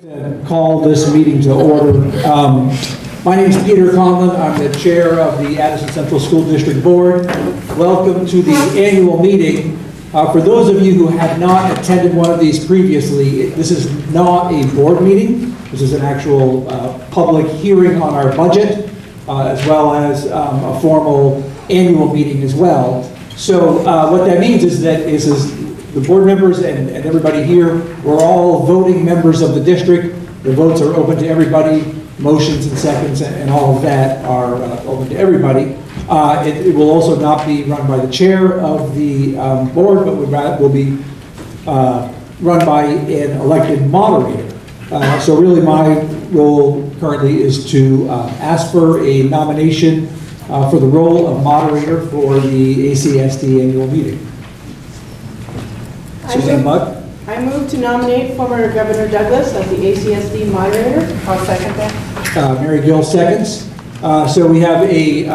Call this meeting to order. My name is Peter Conlon. I'm the chair of the Addison Central School District Board. Welcome to the annual meeting. For those of you who have not attended one of these previously, this is not a board meeting. This is an actual public hearing on our budget, as well as a formal annual meeting as well. So what that means is that the board members and everybody here, we're all voting members of the district. The votes are open to everybody. Motions and seconds and all of that are open to everybody. It will also not be run by the chair of the board, but will be run by an elected moderator. So really my role currently is to ask for a nomination for the role of moderator for the ACSD annual meeting. Suzanne Mudd? I move to nominate former Governor Douglas as the ACSD moderator. I'll second that. Mary Gill seconds. So we have a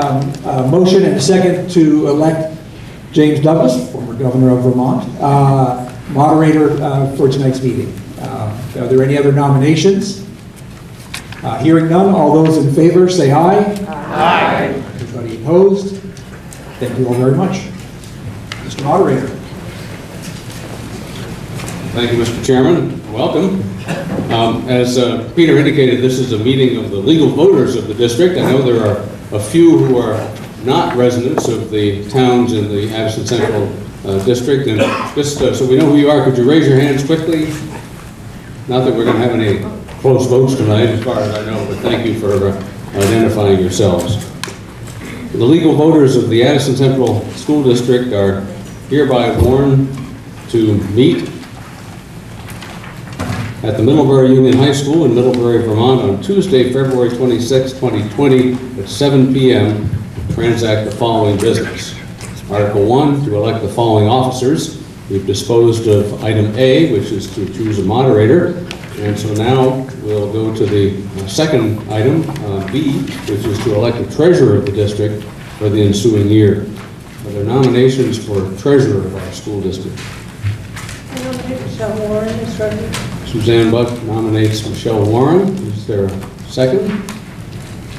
motion and a second to elect James Douglas, former Governor of Vermont, moderator for tonight's meeting. Are there any other nominations? Hearing none, all those in favor say aye. Aye. Anybody opposed? Thank you all very much. Mr. Moderator. Thank you, Mr. Chairman. Welcome. As Peter indicated, this is a meeting of the legal voters of the district. I know there are a few who are not residents of the towns in the Addison Central District. And just so we know who you are, could you raise your hands quickly? Not that we're going to have any close votes tonight, as far as I know, but thank you for identifying yourselves. The legal voters of the Addison Central School District are hereby warned to meet at the Middlebury Union High School in Middlebury, Vermont on Tuesday, February 26, 2020 at 7 p.m. to transact the following business. Article 1, to elect the following officers. We've disposed of item A, which is to choose a moderator. And so now we'll go to the second item, B, which is to elect the treasurer of the district for the ensuing year. Are there nominations for treasurer of our school district? I nominate Michelle Warren as treasurer. Suzanne Buck nominates Michelle Warren. Is there a second?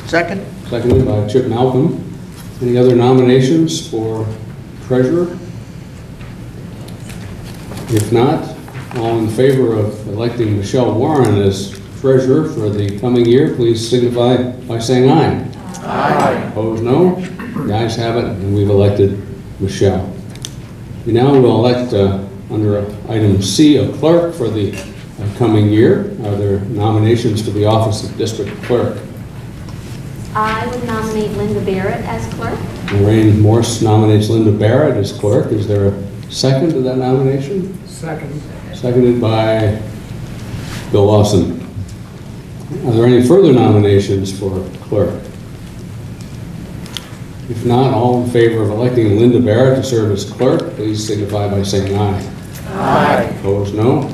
Second. Seconded by Chip Malcolm. Any other nominations for treasurer? If not, all in favor of electing Michelle Warren as treasurer for the coming year, please signify by saying aye. Aye. Opposed, no? The ayes have it, and we've elected Michelle. We now will elect, under item C, a clerk for the coming year. Are there nominations for the office of district clerk? I would nominate Linda Barrett as clerk. Lorraine Morse nominates Linda Barrett as clerk. Is there a second to that nomination? Second. Seconded by Bill Lawson. Are there any further nominations for clerk? If not, all in favor of electing Linda Barrett to serve as clerk, please signify by saying aye. Aye. Opposed, no?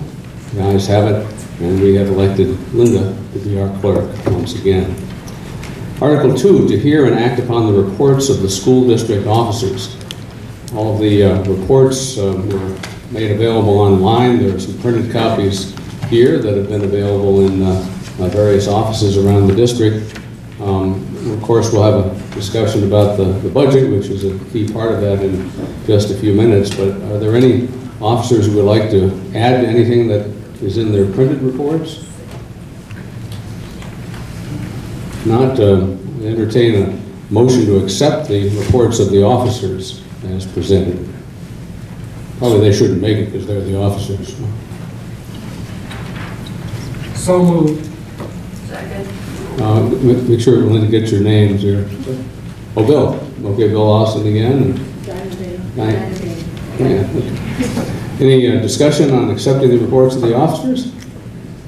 The ayes have it, and we have elected Linda to be our clerk once again. Article 2, to hear and act upon the reports of the school district officers. All of the reports were made available online. There are some printed copies here that have been available in various offices around the district. Of course, we'll have a discussion about the budget, which is a key part of that in just a few minutes, but are there any officers who would like to add to anything that is in their printed reports? If not, entertain a motion to accept the reports of the officers as presented. Probably they shouldn't make it because they're the officers. So moved. Second. Make sure Linda gets your names here. Oh, Bill. Okay, Bill Lawson again. Any discussion on accepting the reports of the officers?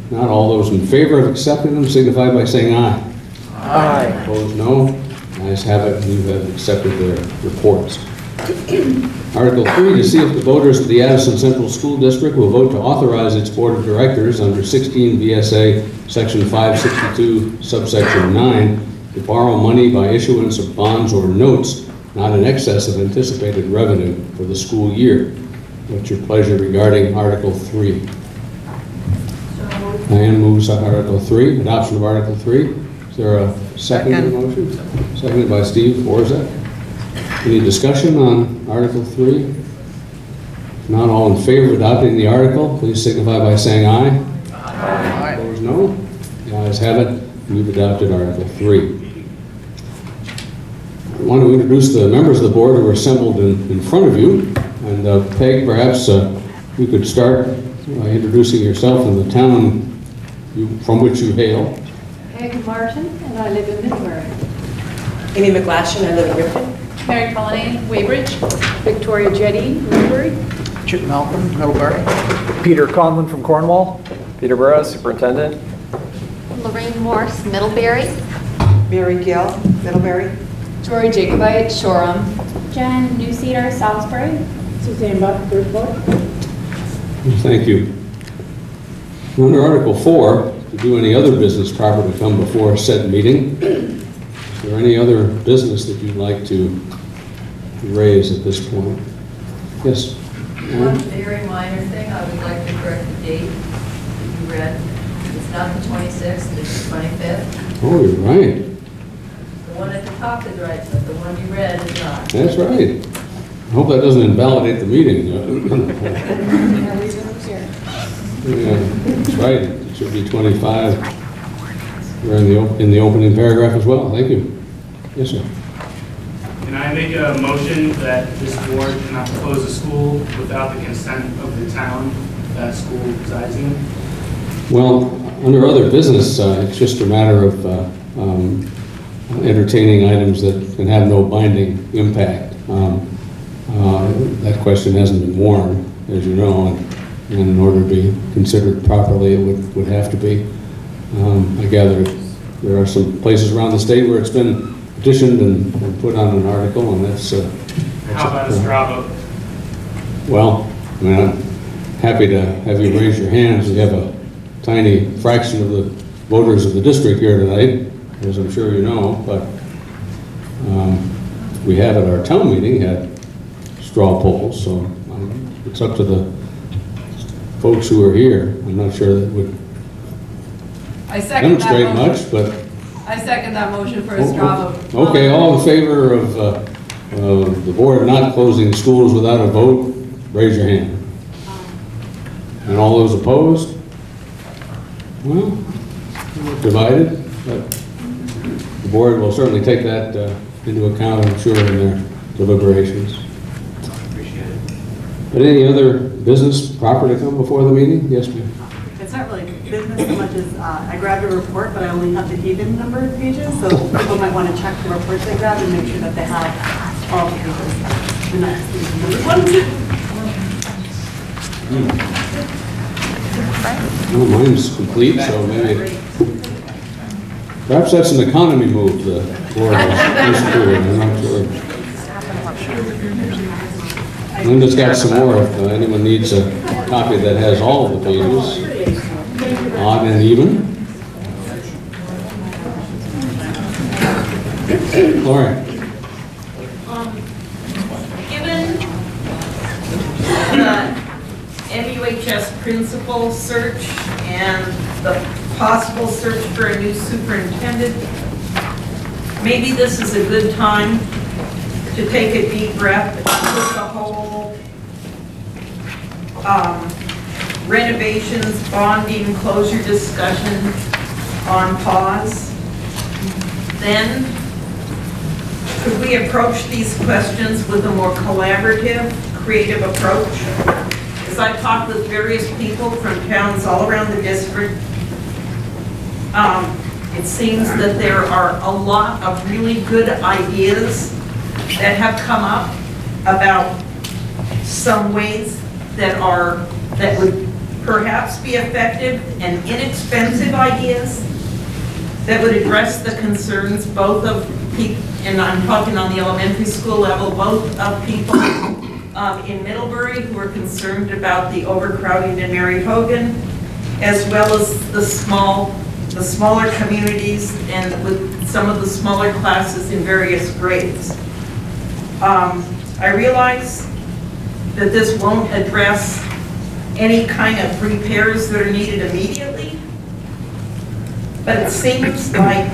Not all those in favor of accepting them signify by saying aye. Aye. Opposed, no. Ayes have it, and you have accepted their reports. Article 3, to see if the voters of the Addison Central School District will vote to authorize its Board of Directors under 16 VSA Section 562, subsection 9, to borrow money by issuance of bonds or notes not in excess of anticipated revenue for the school year. What's your pleasure regarding Article 3? So moved. Diane moves Article 3, adoption of Article 3. Is there a second to the motion? Seconded by Steve Forzak. Any discussion on Article 3? If not, all in favor of adopting the article, please signify by saying aye. Aye. Opposed, no. The ayes have it. We've adopted Article 3. I want to introduce the members of the board who are assembled in front of you. And Peg, perhaps you could start by introducing yourself and the town from which you hail. Peg Martin, and I live in Middlebury. Amy McGlashan, I live in Ripon. Mary Cullinane, Weybridge. Victoria Jetty, Woodbury. Chip Malcolm, Middlebury. Peter Conlon from Cornwall. Peter Burrows, Superintendent. Lorraine Morse, Middlebury. Mary Gill, Middlebury. Tori Jacobite, Shoreham. Jen Newcedar, Salisbury. Suzanne Buck, Bridgeport. Thank you. Under Article 4, to do any other business proper to come before said meeting, is there any other business that you'd like to raise at this point? Yes? One very minor thing, I would like to correct the date you read. It's not the 26th, it's the 25th. Oh, you're right. The one at the top is right, but the one you read is not. That's right. I hope that doesn't invalidate the meeting. Yeah, that's right. It should be 25. We're in the opening paragraph as well. Thank you. Yes, sir. Can I make a motion that this board cannot close a school without the consent of the town that school resides in? Well, under other business, it's just a matter of entertaining items that can have no binding impact. That question hasn't been warned, as you know, and in order to be considered properly, it would have to be. I gather there are some places around the state where it's been petitioned and put on an article, and that's how about a straw vote? Well, I mean, I'm happy to have you raise your hands. We have a tiny fraction of the voters of the district here tonight, as I'm sure you know, but we have at our town meeting had straw polls, so it's up to the folks who are here. I'm not sure that would demonstrate much, but... I second that motion for a straw vote. Okay, all in favor of the board not closing schools without a vote, raise your hand. And all those opposed? Well, divided, but the board will certainly take that into account, I'm sure, in their deliberations. Appreciate it. But any other business proper to come before the meeting? Yes, ma'am. It's not really business so much as I grabbed a report, but I only have the even number of pages, so people might want to check the reports they grabbed and make sure that they have all the pages. The next number one. Well, mine's complete, so maybe... Perhaps that's an economy move, the board is doing, I'm not sure. Linda's got some more if anyone needs a copy that has all of the pages. Odd and even. Lauren. Given the MUHS principal search and the possible search for a new superintendent, maybe this is a good time to take a deep breath and put the whole renovations, bonding, closure discussion on pause. Then, could we approach these questions with a more collaborative, creative approach? As I've talked with various people from towns all around the district, it seems that there are a lot of really good ideas that have come up about some ways that would perhaps be effective and inexpensive ideas that would address the concerns both of people, and I'm talking on the elementary school level, both of people in Middlebury who are concerned about the overcrowding in Mary Hogan, as well as the smaller communities and with some of the smaller classes in various grades. I realize that this won't address any kind of repairs that are needed immediately, but it seems like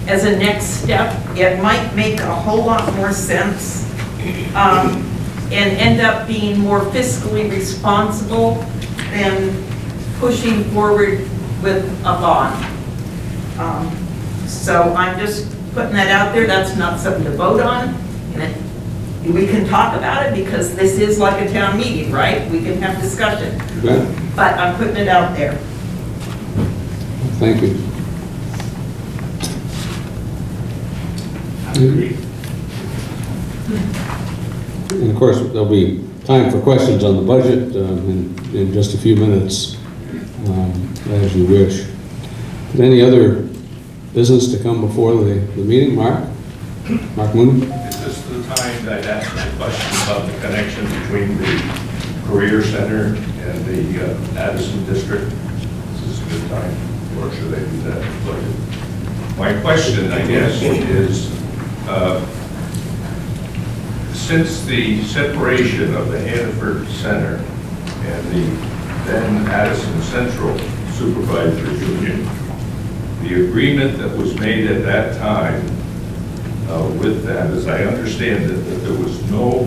as a next step, it might make a whole lot more sense and end up being more fiscally responsible than pushing forward with a bond. So I'm just putting that out there. That's not something to vote on. And we can talk about it because this is like a town meeting, right? We can have discussion. Okay. But I'm putting it out there. Thank you. And of course, there'll be time for questions on the budget in just a few minutes, as you wish. Any other business to come before the meeting? Mark Mooney? Is this the time that I'd ask the question about the connection between the Career Center and the Addison District? Is this a good time, or should I do that later? My question, I guess, is since the separation of the Hannaford Center and the then Addison Central Supervisory Union, the agreement that was made at that time with that, as I understand it, that there was no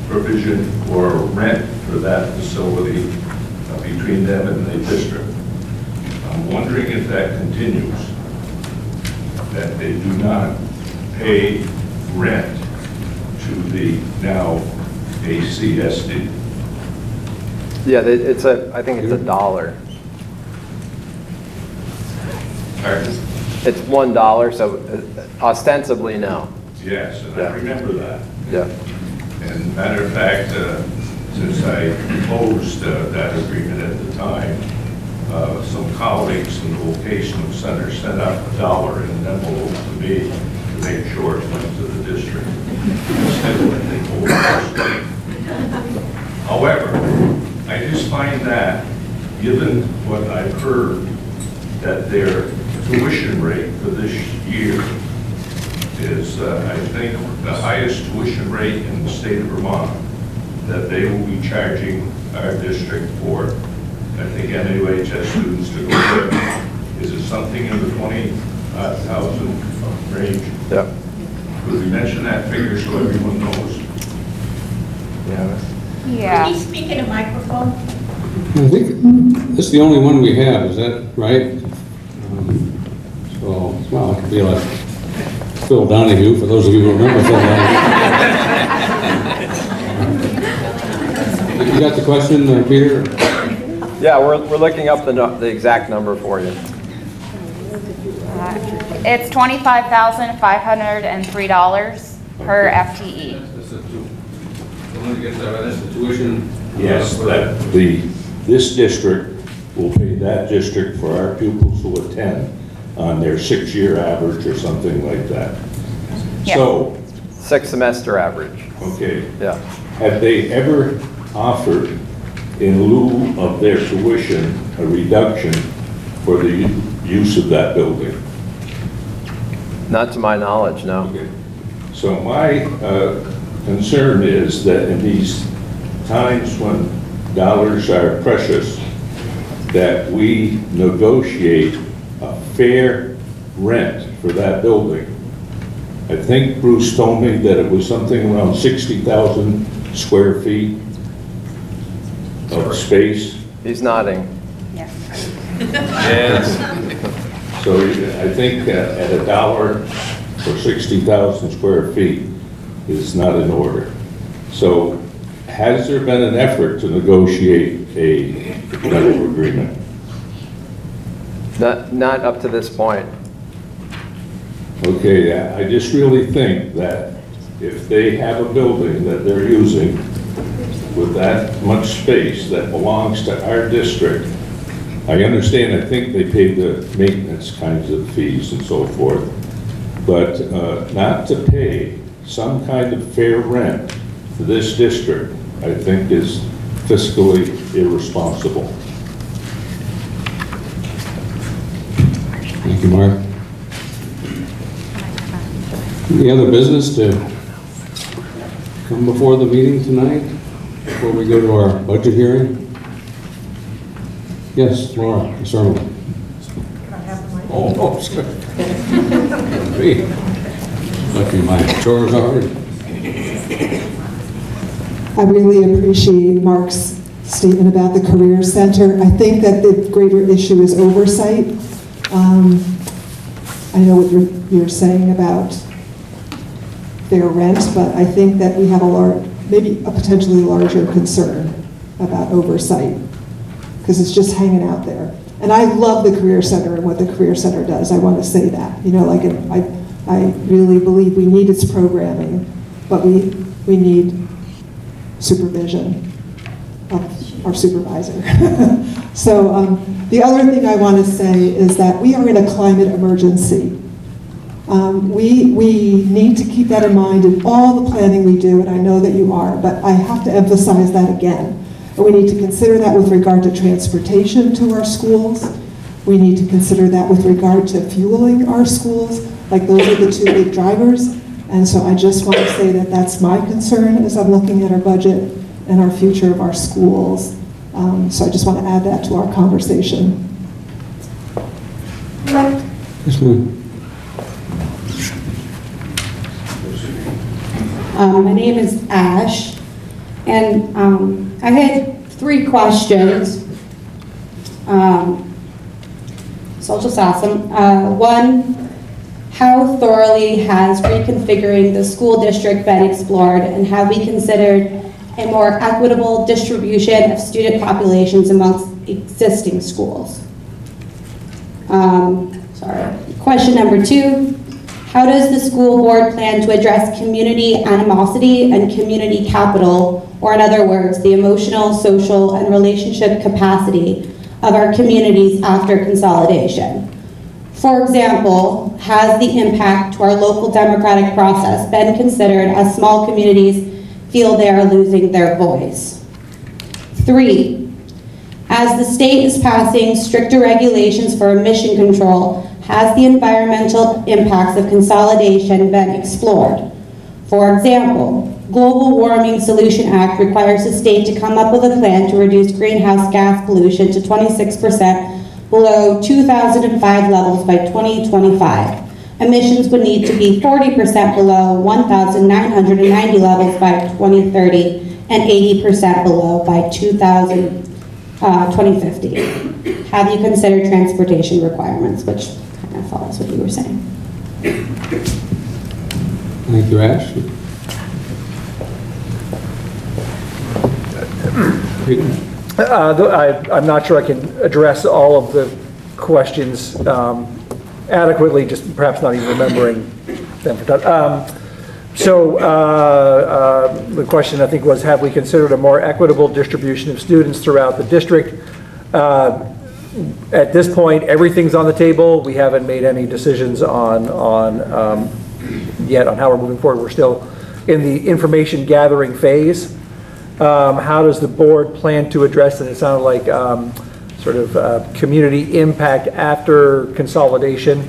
provision for rent for that facility between them and the district. I'm wondering if that continues, that they do not pay rent to the now ACSD. Yeah, I think it's $1. Pardon? It's $1, so ostensibly no. Yes, and Yeah. I remember that. Yeah. And matter of fact, since I opposed that agreement at the time, some colleagues in the vocational center sent out $1 in an envelope to me to make sure it went to the district. Instead of what they told us. However, I just find that, given what I've heard, that their tuition rate for this year is, I think, the highest tuition rate in the state of Vermont, that they will be charging our district for, I think, NUHS students to go there. Is it something in the 20,000 range? Yeah. Could we mention that figure so everyone knows? Yeah. Can you speak in a microphone? I think this is the only one we have, is that right? So, well, it could be like Phil Donahue, for those of you who remember Phil Donahue. You got the question, Peter? Yeah, we're looking up the exact number for you. It's $25,503 per FTE. That's the tuition. Yes, that this district will pay that district for our pupils who attend on their 6-year average or something like that. Yeah. So, 6-semester average. okay, Yeah. have they ever offered, in lieu of their tuition, a reduction for the use of that building? Not to my knowledge, no. Okay. So my concern is that in these times when dollars are precious, that we negotiate a fair rent for that building. I think Bruce told me that it was something around 60,000 square feet of space. He's nodding. Yes. Yes. So I think at $1 for 60,000 square feet is not in order. So has there been an effort to negotiate a rental agreement? Not up to this point. Okay, I just really think that if they have a building that they're using with that much space that belongs to our district, I understand, I think they pay the maintenance kinds of fees and so forth, but not to pay some kind of fair rent to this district, I think is fiscally irresponsible. Thank you, Mark. Any other business to come before the meeting tonight, before we go to our budget hearing? Yes, Laura, certainly. Oh, sorry. Me. Lucky my chores already. I really appreciate Mark's statement about the Career Center. I think that the greater issue is oversight. I know what you're saying about their rent, but I think that we have maybe a potentially larger concern about oversight, because it's just hanging out there. And I love the Career Center and what the Career Center does. I want to say that. You know, like I really believe we need its programming, but we need supervision of our supervisor. So the other thing I want to say is that we are in a climate emergency. We need to keep that in mind in all the planning we do, and I know that you are, but I have to emphasize that again. And we need to consider that with regard to transportation to our schools. We need to consider that with regard to fueling our schools. Like, those are the two big drivers. And so I just want to say that that's my concern as I'm looking at our budget and our future of our schools. So I just want to add that to our conversation. Yes, ma'am. My name is Ash, and I had 3 questions. So I'll just ask them. 1, how thoroughly has reconfiguring the school district been explored, and have we considered a more equitable distribution of student populations amongst existing schools? Question number 2, how does the school board plan to address community animosity and community capital, or in other words, the emotional, social, and relationship capacity of our communities after consolidation? For example, has the impact to our local democratic process been considered as small communities feel they are losing their voice? 3, as the state is passing stricter regulations for emission control, has the environmental impacts of consolidation been explored? For example, Global Warming Solution Act requires the state to come up with a plan to reduce greenhouse gas pollution to 26% below 2005 levels by 2025. Emissions would need to be 40% below 1,990 levels by 2030 and 80% below by 2050. Have you considered transportation requirements, which kind of follows what you were saying? Thank you, Ash. I'm not sure I can address all of the questions adequately, just perhaps not even remembering them. The question, I think, was, have we considered a more equitable distribution of students throughout the district? At this point, everything's on the table. We haven't made any decisions yet on how we're moving forward. We're still in the information gathering phase. How does the board plan to address it? It sounded like community impact after consolidation.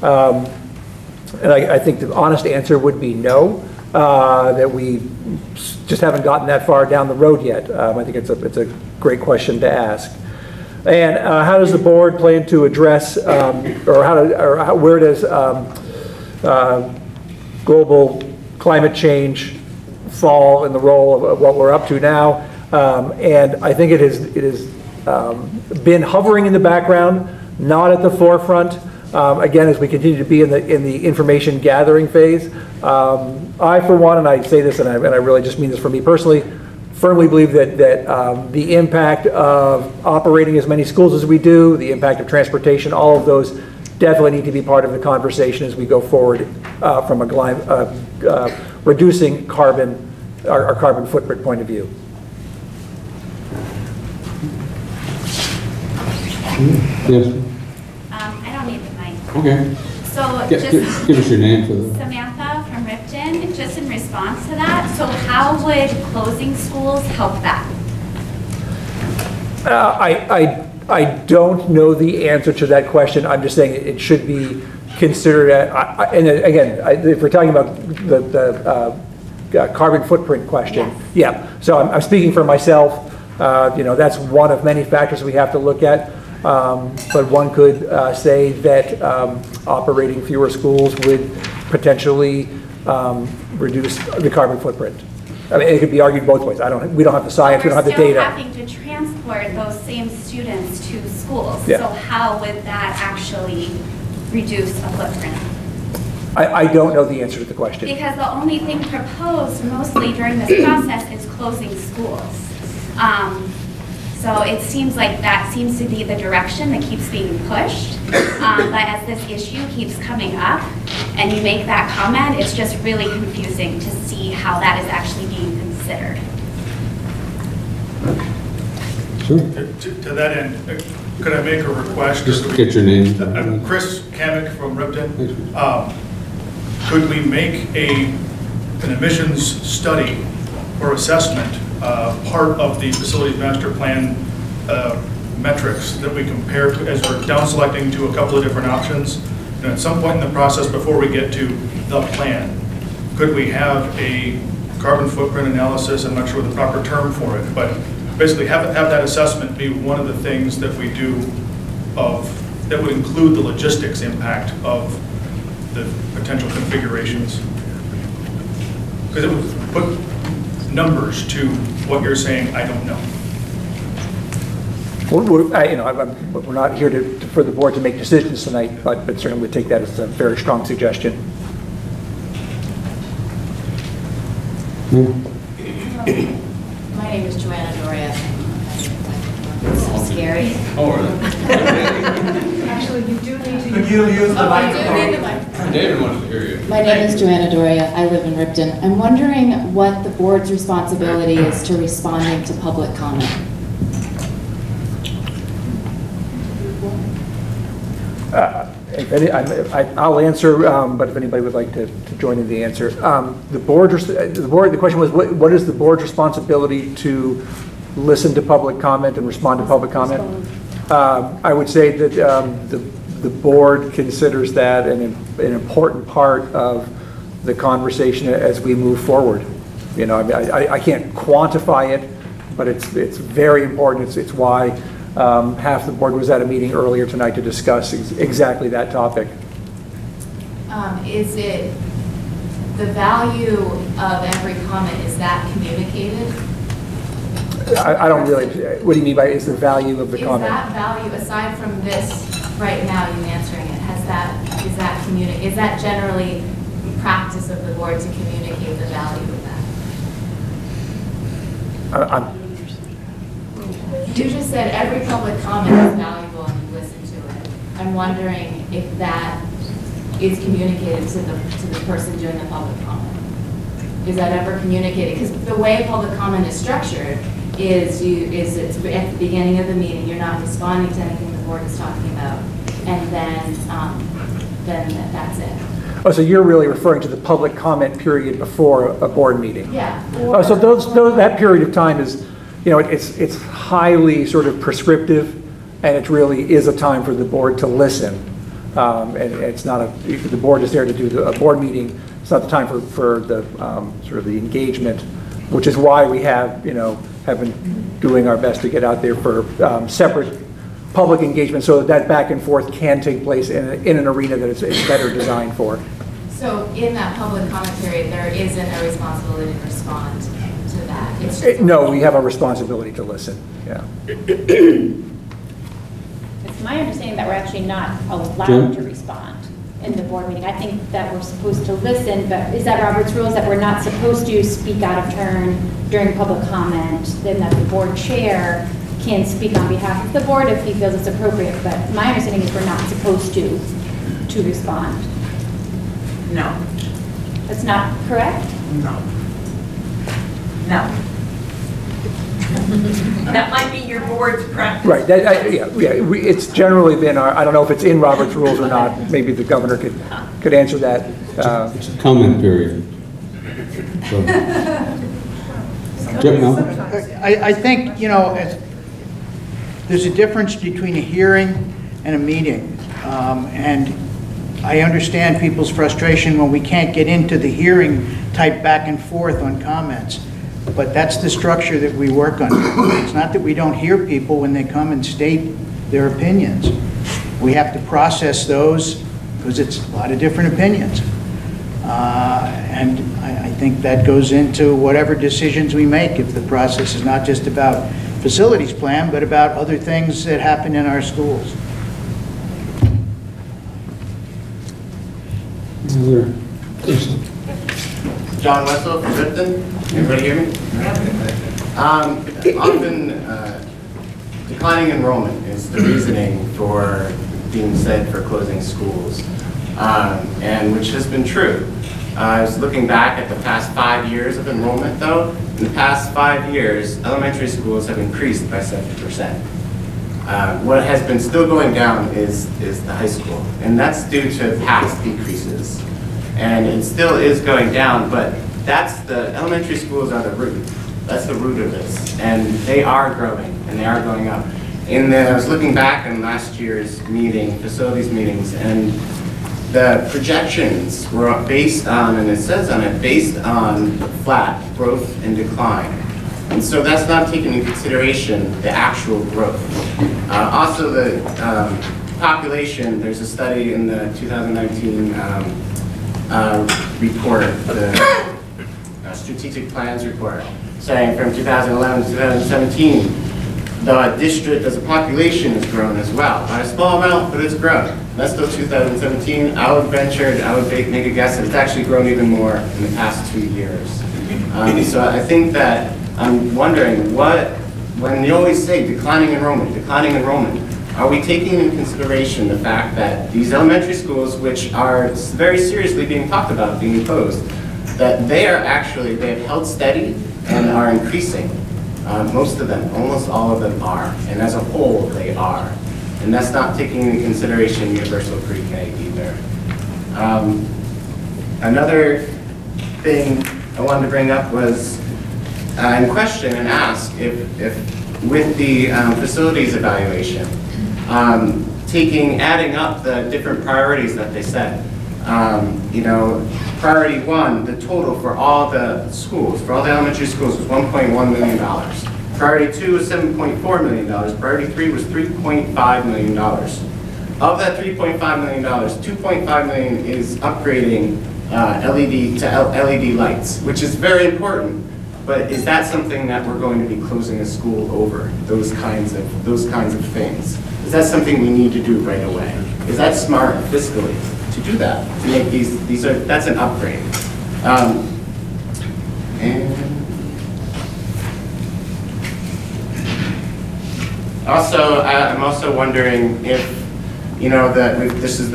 And I think the honest answer would be no, that we just haven't gotten that far down the road yet. I think it's a great question to ask. And how does the board plan to address, where does global climate change fall in the role of what we're up to now? And I think it has been hovering in the background, not at the forefront. Again, as we continue to be in the information gathering phase, I, for one, and I say this, and I really just mean this for me personally, firmly believe that the impact of operating as many schools as we do, the impact of transportation, all of those definitely need to be part of the conversation as we go forward from reducing our carbon footprint point of view. Yes. I don't need the mic. Okay. So give us your name for the... Samantha from Ripton. Just in response to that, so how would closing schools help that? I don't know the answer to that question. I'm just saying it should be considered. And again, if we're talking about the carbon footprint question, yeah. So I'm speaking for myself. That's one of many factors we have to look at. But one could say that operating fewer schools would potentially reduce the carbon footprint. I mean, it could be argued both ways. We don't have the science, we don't have the data. We're still having to transport those same students to schools. Yeah. So how would that actually reduce a footprint? I don't know the answer to the question. Because the only thing proposed mostly during this process is closing schools. So it seems like that seems to be the direction that keeps being pushed. But as this issue keeps coming up and you make that comment, it's just really confusing to see how that is actually being considered. Sure. To that end, could I make a request? Just get your name. Chris Kamek from Ripton. Could we make an emissions study or assessment part of the facilities master plan metrics that we compare to as we're down selecting to a couple of different options? And at some point in the process before we get to the plan, could we have a carbon footprint analysis? I'm not sure the proper term for it, but basically have that assessment be one of the things that we do that would include the logistics impact of the potential configurations. Because it would put numbers to what you're saying, I don't know. We're not here for the board to make decisions tonight, but certainly would take that as a very strong suggestion. My name is Joanna Doria. So scary. Actually, you do need to Could you use the microphone? David wants to hear you. My name is Joanna Doria. I live in Ripton. I'm wondering what the board's responsibility is to responding to public comment. I'll answer, but if anybody would like to join in the answer. The question was, what is the board's responsibility to listen to public comment and respond to public comment? I would say that the board considers that an important part of the conversation as we move forward. I can't quantify it, but it's very important. It's why half the board was at a meeting earlier tonight to discuss exactly that topic. Is it the value of every comment, is that communicated? I don't really, what do you mean by is the value of the comment? Is that value, aside from this right now, you answering it, is that generally practice of the board to communicate the value of that? You just said every public comment is valuable and you listen to it. I'm wondering if that is communicated to the person doing the public comment. Is that ever communicated? Because the way public comment is structured is it's at the beginning of the meeting, you're not responding to anything the board is talking about, and then that's it. Oh, so you're really referring to the public comment period before a board meeting? Yeah. Oh, so that period of time is, it's highly sort of prescriptive, and it really is a time for the board to listen. And it's not the board is there to do a board meeting. It's not the time for the sort of the engagement, which is why we have been doing our best to get out there for separate public engagement, so that back and forth can take place in an arena that it's better designed for. So in that public comment period, there isn't a responsibility to respond to that? It's just No, we have a responsibility to listen, yeah. It's my understanding that we're actually not allowed to respond in the board meeting. I think that we're supposed to listen, but is that Robert's rules that we're not supposed to speak out of turn during public comment, then that the board chair can speak on behalf of the board if he feels it's appropriate, but my understanding is we're not supposed to respond. No. That's not correct? No. No. That might be your board's practice. Right, it's generally been I don't know if it's in Robert's rules or not, maybe the governor could answer that. It's a comment period. So. Jim, no? I think, there's a difference between a hearing and a meeting. And I understand people's frustration when we can't get into the hearing type back and forth on comments. But that's the structure that we work under. It's not that we don't hear people when they come and state their opinions. We have to process those because it's a lot of different opinions. And I think that goes into whatever decisions we make if the process is not just about facilities plan, but about other things that happen in our schools. John Wessel from Ripton. Everybody hear me? Often declining enrollment is the reasoning for being said for closing schools, and which has been true. I was looking back at the past 5 years of enrollment, though. In the past 5 years, elementary schools have increased by 70%. What has been still going down is the high school, and that's due to past decreases. And it still is going down, but that's the elementary schools are the root. That's the root of this, and they are growing and they are going up. I was looking back in last year's meeting, facilities meetings, and the projections were based on, and it says on it, based on flat growth and decline. And so that's not taking into consideration the actual growth. Also the population, there's a study in the 2019 report, the strategic plans report, saying from 2011 to 2017, the district as a population has grown as well. By a small amount, but it's grown. That's still 2017. I would make a guess that it's actually grown even more in the past 2 years. So I think that I'm wondering when you always say declining enrollment, are we taking into consideration the fact that these elementary schools, which are very seriously being talked about being closed, that they have held steady and are increasing? Most of them, almost all of them are, and as a whole they are. And that's not taking into consideration universal pre-K either. Another thing I wanted to bring up was and question and ask if with the facilities evaluation, adding up the different priorities that they set. Priority 1, the total for all the schools, for all the elementary schools, was $1.1 million. Priority 2 was $7.4 million. Priority 3 was $3.5 million. Of that $3.5 million, $2.5 million is upgrading LED to LED lights, which is very important. But is that something that we're going to be closing a school over? Those kinds of things. Is that something we need to do right away? Is that smart fiscally to do that? To make that's an upgrade. And also, I'm also wondering if this was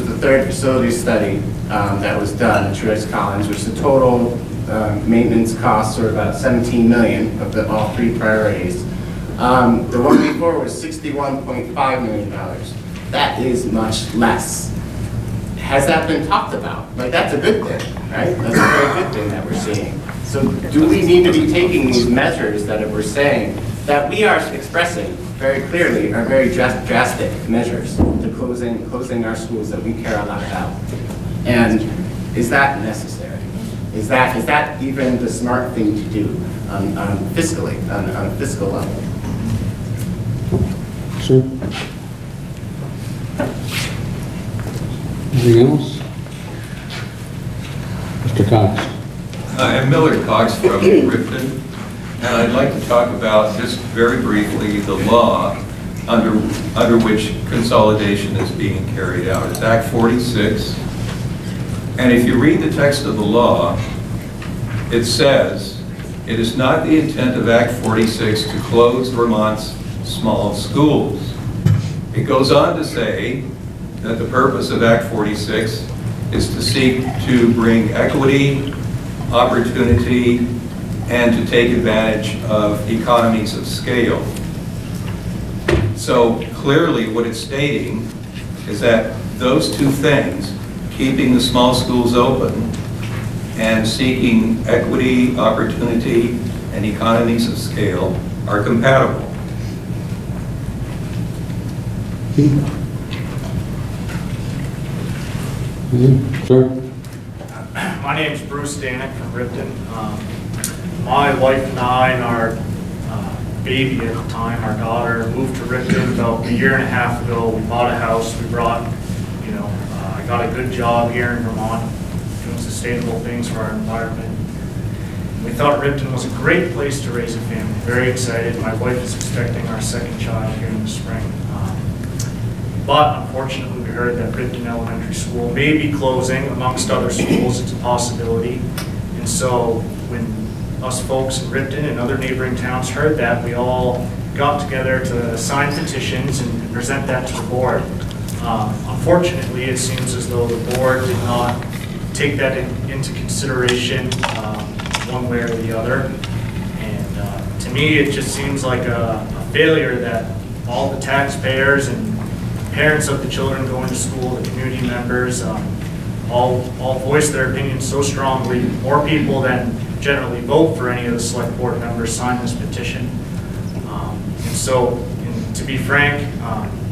the third facility study that was done at Truex Collins, which the total maintenance costs are about $17 million of all 3 priorities. The one before was $61.5 million. That is much less. Has that been talked about? That's a good thing, right? That's a very good thing that we're seeing. So do we need to be taking these measures that we're saying, that we are expressing very clearly, are very drastic measures to closing our schools that we care a lot about? And is that necessary? Is that even the smart thing to do fiscally, on a fiscal level? Sure. Anything else? Mr. Cox. I'm Millard Cox from Ripton, and I'd like to talk about, just very briefly, the law under which consolidation is being carried out. It's Act 46, and if you read the text of the law, it says, "It is not the intent of Act 46 to close Vermont's small schools." It goes on to say that the purpose of Act 46 is to seek to bring equity, opportunity, and to take advantage of economies of scale. So clearly what it's stating is that those two things, keeping the small schools open and seeking equity, opportunity, and economies of scale, are compatible. Sure. My name's Bruce Stanek from Ripton. My wife and I and our baby at the time, our daughter, moved to Ripton about a year and a half ago. We bought a house. We brought, I got a good job here in Vermont, doing sustainable things for our environment. We thought Ripton was a great place to raise a family. Very excited. My wife is expecting our second child here in the spring. But unfortunately, we heard that Ripton Elementary School may be closing, amongst other schools. It's a possibility. And so when us folks in Ripton and other neighboring towns heard that, we all got together to sign petitions and present that to the board. Unfortunately, it seems as though the board did not take that into consideration one way or the other. And to me, it just seems like a failure that all the taxpayers and parents of the children going to school, the community members, all voice their opinions so strongly. More people than generally vote for any of the select board members sign this petition. And so, to be frank,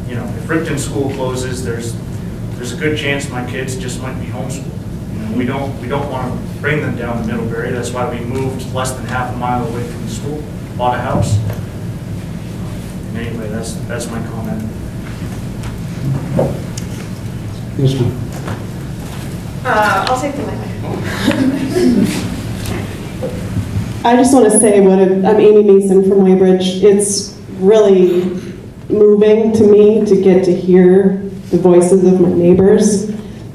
if Ripton School closes, there's a good chance my kids just might be homeschooled. We don't want to bring them down to Middlebury. That's why we moved less than half a mile away from the school, bought a house. And anyway, that's my comment. Yes, ma'am. I'll take the mic. I just want to say I'm Amy Mason from Weybridge. It's really moving to me to get to hear the voices of my neighbors.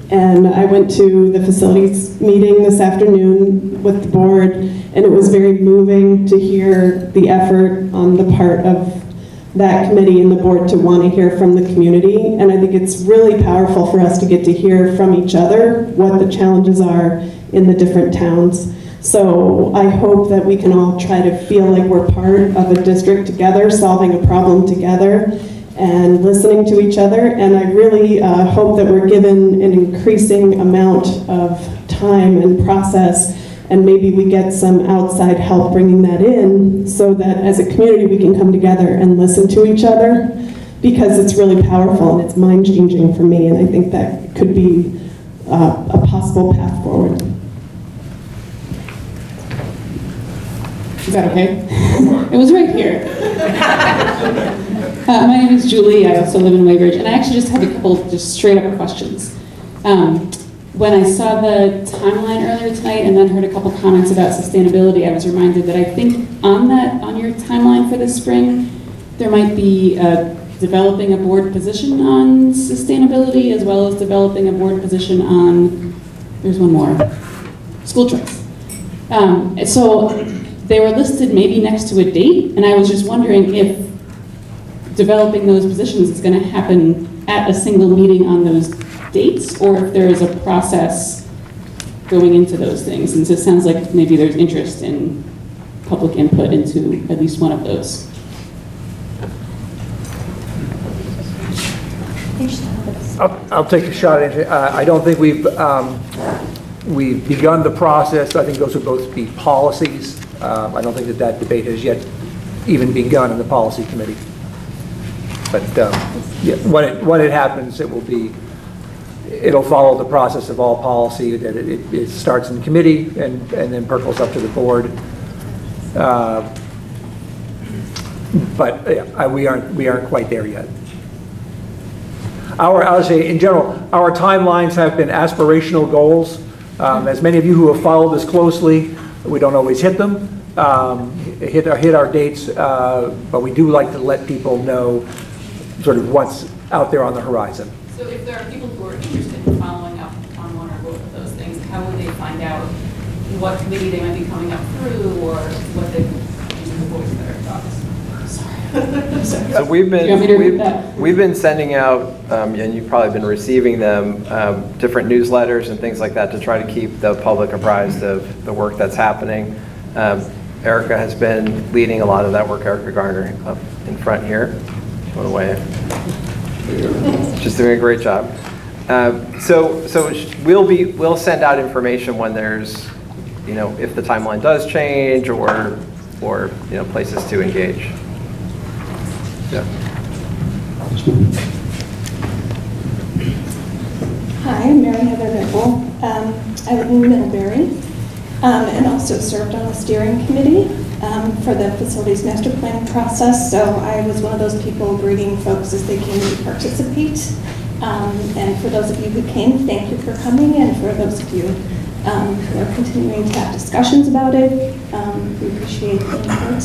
And I went to the facilities meeting this afternoon with the board, and it was very moving to hear the effort on the part of that committee and the board to want to hear from the community. And I think it's really powerful for us to get to hear from each other what the challenges are in the different towns. So I hope that we can all try to feel like we're part of a district together, solving a problem together, and listening to each other. And I really hope that we're given an increasing amount of time and process, and maybe we get some outside help bringing that in, so that as a community we can come together and listen to each other, because it's really powerful and it's mind-changing for me, and I think that could be a possible path forward. Is that okay? It was right here. My name is Julie. I also live in Weybridge, and I actually just have a couple just straight up questions. When I saw the timeline earlier tonight and then heard a couple comments about sustainability, I was reminded that I think on your timeline for this spring, there might be developing a board position on sustainability, as well as developing a board position on, there's one more, school choice. So they were listed maybe next to a date, and I was just wondering if developing those positions is going to happen at a single meeting on those dates, or if there is a process going into those things. And so it sounds like maybe there's interest in public input into at least one of those. I'll take a shot at it. I don't think we've begun the process. I think those would both be policies. I don't think that debate has yet even begun in the policy committee. But yeah, when it happens, it'll follow the process of all policy, that it starts in committee and then percolates up to the board. But yeah, we aren't quite there yet. I would say in general, our timelines have been aspirational goals. As many of you who have followed this closely, we don't always hit them, hit our dates, but we do like to let people know sort of what's out there on the horizon. So if there are people who are interested in following up on one or both of those things, how would they find out what committee they might be coming up through, or what they can voice their thoughts? Sorry. So we've been sending out, and you've probably been receiving them, different newsletters and things like that to try to keep the public apprised of the work that's happening. Erica has been leading a lot of that work. Erica Garner up in front here. What a way. She's doing a great job. So we'll send out information when there's, if the timeline does change, or places to engage. Yeah. Hi, I'm Mary Heather Bickle. I live in Middlebury and also served on the steering committee. for the facilities master planning process. So I was one of those people greeting folks as they came to participate. And for those of you who came, thank you for coming. And for those of you who are continuing to have discussions about it, we appreciate the input.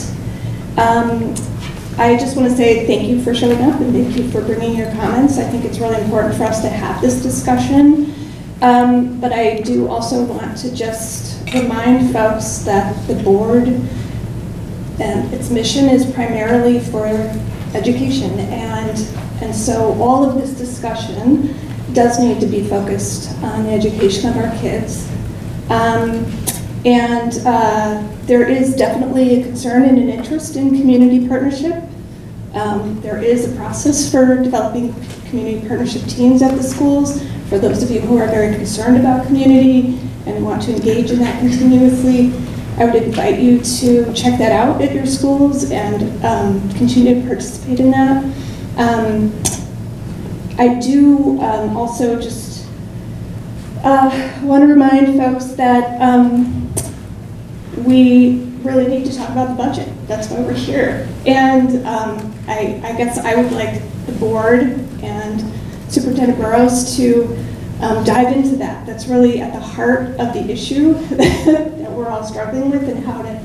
I just want to say thank you for showing up and thank you for bringing your comments. I think it's really important for us to have this discussion. But I do also want to just remind folks that the board and its mission is primarily for education. And so all of this discussion does need to be focused on the education of our kids. There is definitely a concern and an interest in community partnership. There is a process for developing community partnership teams at the schools. For those of you who are very concerned about community and want to engage in that continuously, I would invite you to check that out at your schools and continue to participate in that. I do also just want to remind folks that we really need to talk about the budget. That's why we're here. And I guess I would like the board and Superintendent Burrows to dive into that. That's really at the heart of the issue that we're all struggling with and how to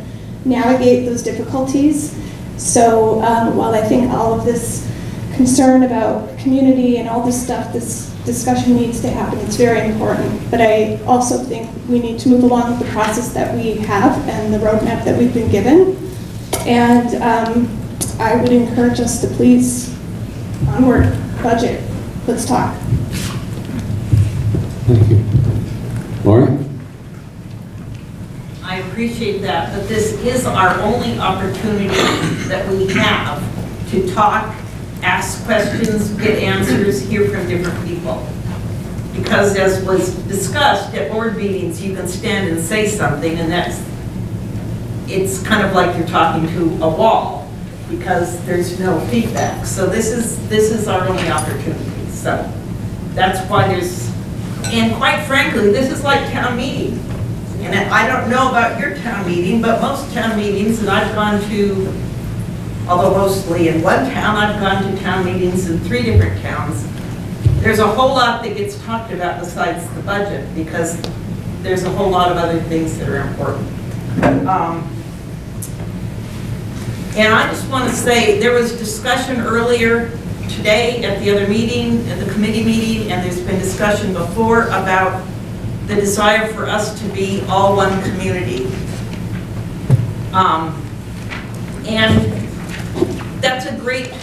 navigate those difficulties. So while I think all of this concern about community and all this stuff, this discussion needs to happen, it's very important. But I also think we need to move along with the process that we have and the roadmap that we've been given. And I would encourage us to please, onward, budget, let's talk. Thank you. Lori? I appreciate that, but this is our only opportunity that we have to talk, ask questions, get answers, hear from different people. Because as was discussed at board meetings, you can stand and say something and it's kind of like you're talking to a wall because there's no feedback. So this is our only opportunity. So that's why and quite frankly, this is like town meeting. And I don't know about your town meeting, but most town meetings that I've gone to, although mostly in one town, I've gone to town meetings in 3 different towns. There's a whole lot that gets talked about besides the budget because there's a whole lot of other things that are important. And I just want to say there was discussion earlier today at the other meeting, at the committee meeting, and there's been discussion before about the desire for us to be all one community. And that's a great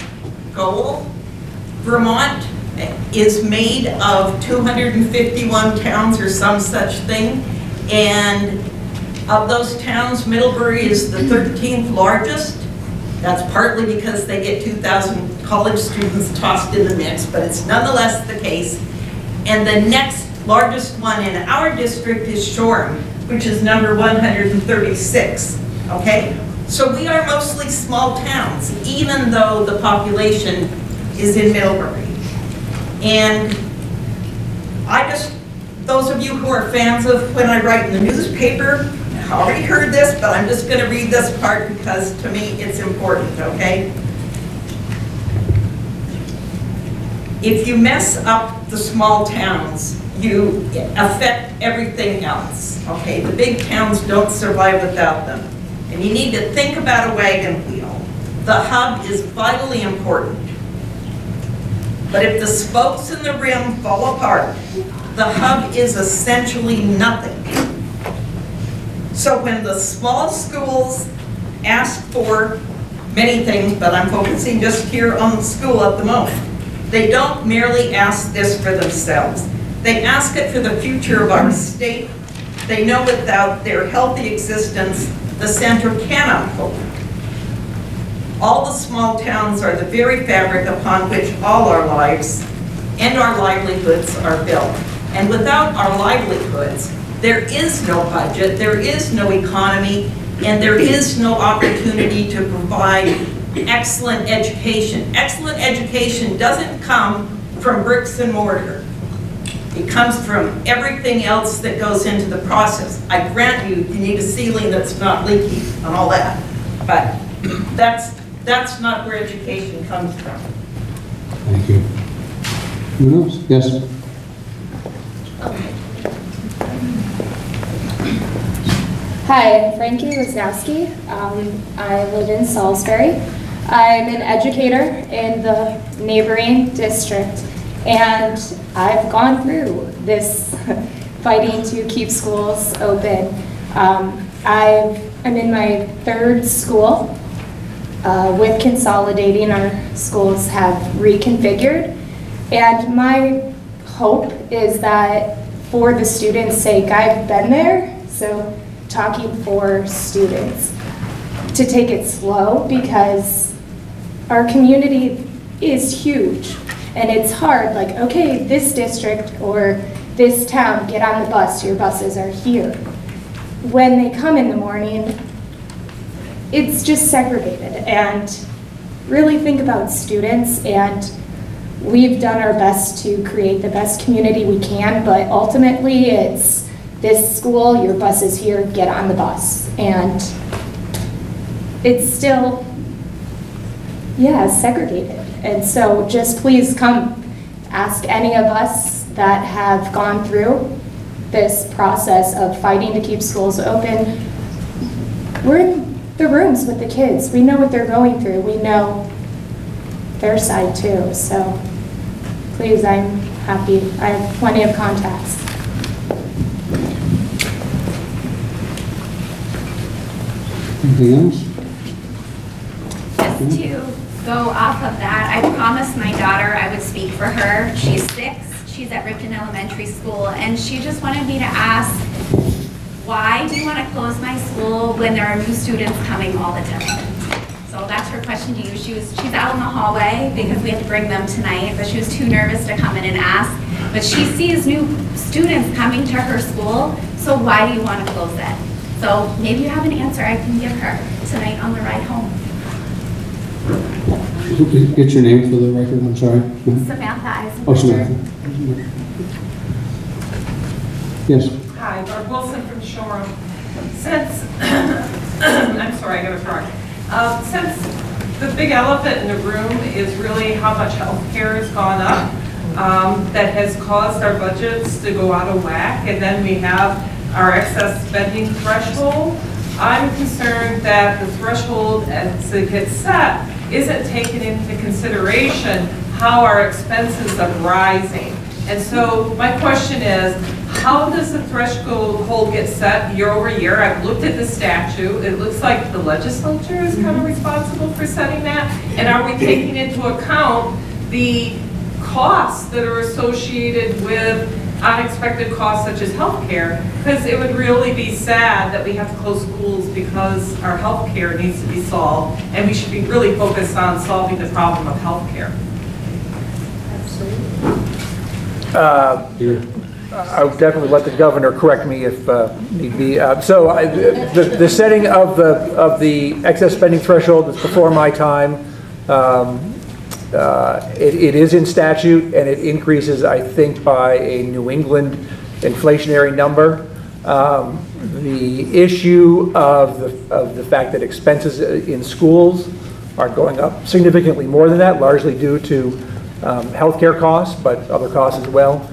goal. Vermont is made of 251 towns or some such thing, and of those towns, Middlebury is the 13th largest. That's partly because they get 2,000 college students tossed in the mix, but it's nonetheless the case. And the next largest one in our district is Shoreham, which is number 136, okay? So we are mostly small towns, even though the population is in Middlebury. And those of you who are fans of when I write in the newspaper, I already heard this, but I'm just going to read this part because to me it's important, okay? If you mess up the small towns, you affect everything else, okay? The big towns don't survive without them. And you need to think about a wagon wheel. The hub is vitally important. But if the spokes in the rim fall apart, the hub is essentially nothing. So when the small schools ask for many things, but I'm focusing just here on the school at the moment, they don't merely ask this for themselves. They ask it for the future of our state. They know without their healthy existence, the center cannot hold. All the small towns are the very fabric upon which all our lives and our livelihoods are built. And without our livelihoods, there is no budget, there is no economy, and there is no opportunity to provide excellent education. Excellent education doesn't come from bricks and mortar. It comes from everything else that goes into the process. I grant you, you need a ceiling that's not leaky and all that. But that's not where education comes from. Thank you. Anyone else? Yes. Hi, I'm Frankie Wisnowski. I live in Salisbury. I'm an educator in the neighboring district, and I've gone through this fighting to keep schools open. I'm in my third school. With consolidating, our schools have reconfigured, and my hope is that for the students' sake, I've been there, so talking for students, to take it slow, because our community is huge, and it's hard, like, okay, this district or this town, get on the bus, your buses are here. When they come in the morning, it's just segregated, and really think about students, and we've done our best to create the best community we can, but ultimately it's this school, your bus is here, get on the bus. And it's still, yeah, segregated. And so just please come ask any of us that have gone through this process of fighting to keep schools open. We're in the rooms with the kids. We know what they're going through. We know their side too. So please, I'm happy. I have plenty of contacts. Anything else? Just to go off of that, I promised my daughter I would speak for her. She's 6, she's at Ripton Elementary School, and she just wanted me to ask, why do you want to close my school when there are new students coming all the time? So that's her question to you. She's out in the hallway because we had to bring them tonight, but she was too nervous to come in and ask. But she sees new students coming to her school, so why do you want to close it? So maybe you have an answer I can give her tonight on the ride home. Get your name for the record, I'm sorry. Samantha Eisenberger. Oh, Samantha. Yes. Hi, Barb Wilson from Shoreham. Since, I'm sorry, I got it wrong. Since the big elephant in the room is really how much healthcare has gone up, that has caused our budgets to go out of whack, and then we have our excess spending threshold, I'm concerned that the threshold as it gets set isn't taken into consideration how our expenses are rising. And so my question is, how does the threshold get set year over year? I've looked at the statute. It looks like the legislature is kind of responsible for setting that. And are we taking into account the costs that are associated with unexpected costs such as healthcare? Because it would really be sad that we have to close schools because our healthcare needs to be solved, and we should be really focused on solving the problem of healthcare. I would definitely let the governor correct me if need be. The setting of the excess spending threshold is before my time. It is in statute, and it increases, I think, by a New England inflationary number. The issue of the fact that expenses in schools are going up significantly more than that, largely due to healthcare costs, but other costs as well,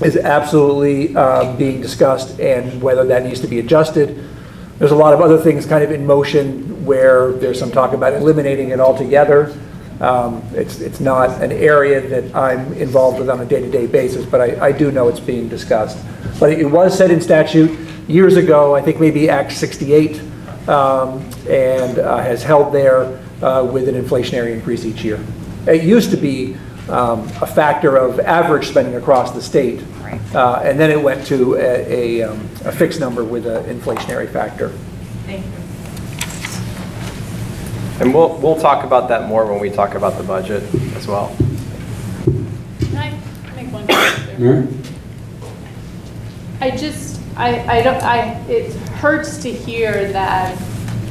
is absolutely being discussed, and whether that needs to be adjusted. There's a lot of other things kind of in motion where there's some talk about eliminating it altogether. It's not an area that I'm involved with on a day-to-day basis, but I do know it's being discussed. But it was set in statute years ago, I think maybe Act 68, and has held there with an inflationary increase each year. It used to be a factor of average spending across the state, and then it went to a fixed number with an inflationary factor. Thank you. And we'll talk about that more when we talk about the budget as well. Can I make one comment there? It hurts to hear that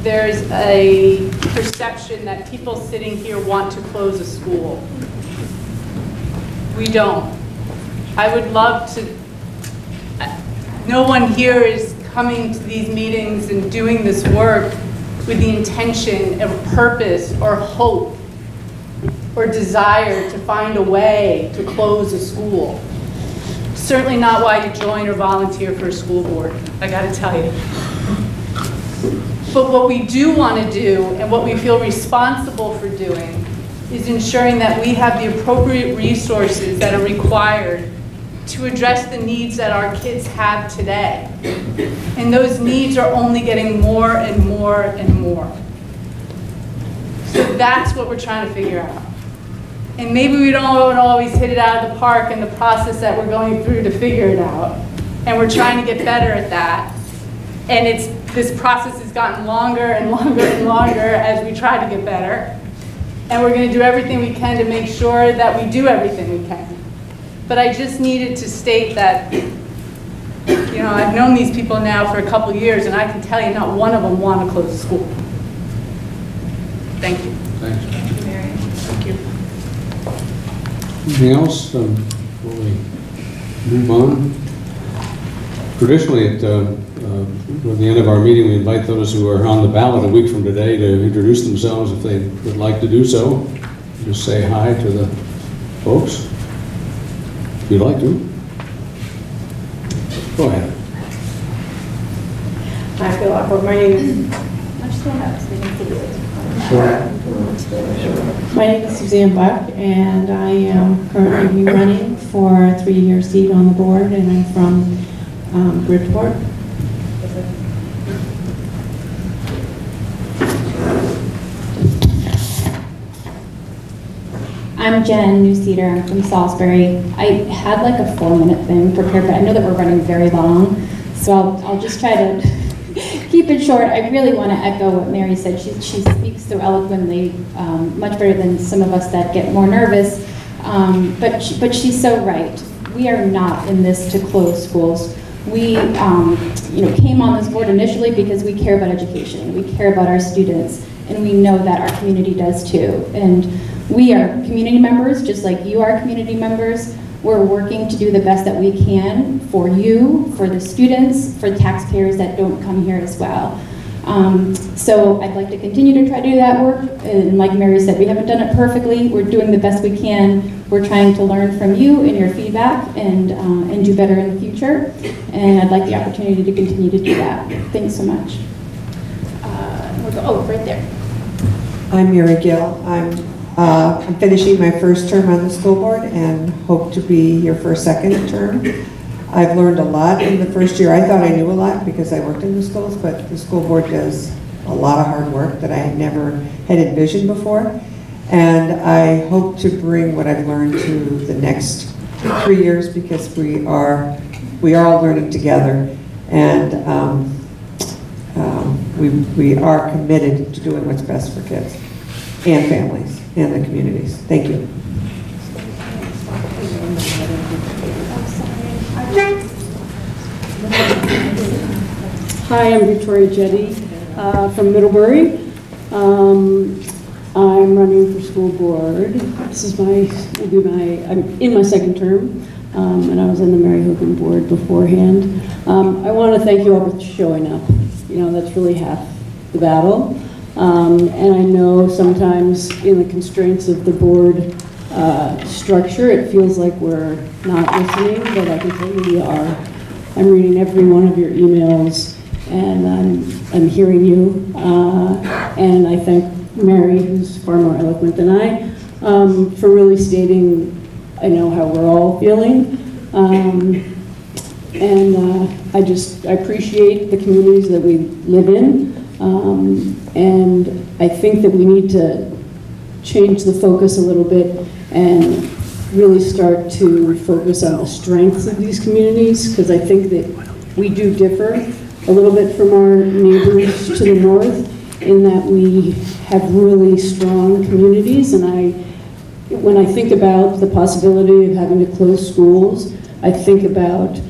there's a perception that people sitting here want to close a school. We don't. I would love to, no one here is coming to these meetings and doing this work with the intention or purpose or hope or desire to find a way to close a school. Certainly not why you join or volunteer for a school board, I gotta tell you. But what we do want to do, and what we feel responsible for doing, is ensuring that we have the appropriate resources that are required to address the needs that our kids have today. And those needs are only getting more and more and more. So that's what we're trying to figure out. And maybe we don't always hit it out of the park in the process that we're going through to figure it out. And we're trying to get better at that. And this process has gotten longer and longer and longer as we try to get better. And we're going to do everything we can to make sure that we do everything we can. But I just needed to state that, you know, I've known these people now for a couple years, and I can tell you not one of them want to close the school. Thank you. Thanks. Thank you, Mary. Thank you. Anything else before we move on? Traditionally, at the end of our meeting, we invite those who are on the ballot a week from today to introduce themselves if they would like to do so. Just say hi to the folks, if you'd like to. Go ahead. I feel awkward. My name is... My name is Suzanne Buck, and I am currently running for a 3-year seat on the board, and I'm from Bridgeport. I'm Jen Newseeder. I'm from Salisbury. I had like a 4-minute thing prepared, but I know that we're running very long, so I'll just try to keep it short. I really want to echo what Mary said. She speaks so eloquently, much better than some of us that get more nervous. But she's so right. We are not in this to close schools. We came on this board initially because we care about education. We care about our students, and we know that our community does too. And we are community members, just like you are community members. We're working to do the best that we can for you, for the students, for the taxpayers that don't come here as well. So I'd like to continue to try to do that work. And like Mary said, we haven't done it perfectly. We're doing the best we can. We're trying to learn from you and your feedback and do better in the future. And I'd like the opportunity to continue to do that. Thanks so much. Right there. I'm Mary Gill. I'm finishing my first term on the school board and hope to be here for a second term. I've learned a lot in the first year. I thought I knew a lot because I worked in the schools, but the school board does a lot of hard work that I had never had envisioned before. And I hope to bring what I've learned to the next 3 years because we are all learning together. And we are committed to doing what's best for kids and families and the communities. Thank you. Hi, I'm Victoria Jetty from Middlebury. I'm running for school board. This is I'm in my second term, and I was on the Mary Hogan board beforehand. I want to thank you all for showing up. You know, that's really half the battle. And I know sometimes in the constraints of the board structure, it feels like we're not listening, but I can tell you we are. I'm reading every one of your emails, and I'm hearing you. And I thank Mary, who's far more eloquent than I, for really stating, I know how we're all feeling. I appreciate the communities that we live in. And I think that we need to change the focus a little bit and really start to focus on the strengths of these communities, because I think that we do differ a little bit from our neighbors to the north in that we have really strong communities. And when I think about the possibility of having to close schools, I think about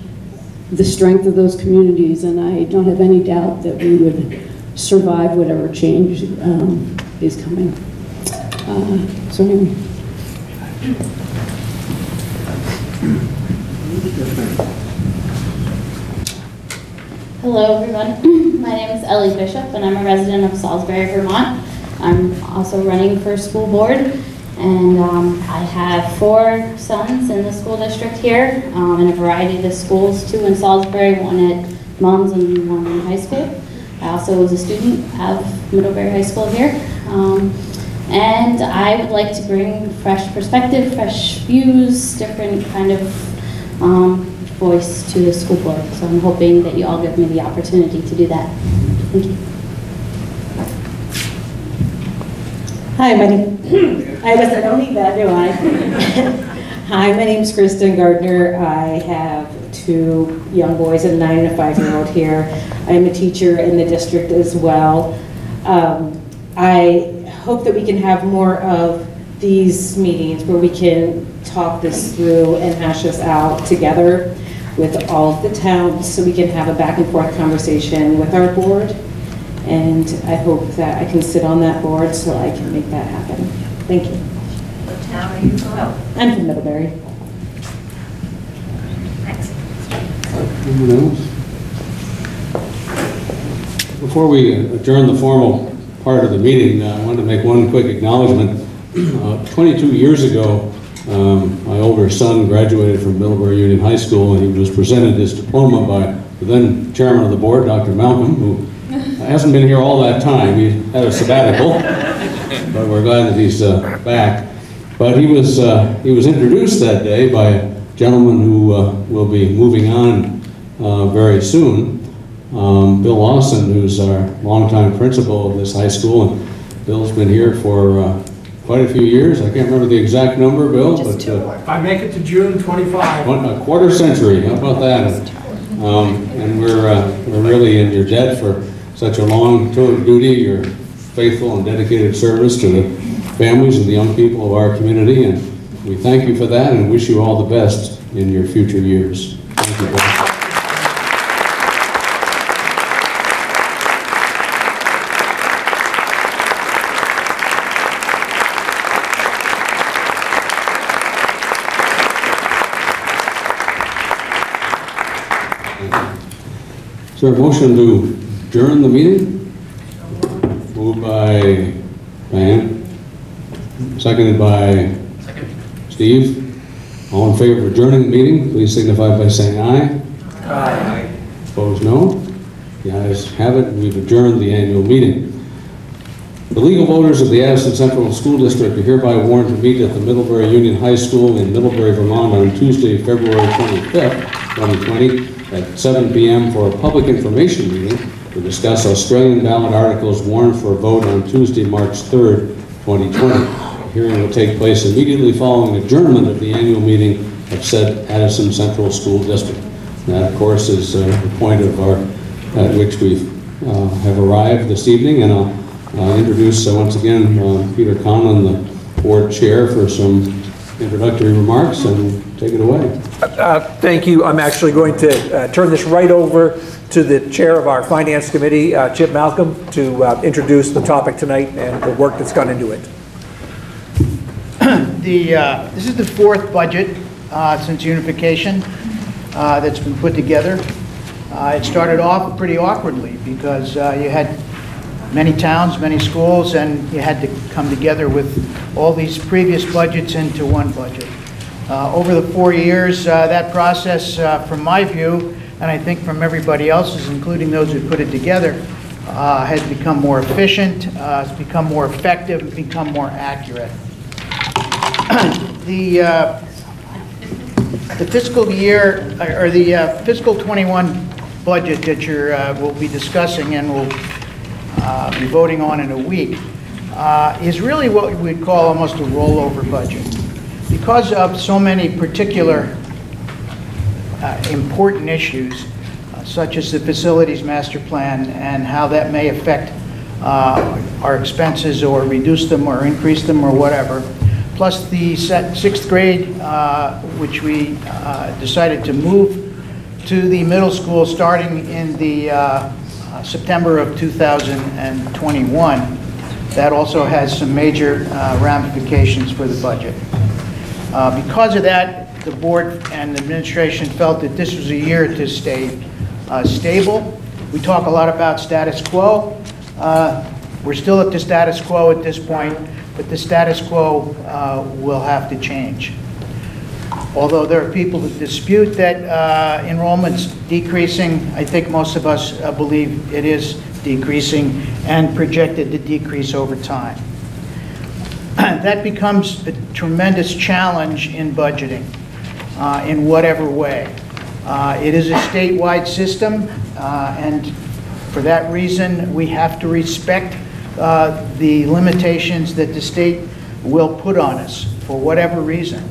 the strength of those communities, and I don't have any doubt that we would survive whatever change is coming. So anyway. Hello, everyone. My name is Ellie Bishop, and I'm a resident of Salisbury, Vermont. I'm also running for school board, and I have 4 sons in the school district here in a variety of the schools, 2 in Salisbury, 1 at Mons and 1 in high school. I also was a student of Middlebury High School here. And I would like to bring fresh perspective, fresh views, different kind of voice to the school board. So I'm hoping that you all give me the opportunity to do that. Thank you. Hi, my name, I don't need that, do I? Hi, my name is Kristen Gardner. I have 2 young boys, a 9 and a 5-year-old here. I am a teacher in the district as well. I hope that we can have more of these meetings where we can talk this through and hash this out together with all of the towns so we can have a back and forth conversation with our board. And I hope that I can sit on that board so I can make that happen. Thank you. What town are you from? I'm from Middlebury. Anyone else? Before we adjourn the formal part of the meeting, I wanted to make one quick acknowledgement. 22 years ago, my older son graduated from Middlebury Union High School, and he was presented his diploma by the then chairman of the board, Dr. Malcolm, who hasn't been here all that time. He had a sabbatical, but we're glad that he's back. But he was introduced that day by a gentleman who will be moving on very soon, Bill Lawson, who's our longtime principal of this high school. And Bill's been here for quite a few years. I can't remember the exact number, Bill, but If I make it to June 25. a quarter century. How about that? And we're really in your debt for such a long tour of duty, your faithful and dedicated service to the families and the young people of our community, and we thank you for that and wish you all the best in your future years. Thank you, Bill. Is there a motion to adjourn the meeting? Moved by Diane. Seconded by Steve. All in favor of adjourning the meeting, please signify by saying aye. Aye. Opposed, no. The ayes have it. We've adjourned the annual meeting. The legal voters of the Addison Central School District are hereby warned to meet at the Middlebury Union High School in Middlebury, Vermont on Tuesday, February 25th, 2020 at 7 p.m. for a public information meeting to discuss Australian ballot articles warned for a vote on Tuesday, March 3rd, 2020. The hearing will take place immediately following adjournment of the annual meeting of said Addison Central School District. That, of course, is the point of at which we have arrived this evening, and I'll introduce once again Peter Conlon, the board chair, for some introductory remarks, and take it away. Thank you. I'm actually going to turn this right over to the chair of our finance committee, Chip Malcolm, to introduce the topic tonight and the work that's gone into it. This is the 4th budget since unification that's been put together. It started off pretty awkwardly because you had many towns, many schools, and you had to come together with all these previous budgets into one budget. Over the 4 years, that process, from my view, and I think from everybody else's, including those who put it together, has become more efficient, it's become more effective, it's become more accurate. The fiscal year, or the fiscal 21 budget that we'll be discussing and we'll be voting on in a week, is really what we'd call almost a rollover budget. Because of so many particular important issues, such as the facilities master plan and how that may affect our expenses or reduce them or increase them or whatever, plus the 6th grade, which we decided to move to the middle school starting in the September of 2021. That also has some major ramifications for the budget. Because of that, the board and the administration felt that this was a year to stay stable, We talk a lot about status quo. We're still at the status quo at this point, but the status quo will have to change. Although there are people that dispute that enrollment's decreasing, I think most of us believe it is decreasing and projected to decrease over time. That becomes a tremendous challenge in budgeting, in whatever way. It is a statewide system, and for that reason, we have to respect the limitations that the state will put on us for whatever reason.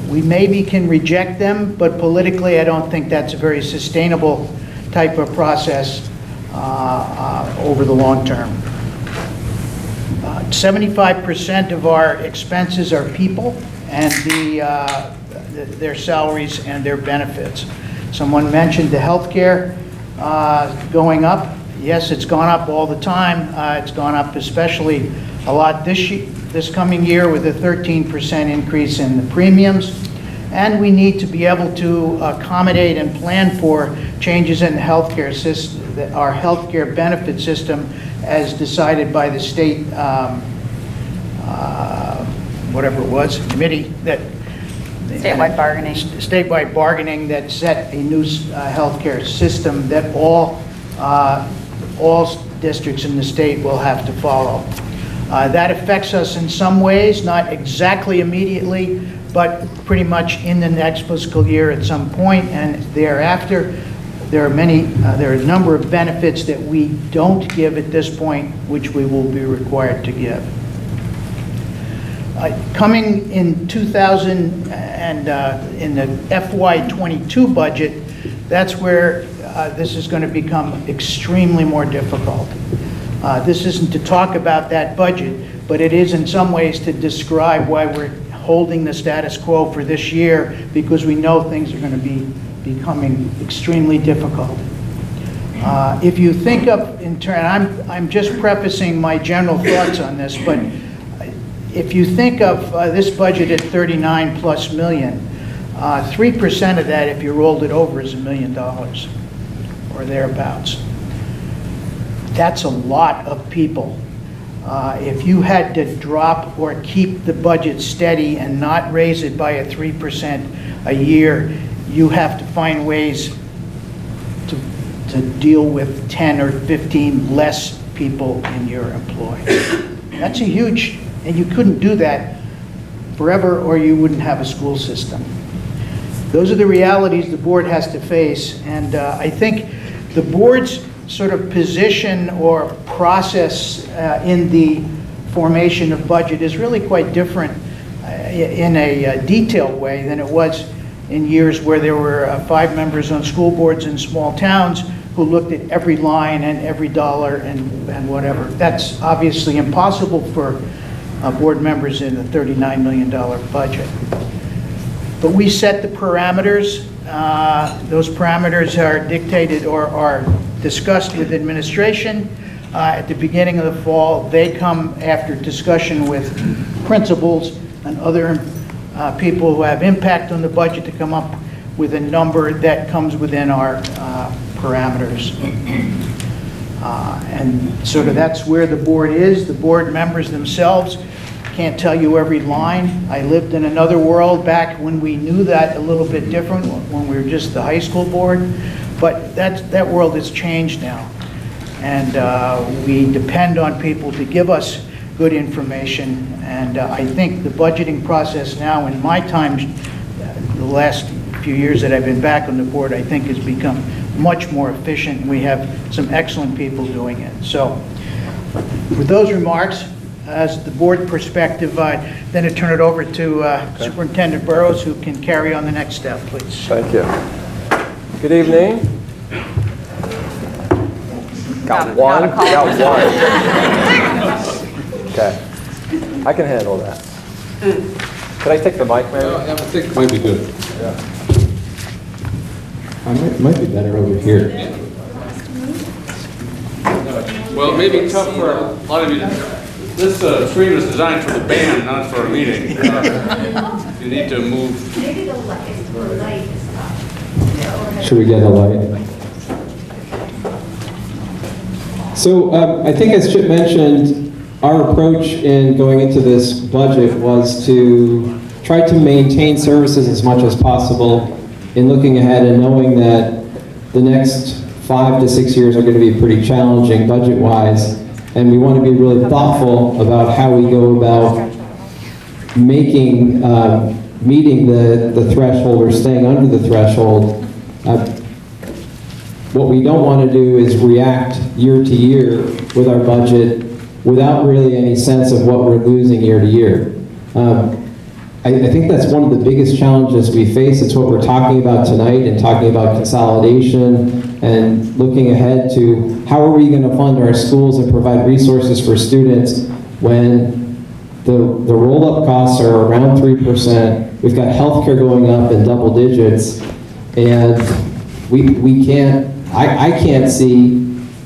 We maybe can reject them, but politically I don't think that's a very sustainable type of process over the long term. 75% of our expenses are people and their salaries and their benefits. Someone mentioned the health care going up. Yes, it's gone up all the time. It's gone up especially a lot this coming year with a 13% increase in the premiums. And we need to be able to accommodate and plan for changes in the healthcare system, our healthcare benefit system, as decided by the state, whatever it was, committee that statewide bargaining. Statewide bargaining that set a new healthcare system that all districts in the state will have to follow. That affects us in some ways, not exactly immediately, but pretty much in the next fiscal year at some point, and thereafter. There are a number of benefits that we don't give at this point, which we will be required to give. Coming in 2000 and in the FY22 budget, that's where this is going to become extremely more difficult. This isn't to talk about that budget, but it is in some ways to describe why we're holding the status quo for this year, because we know things are going to be becoming extremely difficult. If you think of, in turn, I'm just prefacing my general thoughts on this, but if you think of this budget at 39 plus million, 3% of that, if you rolled it over, is $1 million or thereabouts. That's a lot of people. If you had to drop or keep the budget steady and not raise it by a 3% a year, you have to find ways to deal with 10 or 15 less people in your employ. That's a huge, and you couldn't do that forever or you wouldn't have a school system. Those are the realities the board has to face, and I think the board's sort of position or process in the formation of budget is really quite different in a detailed way than it was in years where there were 5 members on school boards in small towns who looked at every line and every dollar and whatever. That's obviously impossible for board members in a $39 million budget. But we set the parameters. Those parameters are dictated or are discussed with administration at the beginning of the fall. They come after discussion with principals and other people who have impact on the budget to come up with a number that comes within our parameters. And sort of that's where the board is. The board members themselves can't tell you every line. I lived in another world back when we knew that a little bit different, when we were just the high school board. But that world has changed now. And we depend on people to give us good information. And I think the budgeting process now, in my time, the last few years that I've been back on the board, I think has become much more efficient. We have some excellent people doing it. So with those remarks, as the board perspective, then I turn it over to Superintendent Burrows, who can carry on the next step, please. Thank you. Good evening. Got one? Got one. Okay. I can handle that. Could I take the mic, maybe? I think it might be good. Yeah. It might be better over here. Well, it may be tough for a lot of you. This screen was designed for the band, not for a meeting. You need to move. Maybe the light is tough. Should we get a light? So I think as Chip mentioned, our approach in going into this budget was to try to maintain services as much as possible in looking ahead and knowing that the next 5 to 6 years are going to be pretty challenging budget-wise, and we want to be really thoughtful about how we go about making, meeting the threshold or staying under the threshold. What we don't want to do is react year to year with our budget without really any sense of what we're losing year to year. I think that's one of the biggest challenges we face. It's what we're talking about tonight and talking about consolidation and looking ahead to how are we going to fund our schools and provide resources for students when the roll-up costs are around 3%. We've got healthcare going up in double digits, and we can't, I can't see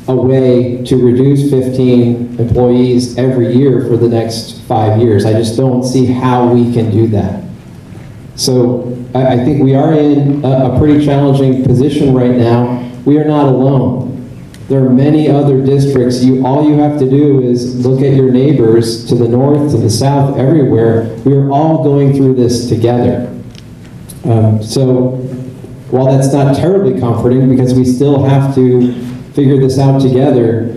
a way to reduce 15 employees every year for the next 5 years. I just don't see how we can do that. So I think we are in a pretty challenging position right now. We are not alone. There are many other districts. All you have to do is look at your neighbors to the north, to the south, everywhere. We are all going through this together. So while that's not terribly comforting, because we still have to figure this out together,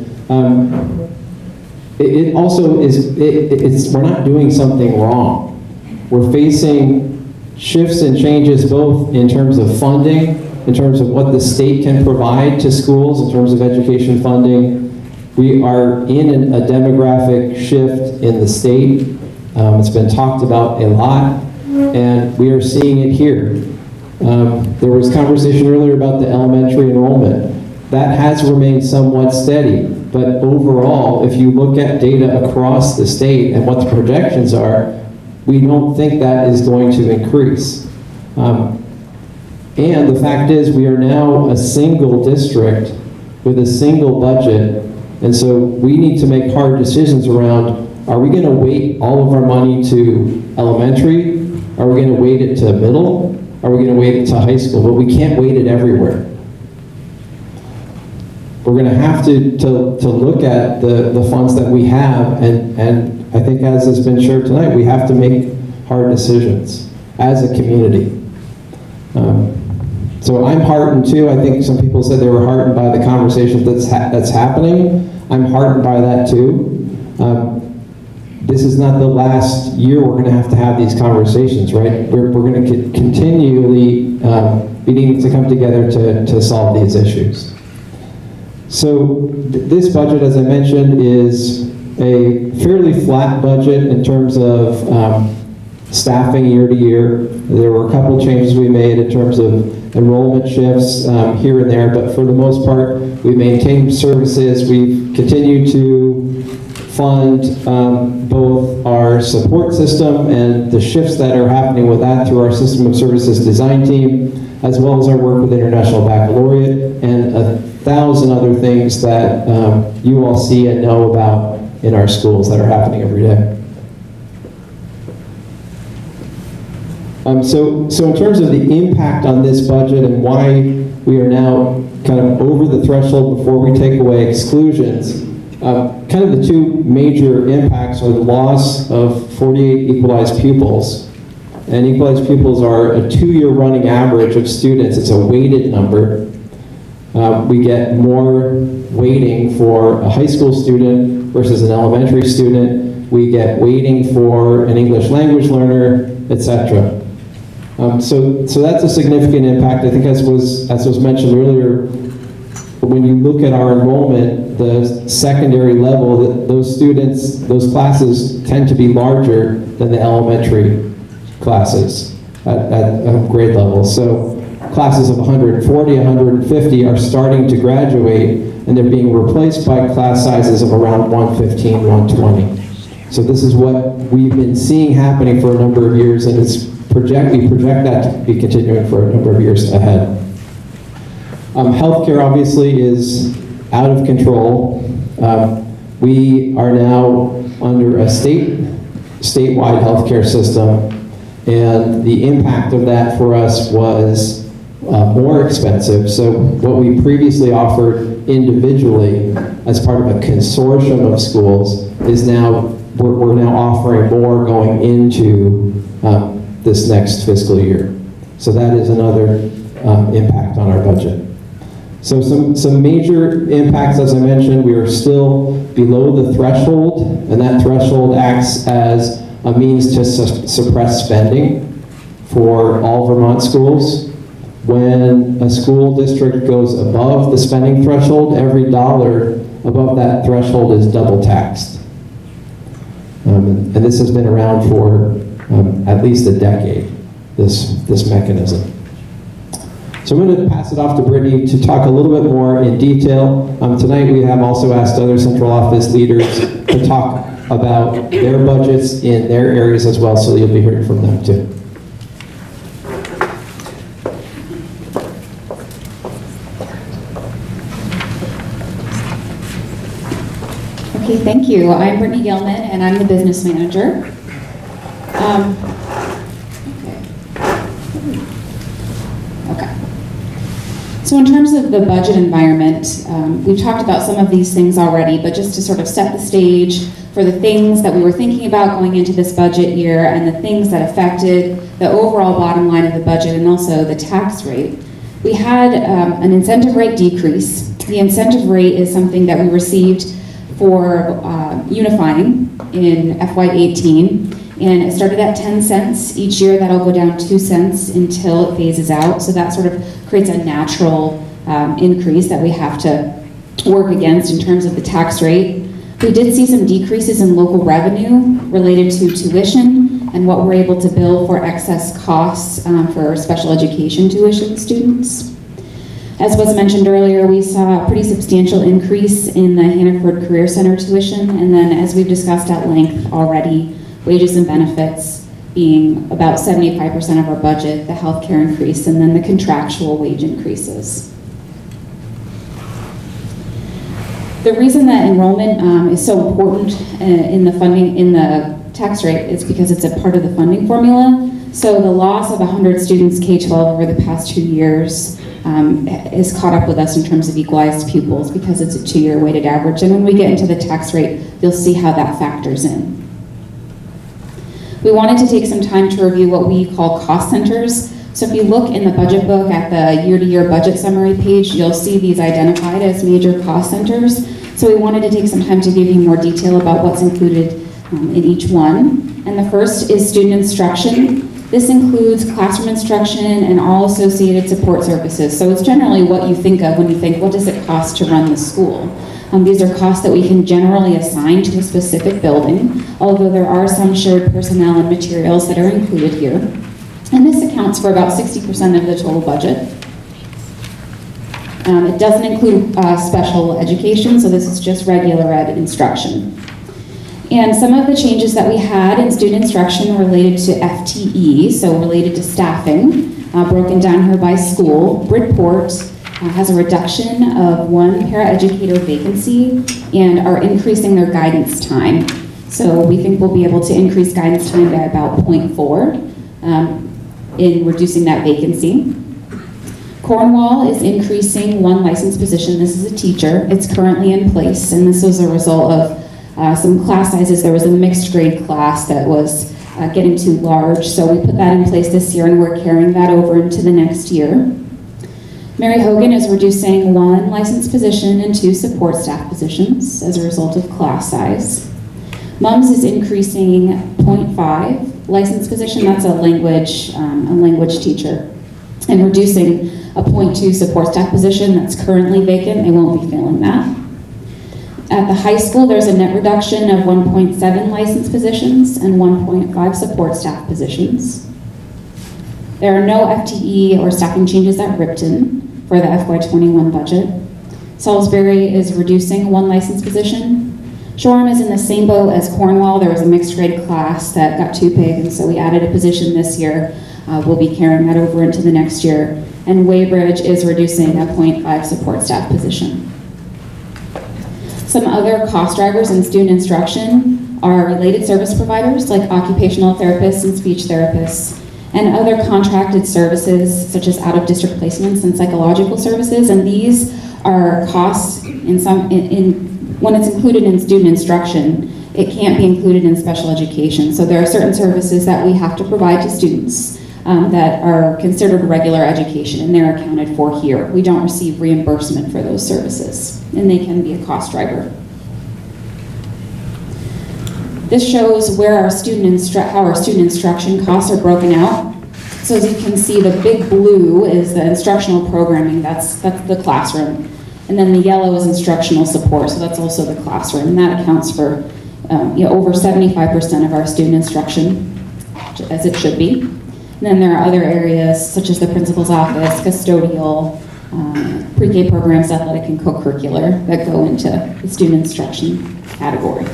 it also is, we're not doing something wrong. We're facing shifts and changes both in terms of funding, in terms of what the state can provide to schools, in terms of education funding. We are in a demographic shift in the state. It's been talked about a lot, and we are seeing it here. There was conversation earlier about the elementary enrollment. That has remained somewhat steady, but overall, if you look at data across the state and what the projections are, we don't think that is going to increase. And the fact is, we are now a single district with a single budget, and so we need to make hard decisions around, are we going to weight all of our money to elementary? Are we going to weight it to middle? Are we going to weight it to high school? But we can't weight it everywhere. We're going to have to look at the funds that we have, and I think as has been shared tonight, we have to make hard decisions as a community. So I'm heartened too. I think some people said they were heartened by the conversation that's happening. I'm heartened by that too. This is not the last year we're going to have these conversations, right? We're going to continually be needing to come together to solve these issues. So this budget, as I mentioned, is a fairly flat budget in terms of staffing year to year. There were a couple changes we made in terms of enrollment shifts here and there, but for the most part, we maintained services. We've continued to fund both our support system and the shifts that are happening with that through our System of Services design team, as well as our work with International Baccalaureate and 1,000 other things that you all see and know about in our schools that are happening every day. So in terms of the impact on this budget and why we are now kind of over the threshold before we take away exclusions, kind of the two major impacts are the loss of 48 equalized pupils. And equalized pupils are a 2-year running average of students. It's a weighted number. We get more weighting for a high school student versus an elementary student. We get weighting for an English language learner, etc. So that's a significant impact. I think as was mentioned earlier, when you look at our enrollment, the secondary level, those students, those classes tend to be larger than the elementary classes at grade level. So classes of 140, 150 are starting to graduate, and they're being replaced by class sizes of around 115, 120. So this is what we've been seeing happening for a number of years, and we project that to be continuing for a number of years ahead. Healthcare obviously is out of control. We are now under a statewide healthcare system, and the impact of that for us was more expensive. So what we previously offered individually as part of a consortium of schools is now, we're now offering more going into this next fiscal year. So that is another impact on our budget. So some major impacts, as I mentioned, we are still below the threshold, and that threshold acts as a means to suppress spending for all Vermont schools. When a school district goes above the spending threshold, every dollar above that threshold is double taxed. And this has been around for at least a decade, this mechanism. So I'm going to pass it off to Brittany to talk a little bit more in detail. Tonight we have also asked other central office leaders to talk about their budgets in their areas as well, so you'll be hearing from them too. Okay, thank you. I'm Brittany Gilman, and I'm the business manager. So in terms of the budget environment, we've talked about some of these things already, but just to sort of set the stage for the things that we were thinking about going into this budget year and the things that affected the overall bottom line of the budget and also the tax rate. We had an incentive rate decrease. The incentive rate is something that we received for unifying in FY18. And it started at 10 cents. Each year that'll go down 2 cents until it phases out. So that sort of creates a natural increase that we have to work against in terms of the tax rate. We did see some decreases in local revenue related to tuition and what we're able to bill for excess costs for special education tuition students. As was mentioned earlier, we saw a pretty substantial increase in the Hannaford Career Center tuition, and then as we've discussed at length already, wages and benefits being about 75% of our budget, the healthcare increase, and then the contractual wage increases. The reason that enrollment is so important in the funding, in the tax rate, is because it's a part of the funding formula. So the loss of 100 students K-12 over the past 2 years is caught up with us in terms of equalized pupils because it's a 2-year weighted average. And when we get into the tax rate, you'll see how that factors in. We wanted to take some time to review what we call cost centers. So if you look in the budget book at the year-to-year budget summary page, you'll see these identified as major cost centers. So we wanted to take some time to give you more detail about what's included in each one. And the first is student instruction. This includes classroom instruction and all associated support services. So it's generally what you think of when you think, what does it cost to run the school? These are costs that we can generally assign to a specific building, although there are some shared personnel and materials that are included here. And this accounts for about 60% of the total budget. It doesn't include special education, so this is just regular ed instruction. And some of the changes that we had in student instruction related to FTE, so related to staffing, broken down here by school. Bridport has a reduction of 1 paraeducator vacancy and are increasing their guidance time. So we think we'll be able to increase guidance time by about 0.4 in reducing that vacancy. Cornwall is increasing 1 licensed position. This is a teacher. It's currently in place, and this was a result of some class sizes. There was a mixed grade class that was getting too large, so we put that in place this year, and we're carrying that over into the next year. Mary Hogan is reducing 1 licensed position and 2 support staff positions as a result of class size. MUMS is increasing 0.5 licensed position, that's a language teacher, and reducing a 0.2 support staff position that's currently vacant. They won't be filling that. At the high school, there's a net reduction of 1.7 licensed positions and 1.5 support staff positions. There are no FTE or staffing changes at Ripton for the FY21 budget. Salisbury is reducing 1 licensed position. Shoreham is in the same boat as Cornwall. There was a mixed grade class that got too big, and so we added a position this year. We'll be carrying that over into the next year. And Weybridge is reducing a 0.5 support staff position. Some other cost drivers in student instruction are related service providers like occupational therapists and speech therapists, and other contracted services such as out-of-district placements and psychological services. And these are costs When it's included in student instruction, it can't be included in special education. So there are certain services that we have to provide to students that are considered regular education, and they're accounted for here. We don't receive reimbursement for those services, and they can be a cost driver. This shows where our how our student instruction costs are broken out. So as you can see, the big blue is the instructional programming, that's the classroom. And then the yellow is instructional support, so that's also the classroom. And that accounts for over 75% of our student instruction, as it should be. And then there are other areas, such as the principal's office, custodial, pre-K programs, athletic and co-curricular, that go into the student instruction category.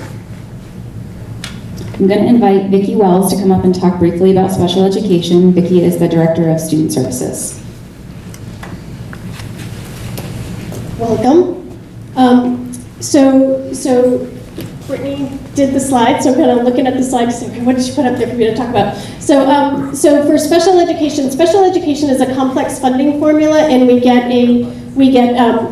I'm going to invite Vicki Wells to come up and talk briefly about special education. Vicki is the Director of Student Services. Welcome. So Brittany did the slides, so I'm kind of looking at the slides to say, okay, what did she put up there for me to talk about? So for special education is a complex funding formula, and we get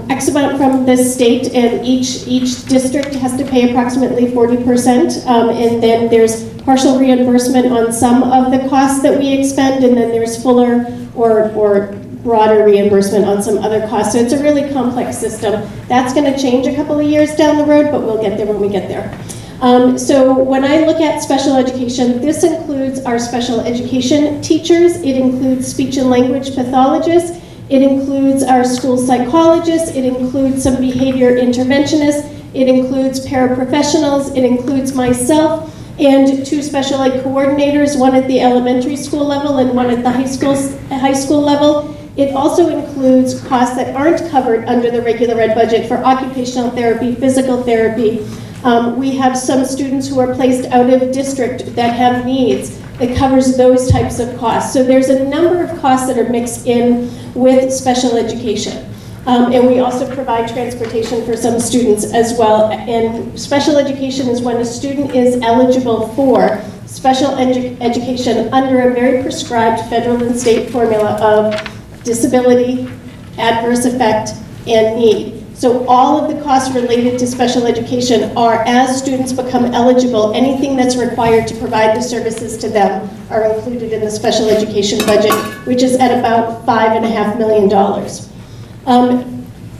X amount from this state, and each district has to pay approximately 40%, and then there's partial reimbursement on some of the costs that we expend, and then there's fuller or broader reimbursement on some other costs. So it's a really complex system. That's going to change a couple of years down the road, but we'll get there when we get there. So when I look at special education, this includes our special education teachers, it includes speech and language pathologists, it includes our school psychologists, it includes some behavior interventionists, it includes paraprofessionals, it includes myself, and 2 special ed coordinators, one at the elementary school level and one at the high school level. It also includes costs that aren't covered under the regular ed budget for occupational therapy, physical therapy. We have some students who are placed out of district that have needs. It covers those types of costs. So there's a number of costs that are mixed in with special education. And we also provide transportation for some students as well. And special education is when a student is eligible for special education under a very prescribed federal and state formula of disability, adverse effect, and need. So all of the costs related to special education are, as students become eligible, anything that's required to provide the services to them are included in the special education budget, which is at about $5.5 million.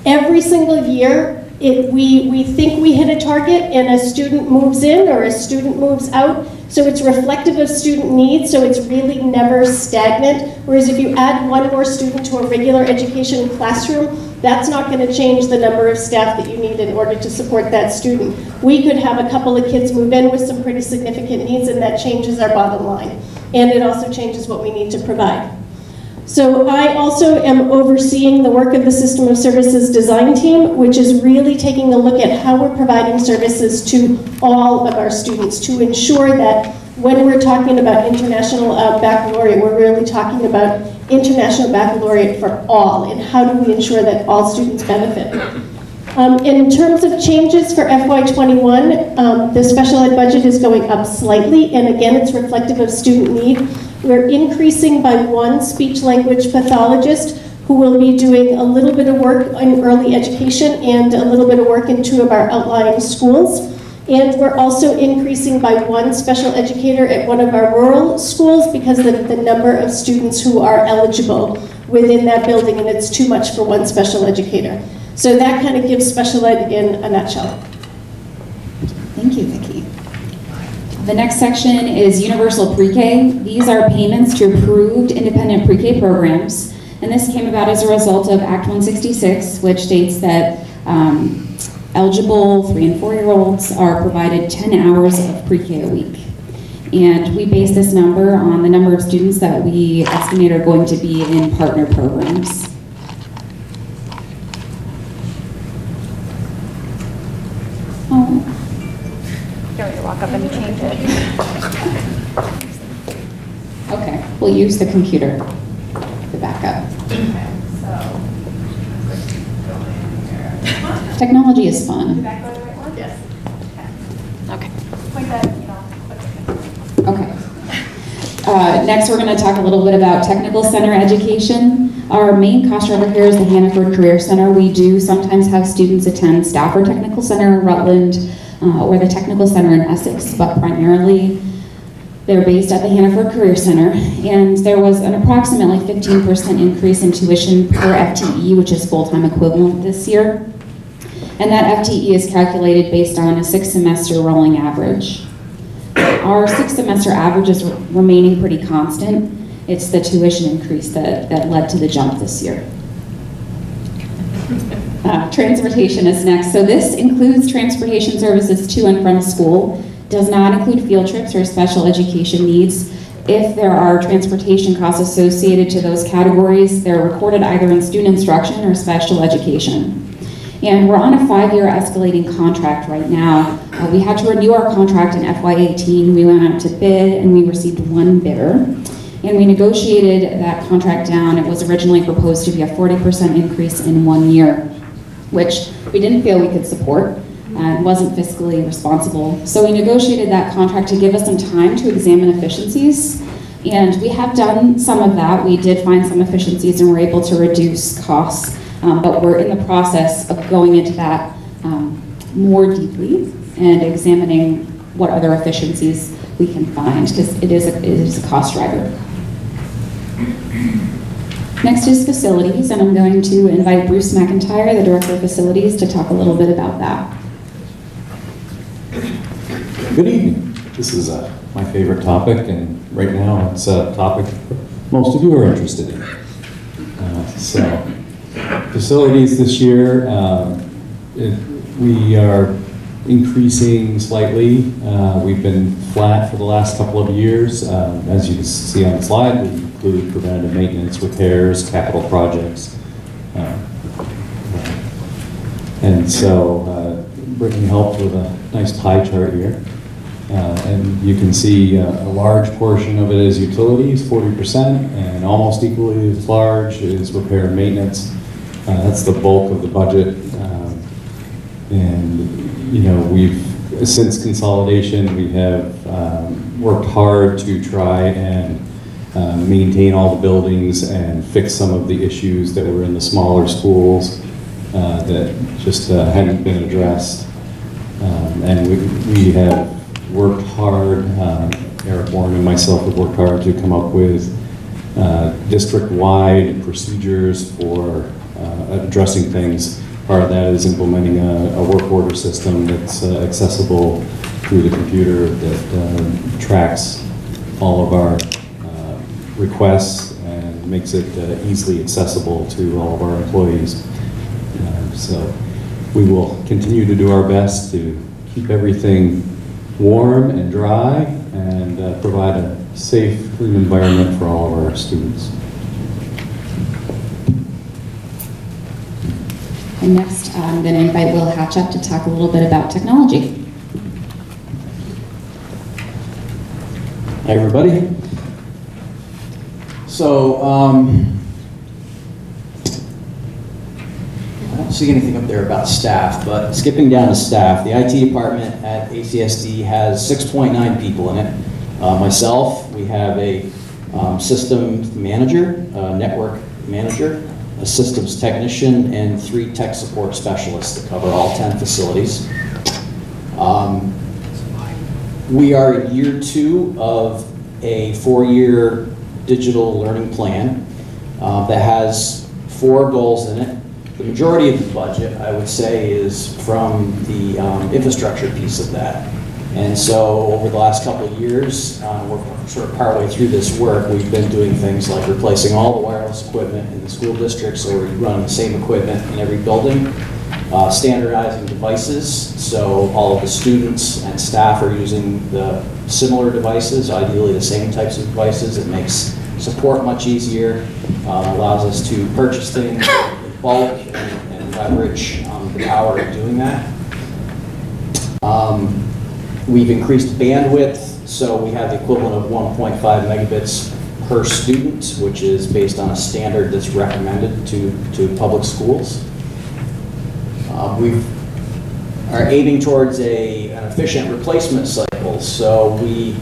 Every single year, we think we hit a target and a student moves in or a student moves out. So it's reflective of student needs, so it's really never stagnant. Whereas if you add 1 more student to a regular education classroom, that's not going to change the number of staff that you need in order to support that student. We could have a couple of kids move in with some pretty significant needs, and that changes our bottom line. And it also changes what we need to provide. So I also am overseeing the work of the System of Services Design Team, which is really taking a look at how we're providing services to all of our students to ensure that when we're talking about international baccalaureate, we're really talking about international baccalaureate for all, and how do we ensure that all students benefit. In terms of changes for FY21, the special ed budget is going up slightly, and again, it's reflective of student need. We're increasing by 1 speech-language pathologist who will be doing a little bit of work in early education and a little bit of work in 2 of our outlying schools. And we're also increasing by 1 special educator at one of our rural schools because of the number of students who are eligible within that building, and it's too much for 1 special educator. So that kind of gives special ed in a nutshell. Thank you, Vicki. The next section is universal pre-K. These are payments to approved independent pre-K programs, and this came about as a result of Act 166, which states that eligible 3- and 4-year-olds are provided 10 hours of pre-K a week. And we base this number on the number of students that we estimate are going to be in partner programs. Walk up and change it. Okay, we'll use the computer to back up. Okay, so. Technology is fun. Did that go to the right one? Yes. Okay. Point that, Okay. Next, we're going to talk a little bit about technical center education. Our main cost driver here is the Hannaford Career Center. We do sometimes have students attend Stafford Technical Center in Rutland or the Technical Center in Essex, but primarily they're based at the Hannaford Career Center. And there was an approximately 15% increase in tuition per FTE, which is full-time equivalent this year. And that FTE is calculated based on a 6-semester rolling average. Our 6-semester average is remaining pretty constant. It's the tuition increase that led to the jump this year. Transportation is next. So this includes transportation services to and from school, does not include field trips or special education needs. If there are transportation costs associated to those categories, they're recorded either in student instruction or special education. And we're on a 5-year escalating contract right now. We had to renew our contract in FY18. We went out to bid and we received 1 bidder. And we negotiated that contract down. It was originally proposed to be a 40% increase in 1 year, which we didn't feel we could support and wasn't fiscally responsible. So we negotiated that contract to give us some time to examine efficiencies. And we have done some of that. We did find some efficiencies and were able to reduce costs. But we're in the process of going into that more deeply and examining what other efficiencies we can find, because it is a cost driver. Next is facilities, and I'm going to invite Bruce McIntyre, the Director of Facilities, to talk a little bit about that. Good evening. This is my favorite topic, and right now it's a topic most of you are interested in. Facilities this year, we are increasing slightly. We've been flat for the last couple of years. As you can see on the slide, we include preventative maintenance, repairs, capital projects. And so Brittany helped with a nice pie chart here. And you can see a large portion of it is utilities, 40%, and almost equally as large is repair and maintenance. That's the bulk of the budget. And you know, since consolidation, we have worked hard to try and maintain all the buildings and fix some of the issues that were in the smaller schools that just hadn't been addressed. And we have worked hard, Eric Warren and myself have worked hard to come up with district-wide procedures for addressing things. Part of that is implementing a work order system that's accessible through the computer that tracks all of our requests and makes it easily accessible to all of our employees. So we will continue to do our best to keep everything warm and dry and provide a safe, clean environment for all of our students. And next, I'm going to invite Will Hatch up to talk a little bit about technology. Hi, everybody. So, I don't see anything up there about staff, but skipping down to staff, the IT department at ACSD has 6.9 people in it. Myself, we have a systems manager, network manager, a systems technician, and 3 tech support specialists that cover all 10 facilities. We are in year 2 of a 4-year digital learning plan that has 4 goals in it. The majority of the budget, I would say, is from the infrastructure piece of that. And so over the last couple of years, we're sort of partway through this work. We've been doing things like replacing all the wireless equipment in the school district, so we're running the same equipment in every building. Standardizing devices, so all of the students and staff are using the similar devices, ideally the same types of devices. It makes support much easier, allows us to purchase things in bulk and leverage the power of doing that. We've increased bandwidth, so we have the equivalent of 1.5 megabits per student, which is based on a standard that's recommended to public schools. We are aiming towards an efficient replacement cycle, so we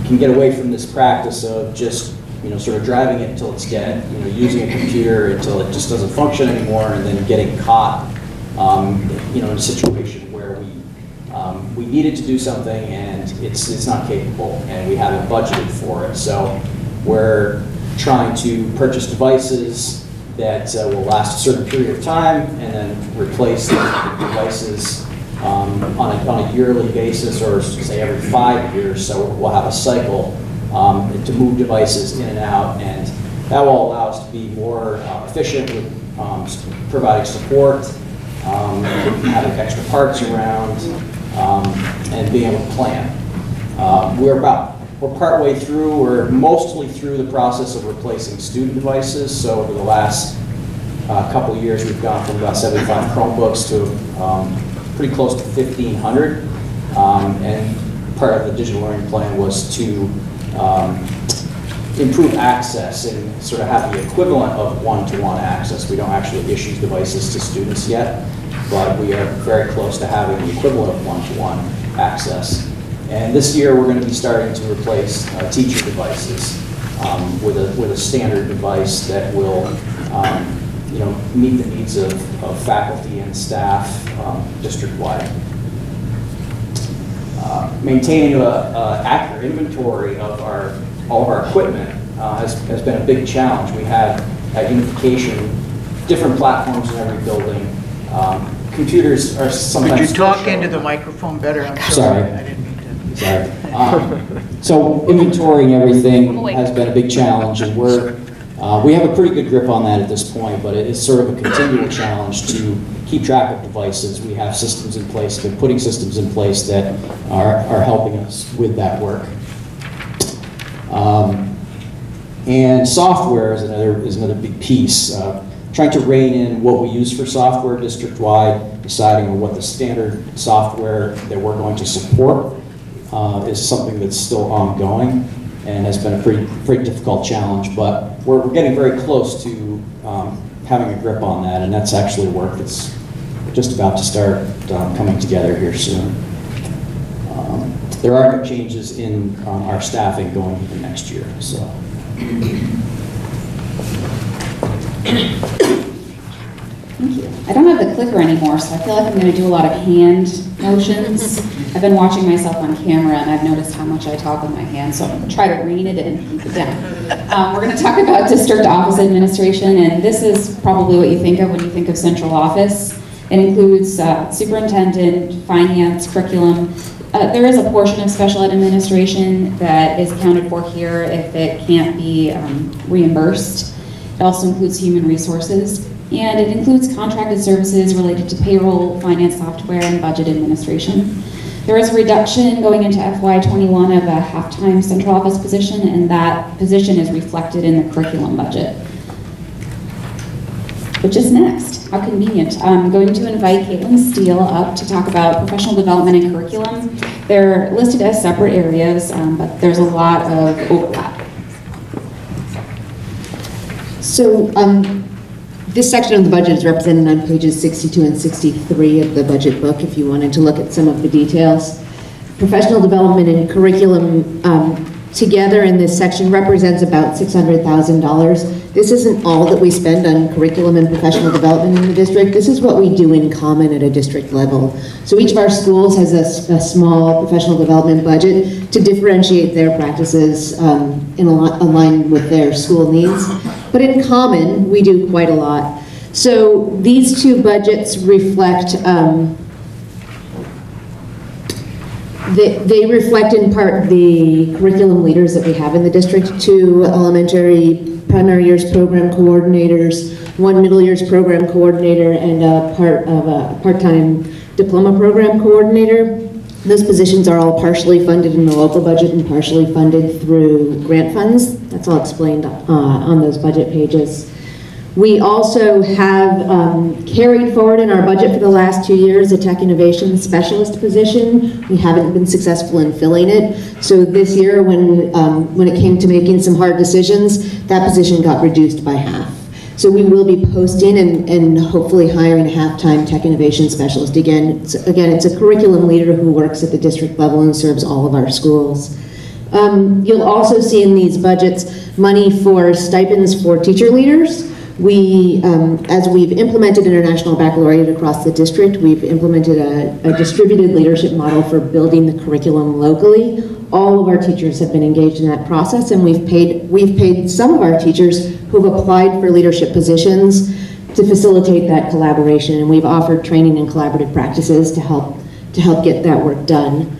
can get away from this practice of just sort of driving it until it's dead, using a computer until it just doesn't function anymore, and then getting caught, in a situation where we needed to do something and it's not capable, and we haven't budgeted for it. So we're trying to purchase devices that will last a certain period of time, and then replace the devices on a yearly basis, or say every 5 years. So we'll have a cycle to move devices in and out, and that will allow us to be more efficient with providing support, having extra parts around, and being able to plan. We're partway through, we're mostly through the process of replacing student devices. So over the last couple of years, we've gone from about 75 Chromebooks to pretty close to 1,500. And part of the digital learning plan was to improve access and sort of have the equivalent of one-to-one access. We don't actually issue devices to students yet, but we are very close to having the equivalent of one-to-one access. And this year we're going to be starting to replace teacher devices with a standard device that will meet the needs of faculty and staff district-wide. Maintaining an accurate inventory of all of our equipment has been a big challenge. We have at unification different platforms in every building. Computers are sometimes... Could you talk into the microphone better? I'm sorry. I didn't mean to. Sorry. So inventorying everything has been a big challenge, and we have a pretty good grip on that at this point, but it is sort of a continual challenge to keep track of devices. We have systems in place, been putting systems in place that are helping us with that work. And software is another big piece. Trying to rein in what we use for software district-wide, deciding on what the standard software that we're going to support is something that's still ongoing and has been a pretty difficult challenge, but we're getting very close to having a grip on that, and that's actually work that's just about to start coming together here soon. There are no changes in our staffing going into next year, so. Thank you. I don't have the clicker anymore, so I feel like I'm going to do a lot of hand motions. I've been watching myself on camera, and I've noticed how much I talk with my hands, so I'm going to try to rein it in, keep it down. We're going to talk about district office administration, and this is probably what you think of when you think of central office. It includes superintendent, finance, curriculum. There is a portion of special ed administration that is accounted for here if it can't be reimbursed. It also includes human resources, and it includes contracted services related to payroll, finance software, and budget administration. There is a reduction going into FY21 of a half-time central office position, and that position is reflected in the curriculum budget. Which is next? How convenient. I'm going to invite Caitlin Steele up to talk about professional development and curriculum. They're listed as separate areas, but there's a lot of overlap. So this section of the budget is represented on pages 62 and 63 of the budget book if you wanted to look at some of the details. Professional development and curriculum together in this section represents about $600,000. This isn't all that we spend on curriculum and professional development in the district. This is what we do in common at a district level. So each of our schools has a small professional development budget to differentiate their practices in line with their school needs. But in common, we do quite a lot. So these two budgets reflect they reflect in part the curriculum leaders that we have in the district, 2 elementary primary years program coordinators, 1 middle years program coordinator, and a part-time diploma program coordinator. Those positions are all partially funded in the local budget and partially funded through grant funds. That's all explained on those budget pages. We also have carried forward in our budget for the last 2 years a tech innovation specialist position. We haven't been successful in filling it. So this year when it came to making some hard decisions, that position got reduced by half. So we will be posting and hopefully hiring a half-time tech innovation specialist. Again, it's a curriculum leader who works at the district level and serves all of our schools. You'll also see in these budgets money for stipends for teacher leaders. As we've implemented International Baccalaureate across the district, we've implemented a distributed leadership model for building the curriculum locally. All of our teachers have been engaged in that process, and we've paid some of our teachers who've applied for leadership positions to facilitate that collaboration, and we've offered training and collaborative practices to help get that work done.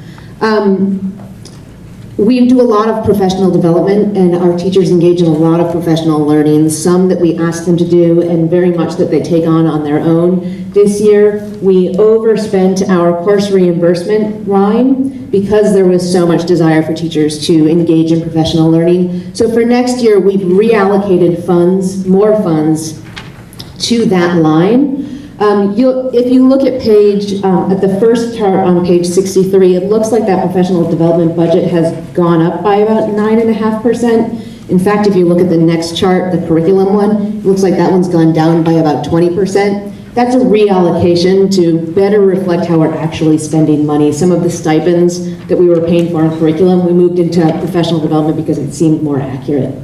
We do a lot of professional development, and our teachers engage in a lot of professional learning, some that we ask them to do and very much that they take on their own. This year, we overspent our course reimbursement line because there was so much desire for teachers to engage in professional learning. So for next year, we've reallocated funds, more funds, to that line. If you look at at the first chart on page 63, it looks like that professional development budget has gone up by about 9.5%. In fact, if you look at the next chart, the curriculum one, it looks like that one's gone down by about 20%. That's a reallocation to better reflect how we're actually spending money. Some of the stipends that we were paying for in curriculum, we moved into professional development because it seemed more accurate.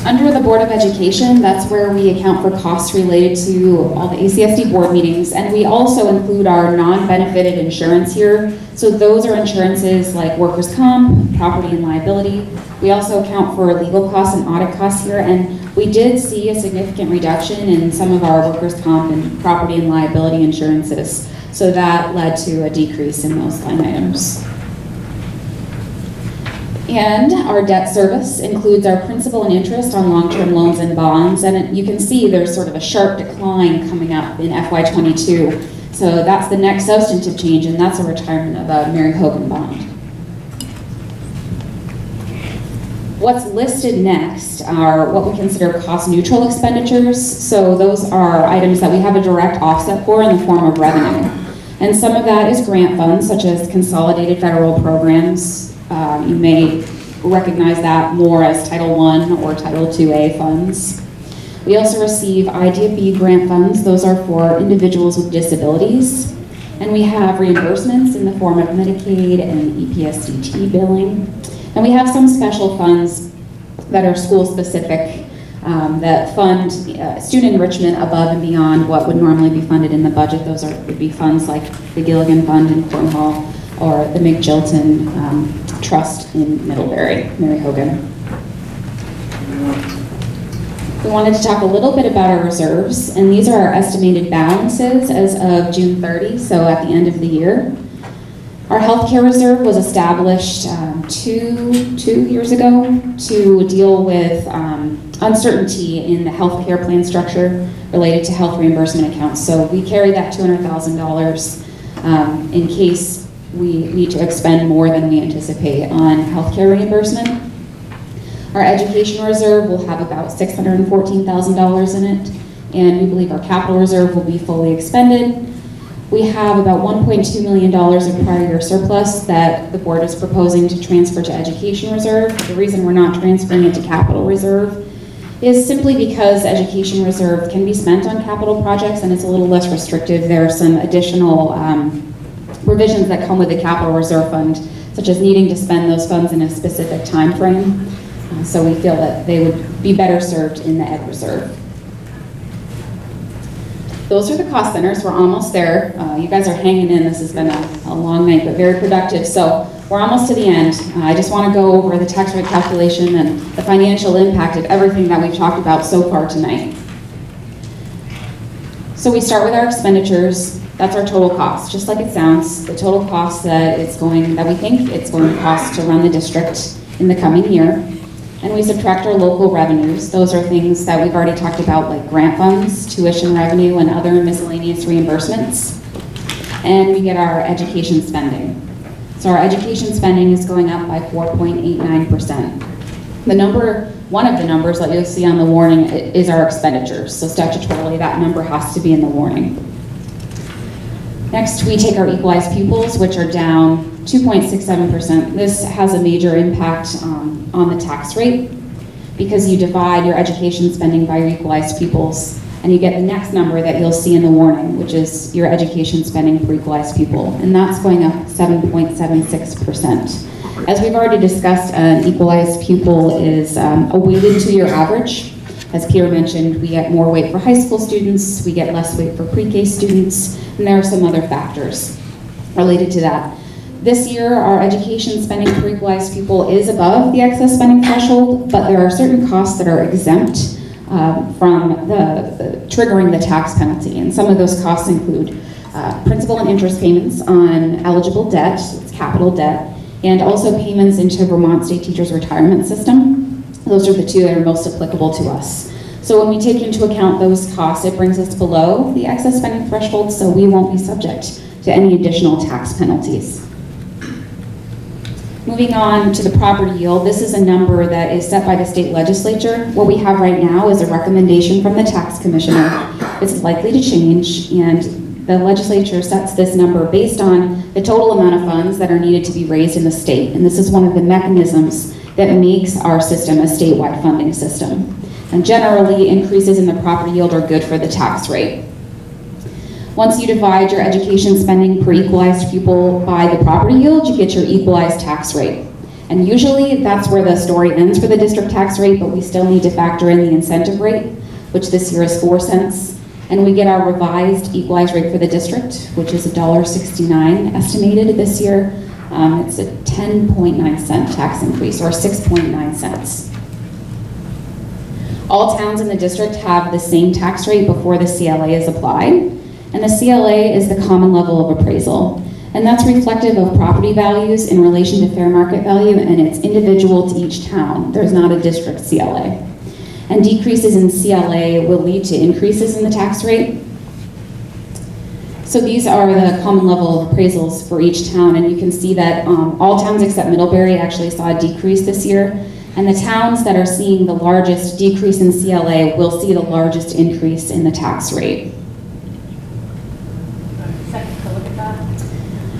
Under the Board of Education, that's where we account for costs related to all the ACSD board meetings, and we also include our non-benefited insurance here. So those are insurances like workers' comp, property and liability. We also account for legal costs and audit costs here, and we did see a significant reduction in some of our workers' comp and property and liability insurances. So that led to a decrease in those line items. And our debt service includes our principal and interest on long-term loans and bonds, and you can see there's sort of a sharp decline coming up in FY22. So that's the next substantive change, and that's a retirement of a Mary Hogan bond. What's listed next are what we consider cost-neutral expenditures. So those are items that we have a direct offset for in the form of revenue. And some of that is grant funds, such as consolidated federal programs. You may recognize that more as Title I or Title IIA funds. We also receive IDFB grant funds. Those are for individuals with disabilities. And we have reimbursements in the form of Medicaid and EPSDT billing. And we have some special funds that are school-specific that fund student enrichment above and beyond what would normally be funded in the budget. Those would be funds like the Gilligan Fund in Cornwall or the McJilton Trust in Middlebury, Mary Hogan. We wanted to talk a little bit about our reserves, and these are our estimated balances as of June 30, so at the end of the year. Our healthcare reserve was established two years ago to deal with uncertainty in the healthcare plan structure related to health reimbursement accounts. So we carry that $200,000 in case we need to expend more than we anticipate on healthcare reimbursement. Our education reserve will have about $614,000 in it, and we believe our capital reserve will be fully expended. We have about $1.2 million of prior year surplus that the board is proposing to transfer to education reserve. The reason we're not transferring it to capital reserve is simply because education reserve can be spent on capital projects and it's a little less restrictive. There are some additional provisions that come with the capital reserve fund, such as needing to spend those funds in a specific time frame. So we feel that they would be better served in the ed reserve. Those are the cost centers. We're almost there. You guys are hanging in. This has been a long night, but very productive. So we're almost to the end. I just want to go over the tax rate calculation and the financial impact of everything that we've talked about so far tonight. So we start with our expenditures. That's our total cost, just like it sounds. The total cost that we think it's going to cost to run the district in the coming year. And we subtract our local revenues. Those are things that we've already talked about, like grant funds, tuition revenue, and other miscellaneous reimbursements. And we get our education spending. So our education spending is going up by 4.89%. One of the numbers that you'll see on the warning is our expenditures. So statutorily, that number has to be in the warning. Next, we take our equalized pupils, which are down 2.67%. This has a major impact on the tax rate because you divide your education spending by your equalized pupils, and you get the next number that you'll see in the warning, which is your education spending per equalized pupil, and that's going up 7.76%. As we've already discussed, an equalized pupil is a weighted two-year average. As Peter mentioned, we get more weight for high school students, we get less weight for pre-K students, and there are some other factors related to that. This year, our education spending per equalized pupil is above the excess spending threshold, but there are certain costs that are exempt from triggering the tax penalty, and some of those costs include principal and interest payments on eligible debt, it's capital debt, and also payments into Vermont State Teachers Retirement System. Those are the two that are most applicable to us. So when we take into account those costs, it brings us below the excess spending threshold, so we won't be subject to any additional tax penalties. Moving on to the property yield, this is a number that is set by the state legislature. What we have right now is a recommendation from the tax commissioner. It's likely to change, and the legislature sets this number based on the total amount of funds that are needed to be raised in the state. And this is one of the mechanisms that makes our system a statewide funding system. And generally, increases in the property yield are good for the tax rate. Once you divide your education spending per equalized pupil by the property yield, you get your equalized tax rate. And usually that's where the story ends for the district tax rate, but we still need to factor in the incentive rate, which this year is 4 cents. And we get our revised equalized rate for the district, which is $1.69 estimated this year. It's a 10.9 cent tax increase, or 6.9 cents. All towns in the district have the same tax rate before the CLA is applied. And the CLA is the common level of appraisal. And that's reflective of property values in relation to fair market value, and it's individual to each town. There's not a district CLA. And decreases in CLA will lead to increases in the tax rate. So these are the common level of appraisals for each town, and you can see that all towns except Middlebury actually saw a decrease this year. And the towns that are seeing the largest decrease in CLA will see the largest increase in the tax rate.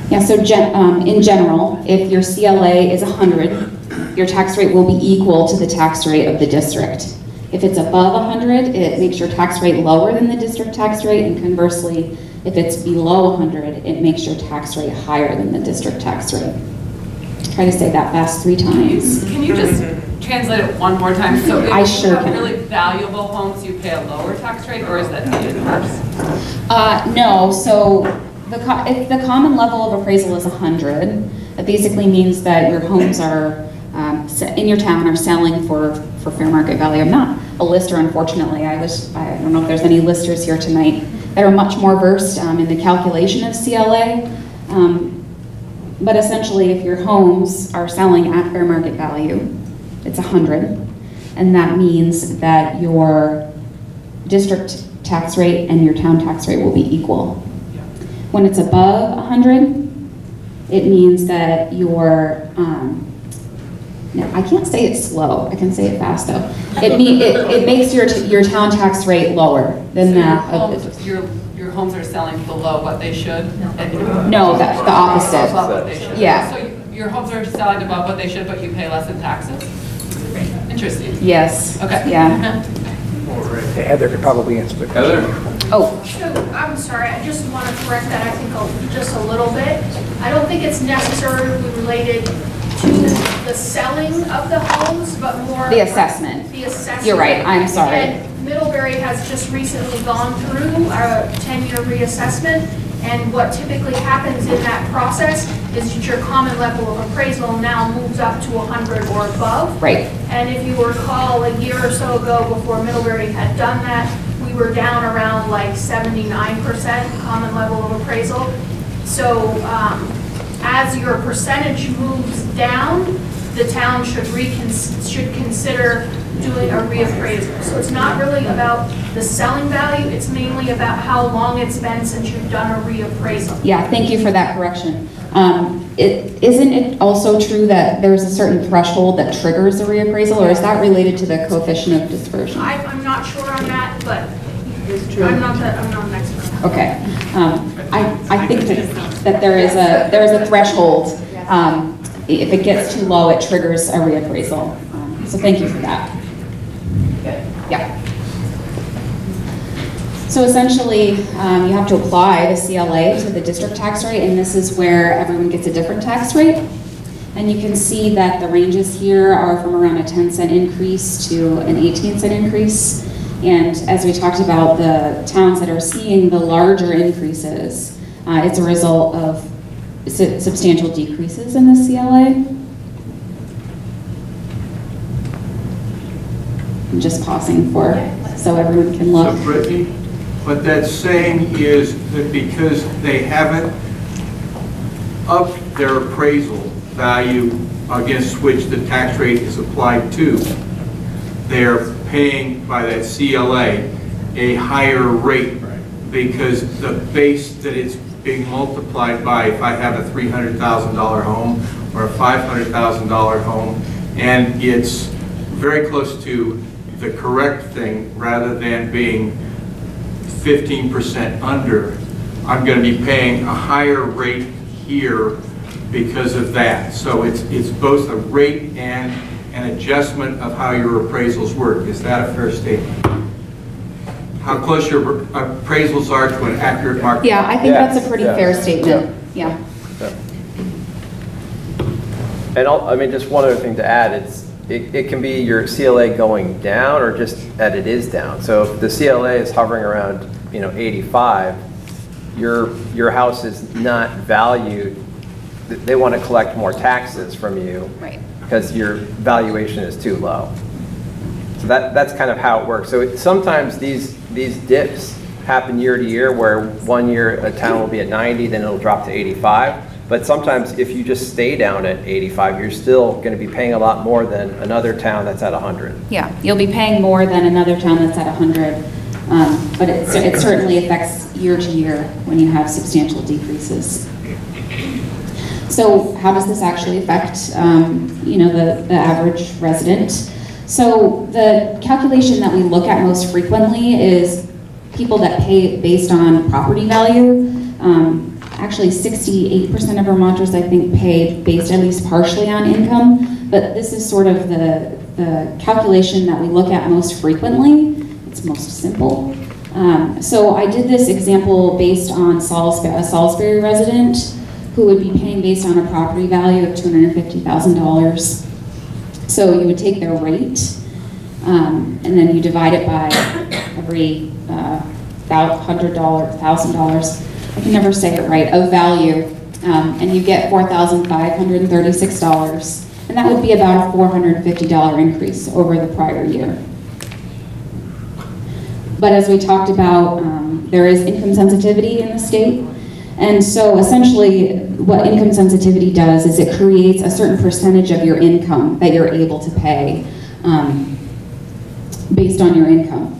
Yeah, so in general, if your CLA is 100, your tax rate will be equal to the tax rate of the district. If it's above 100, it makes your tax rate lower than the district tax rate, and conversely, if it's below 100, it makes your tax rate higher than the district tax rate. Try to say that fast 3 times. Can you just translate it one more time? So if I sure you have can. really valuable homes, you pay a lower tax rate, or is that the inverse? No, so if the common level of appraisal is 100, that basically means that your homes are in your town are selling for fair market value. I'm not a lister, unfortunately. I don't know if there's any listers here tonight that are much more versed in the calculation of CLA. But essentially, if your homes are selling at fair market value, it's 100, and that means that your district tax rate and your town tax rate will be equal. When it's above 100, it means that your no, I can't say it slow. I can say it fast though. It makes your town tax rate lower than that of the district. Your homes are selling below what they should? No, that's the opposite. Above what they should. Yeah. So your homes are selling above what they should, but you pay less in taxes? Interesting. Yes. Okay. Yeah. Heather could probably answer the question. Oh. So, I'm sorry, I just want to correct that, I think, just a little bit. I don't think it's necessarily related to the selling of the homes, but more The assessment. The assessment. You're right, I'm sorry. And Middlebury has just recently gone through a 10-year reassessment, and what typically happens in that process is that your common level of appraisal now moves up to 100 or above. Right. And if you recall, a year or so ago, before Middlebury had done that, we were down around like 79% common level of appraisal. So as your percentage moves down, the town should consider doing a reappraisal. So it's not really about the selling value, it's mainly about how long it's been since you've done a reappraisal. Yeah, thank you for that correction. Isn't it also true that there's a certain threshold that triggers a reappraisal, or is that related to the coefficient of dispersion? I'm not sure on that, but I'm not an expert. Okay. I think that there is a threshold. If it gets too low, it triggers a reappraisal. So thank you for that. Yeah. So essentially, you have to apply the CLA to the district tax rate, and this is where everyone gets a different tax rate. And you can see that the ranges here are from around a 10-cent increase to an 18-cent increase. And as we talked about, the towns that are seeing the larger increases, it's a result of substantial decreases in the CLA. I'm just pausing so everyone can look. So Brittany, what that's saying is that because they haven't upped their appraisal value against which the tax rate is applied to, they're paying by that CLA a higher rate because the base that it's being multiplied by, if I have a $300,000 home or a $500,000 home, and it's very close to the correct thing rather than being 15% under, I'm going to be paying a higher rate here because of that. So it's both a rate and an adjustment of how your appraisals work. Is that a fair statement? How close your appraisals are to an accurate market? Yeah, I think that's a pretty fair statement. Yeah. And I mean, just one other thing to add, it can be your CLA going down or just that it is down. So if the CLA is hovering around, 85, your house is not valued. They want to collect more taxes from you, right? Because your valuation is too low. So that's kind of how it works. So sometimes these dips happen year to year, where one year a town will be at 90, then it'll drop to 85. But sometimes if you just stay down at 85, you're still going to be paying a lot more than another town that's at 100. Yeah, you'll be paying more than another town that's at 100, but it certainly affects year to year when you have substantial decreases. So how does this actually affect, the average resident? So the calculation that we look at most frequently is people that pay based on property value. Actually, 68% of Vermonters, I think, pay based at least partially on income, but this is sort of the calculation that we look at most frequently. It's most simple. So I did this example based on a Salisbury resident who would be paying based on a property value of $250,000. So you would take their rate, and then you divide it by every $1,000, I can never say it right, of value, and you get $4,536, and that would be about a $450 increase over the prior year. But as we talked about, there is income sensitivity in the state, and so essentially what income sensitivity does is it creates a certain percentage of your income that you're able to pay based on your income.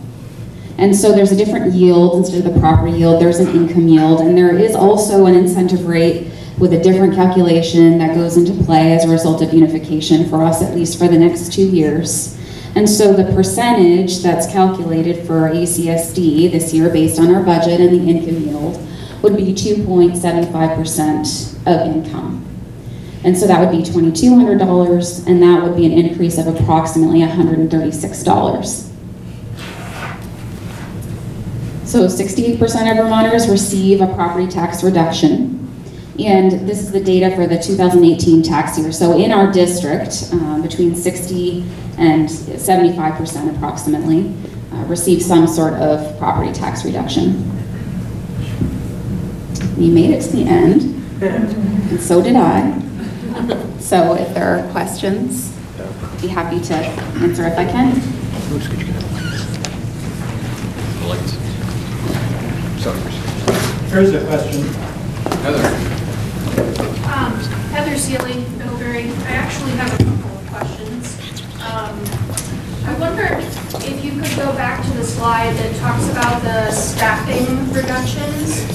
And so there's a different yield instead of the property yield, there's an income yield, and there is also an incentive rate with a different calculation that goes into play as a result of unification for us, at least for the next 2 years. And so the percentage that's calculated for ACSD this year based on our budget and the income yield would be 2.75% of income. And so that would be $2,200, and that would be an increase of approximately $136. So 68% of Vermonters receive a property tax reduction. And this is the data for the 2018 tax year. So in our district, between 60 and 75% approximately receive some sort of property tax reduction. You made it to the end, and so did I. So if there are questions, I'd be happy to answer if I can. Here's a question. Heather. Heather Seeley, Middlebury. I actually have a couple of questions. I wonder if you could go back to the slide that talks about the staffing reductions.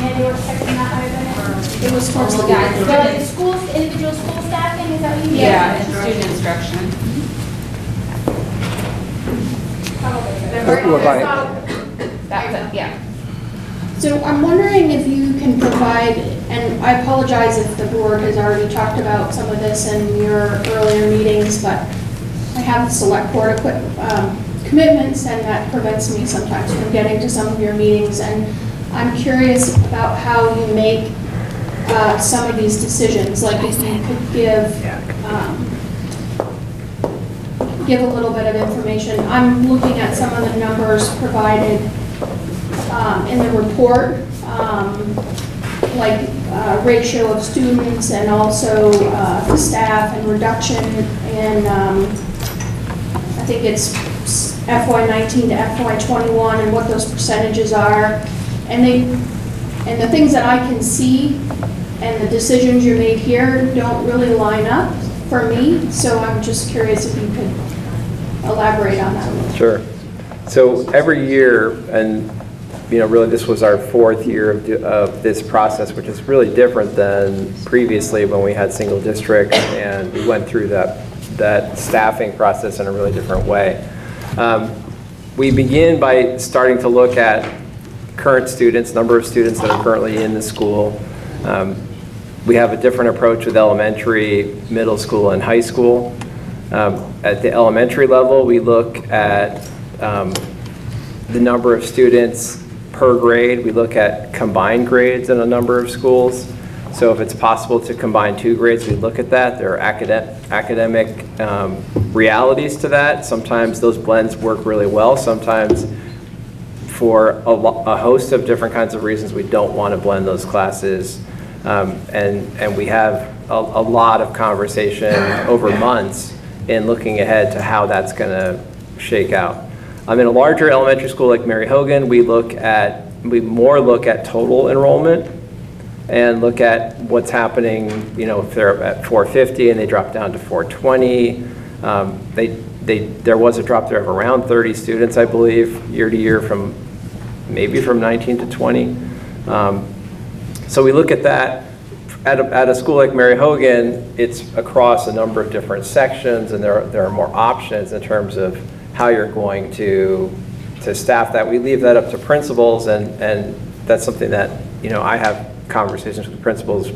And you were checking that item? It was towards the guide. The schools, individual school staffing, is that what you mean? Yeah, and student instruction. Yeah. So I'm wondering if you can provide, and I apologize if the board has already talked about some of this in your earlier meetings, but I have the select board commitments, and that prevents me sometimes from getting to some of your meetings. And I'm curious about how you make some of these decisions. Like if you could give a little bit of information. I'm looking at some of the numbers provided in the report, like ratio of students and also the staff and reduction in, I think it's FY19 to FY21 and what those percentages are. And the things that I can see and the decisions you made here don't really line up for me. So I'm just curious if you could elaborate on that a little. Sure. So every year, and really this was our 4th year of this process, which is really different than previously when we had single districts and we went through that staffing process in a really different way. We begin by starting to look at current students, number of students that are currently in the school. We have a different approach with elementary, middle school, and high school. At the elementary level, we look at the number of students per grade. We look at combined grades in a number of schools. So if it's possible to combine 2 grades, we look at that. There are academic realities to that. Sometimes those blends work really well. Sometimes for a host of different kinds of reasons, we don't want to blend those classes. And we have a lot of conversation over months in looking ahead to how that's going to shake out. In a larger elementary school like Mary Hogan, we more look at total enrollment and look at what's happening, if they're at 450 and they drop down to 420. There was a drop there of around 30 students, I believe, year to year maybe from 19 to 20. So we look at that. At a school like Mary Hogan, it's across a number of different sections, and there are more options in terms of how you're going to staff that. We leave that up to principals, and that's something that I have conversations with principals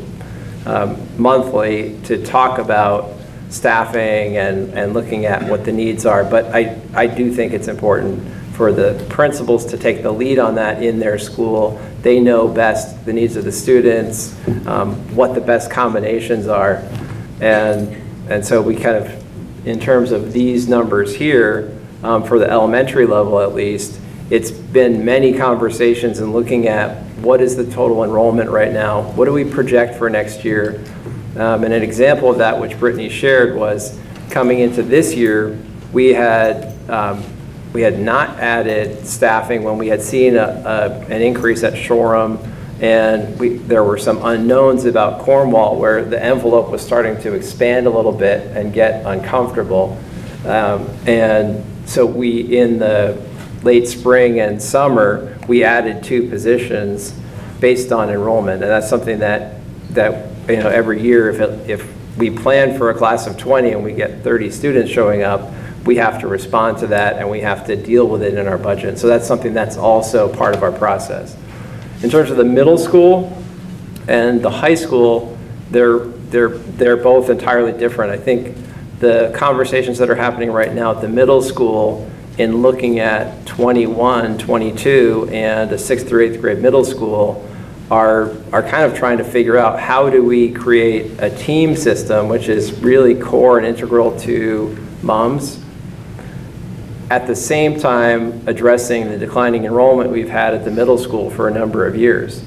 monthly to talk about staffing and looking at what the needs are. But I do think it's important for the principals to take the lead on that in their school. They know best the needs of the students, what the best combinations are. And so we kind of, in terms of these numbers here, for the elementary level at least, it's been many conversations in looking at what is the total enrollment right now, what do we project for next year. And an example of that, which Brittany shared, was coming into this year, we had not added staffing when we had seen an increase at Shoreham, and there were some unknowns about Cornwall where the envelope was starting to expand a little bit and get uncomfortable. And so in the late spring and summer, we added 2 positions based on enrollment, and that's something that every year, if we plan for a class of 20 and we get 30 students showing up, we have to respond to that and we have to deal with it in our budget. So that's something that's also part of our process. In terms of the middle school and the high school, they're both entirely different. I think the conversations that are happening right now at the middle school in looking at 21, 22, and a 6th through 8th grade middle school are kind of trying to figure out how do we create a team system, which is really core and integral to moms, at the same time addressing the declining enrollment we've had at the middle school for a number of years.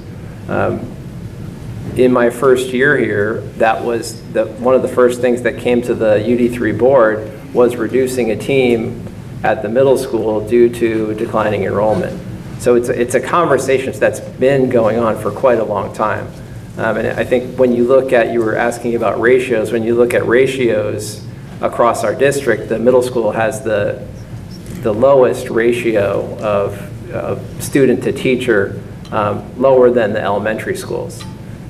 In my first year here, that was one of the first things that came to the UD3 board was reducing a team at the middle school due to declining enrollment. So it's a conversation that's been going on for quite a long time. And I think when you look at, you were asking about ratios, when you look at ratios across our district, the middle school has the lowest ratio of student to teacher, lower than the elementary schools.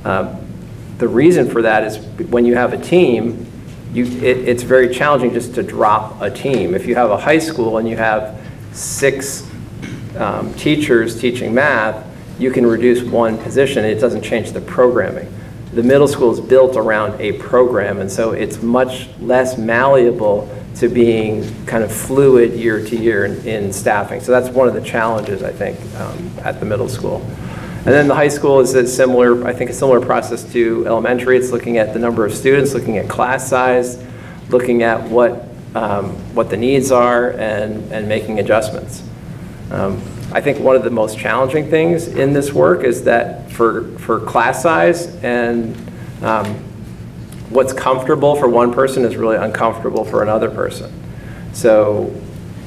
The reason for that is when you have a team, it's very challenging just to drop a team. If you have a high school and you have 6 teachers teaching math, you can reduce 1 position. It doesn't change the programming. The middle school is built around a program, and so it's much less malleable to being kind of fluid year to year in staffing. So that's one of the challenges, I think, at the middle school. And then the high school is a similar process to elementary. It's looking at the number of students, looking at class size, looking at what the needs are, and making adjustments. I think one of the most challenging things in this work is that for class size and what's comfortable for one person is really uncomfortable for another person. So,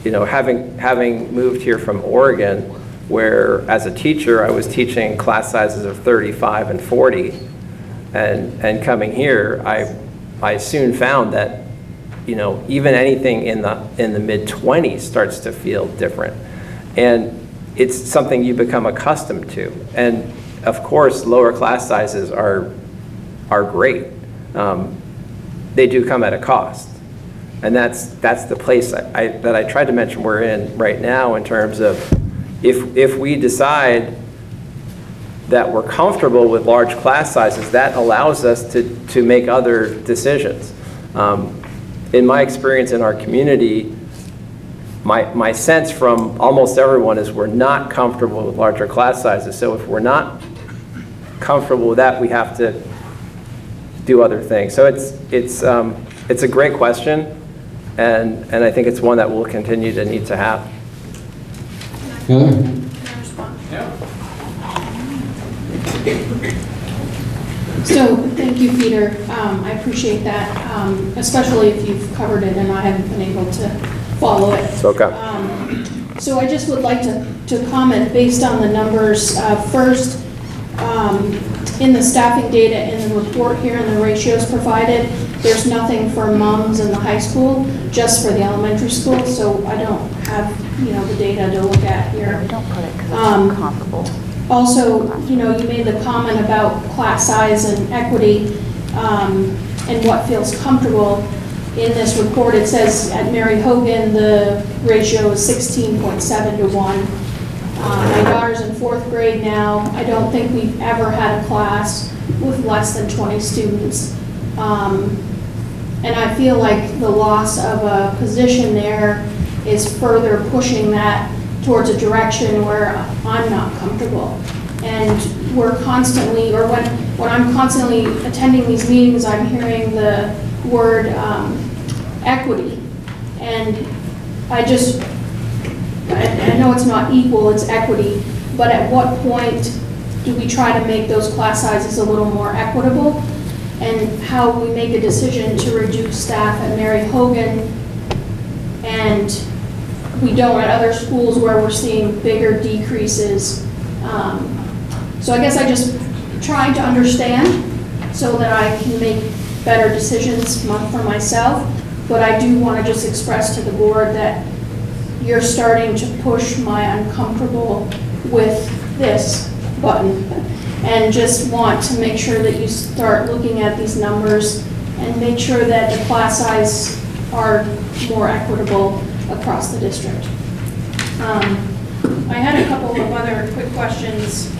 you know, having moved here from Oregon, where as a teacher I was teaching class sizes of 35 and 40, and coming here, I soon found that, you know, even anything in the mid-20s starts to feel different, and it's something you become accustomed to. And of course, lower class sizes are great. They do come at a cost, and that's the place that I tried to mention we're in right now, in terms of if we decide that we're comfortable with large class sizes, that allows us to make other decisions. In my experience in our community, my sense from almost everyone is we're not comfortable with larger class sizes. So if we're not comfortable with that, we have to do other things. So it's a great question, and I think it's one that we'll continue to need to have. So, thank you, Peter. I appreciate that, especially if you've covered it and I haven't been able to follow it. It's okay. So I just would like to comment based on the numbers. First, in the staffing data in the report here and the ratios provided, there's nothing for mums in the high school, just for the elementary school, so I don't have, you know, the data to look at here. We don't put it because it's comparable. Also, you know, you made the comment about class size and equity, and what feels comfortable. In this report, it says at Mary Hogan, the ratio is 16.7 to 1. My daughter's in 4th grade now. I don't think we've ever had a class with less than 20 students. And I feel like the loss of a position there is further pushing that towards a direction where I'm not comfortable. And we're constantly, or when I'm constantly attending these meetings, I'm hearing the word equity. And I know it's not equal, it's equity, but at what point do we try to make those class sizes a little more equitable? And how we make a decision to reduce staff at Mary Hogan, and we don't at other schools where we're seeing bigger decreases. So I guess I just trying to understand so that I can make better decisions for myself, but I do want to just express to the board that you're starting to push my uncomfortable with this button, and just want to make sure that you start looking at these numbers and make sure that the class size are more equitable across the district. I had a couple of other quick questions.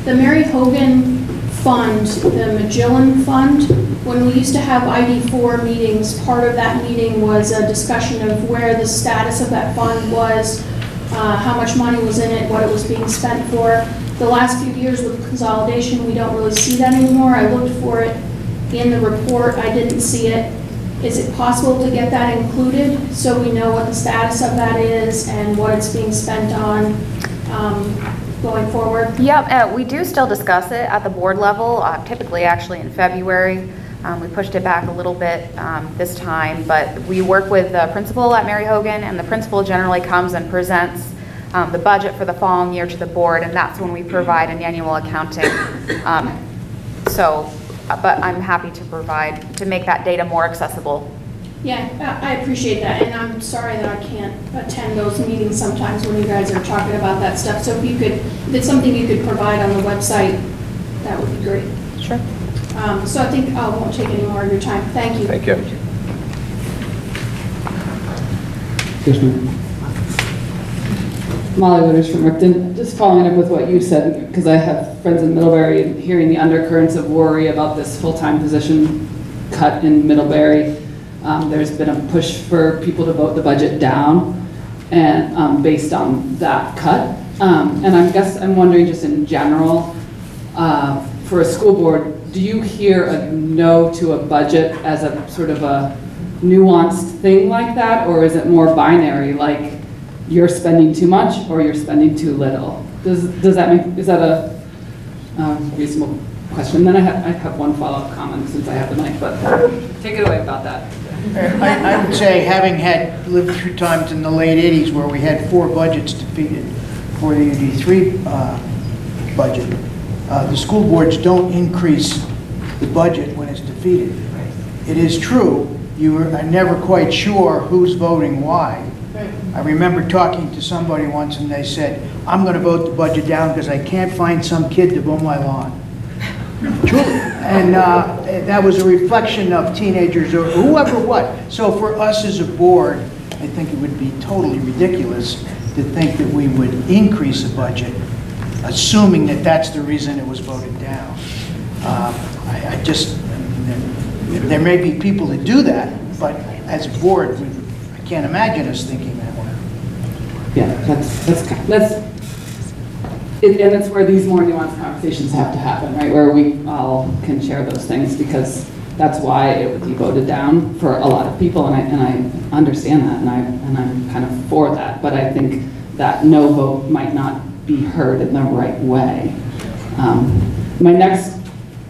The Mary Hogan Fund, the Magellan Fund, when we used to have ID4 meetings, part of that meeting was a discussion of where the status of that fund was, how much money was in it, what it was being spent for. The last few years with consolidation, we don't really see that anymore. I looked for it in the report, I didn't see it. Is it possible to get that included so we know what the status of that is and what it's being spent on going forward? Yep, we do still discuss it at the board level, typically actually in February. We pushed it back a little bit this time, but we work with the principal at Mary Hogan, and the principal generally comes and presents the budget for the following year to the board, and that's when we provide an annual accounting. But I'm happy to provide, to make that data more accessible. Yeah, I appreciate that, and I'm sorry that I can't attend those meetings sometimes when you guys are talking about that stuff. So if it's something you could provide on the website, that would be great. Sure. So I think I won't take any more of your time. Thank you. Thank you. Molly Wooders from Ripton. Just following up with what you said, because I have friends in Middlebury and hearing the undercurrents of worry about this full-time position cut in Middlebury. there's been a push for people to vote the budget down, and based on that cut. And I'm wondering, just in general, for a school board, do you hear a no to a budget as a sort of a nuanced thing like that, or is it more binary, like you're spending too much or you're spending too little? Is that a reasonable question? Then I have one follow-up comment since I have the mic, but take it away about that. I would say, having lived through times in the late 80s where we had 4 budgets defeated for the UD3 budget, the school boards don't increase the budget when it's defeated. It is true, you are never quite sure who's voting why. I remember talking to somebody once and they said, I'm going to vote the budget down because I can't find some kid to mow my lawn. Truly. And that was a reflection of teenagers or whoever what. So for us as a board, I think it would be totally ridiculous to think that we would increase the budget, assuming that that's the reason it was voted down. There may be people that do that, but as a board, I can't imagine us thinking that way. Yeah, and it's where these more nuanced conversations have to happen, right? Where we all can share those things, because that's why it would be voted down for a lot of people, and I understand that, and I'm kind of for that. But I think that no vote might not be heard in the right way. My next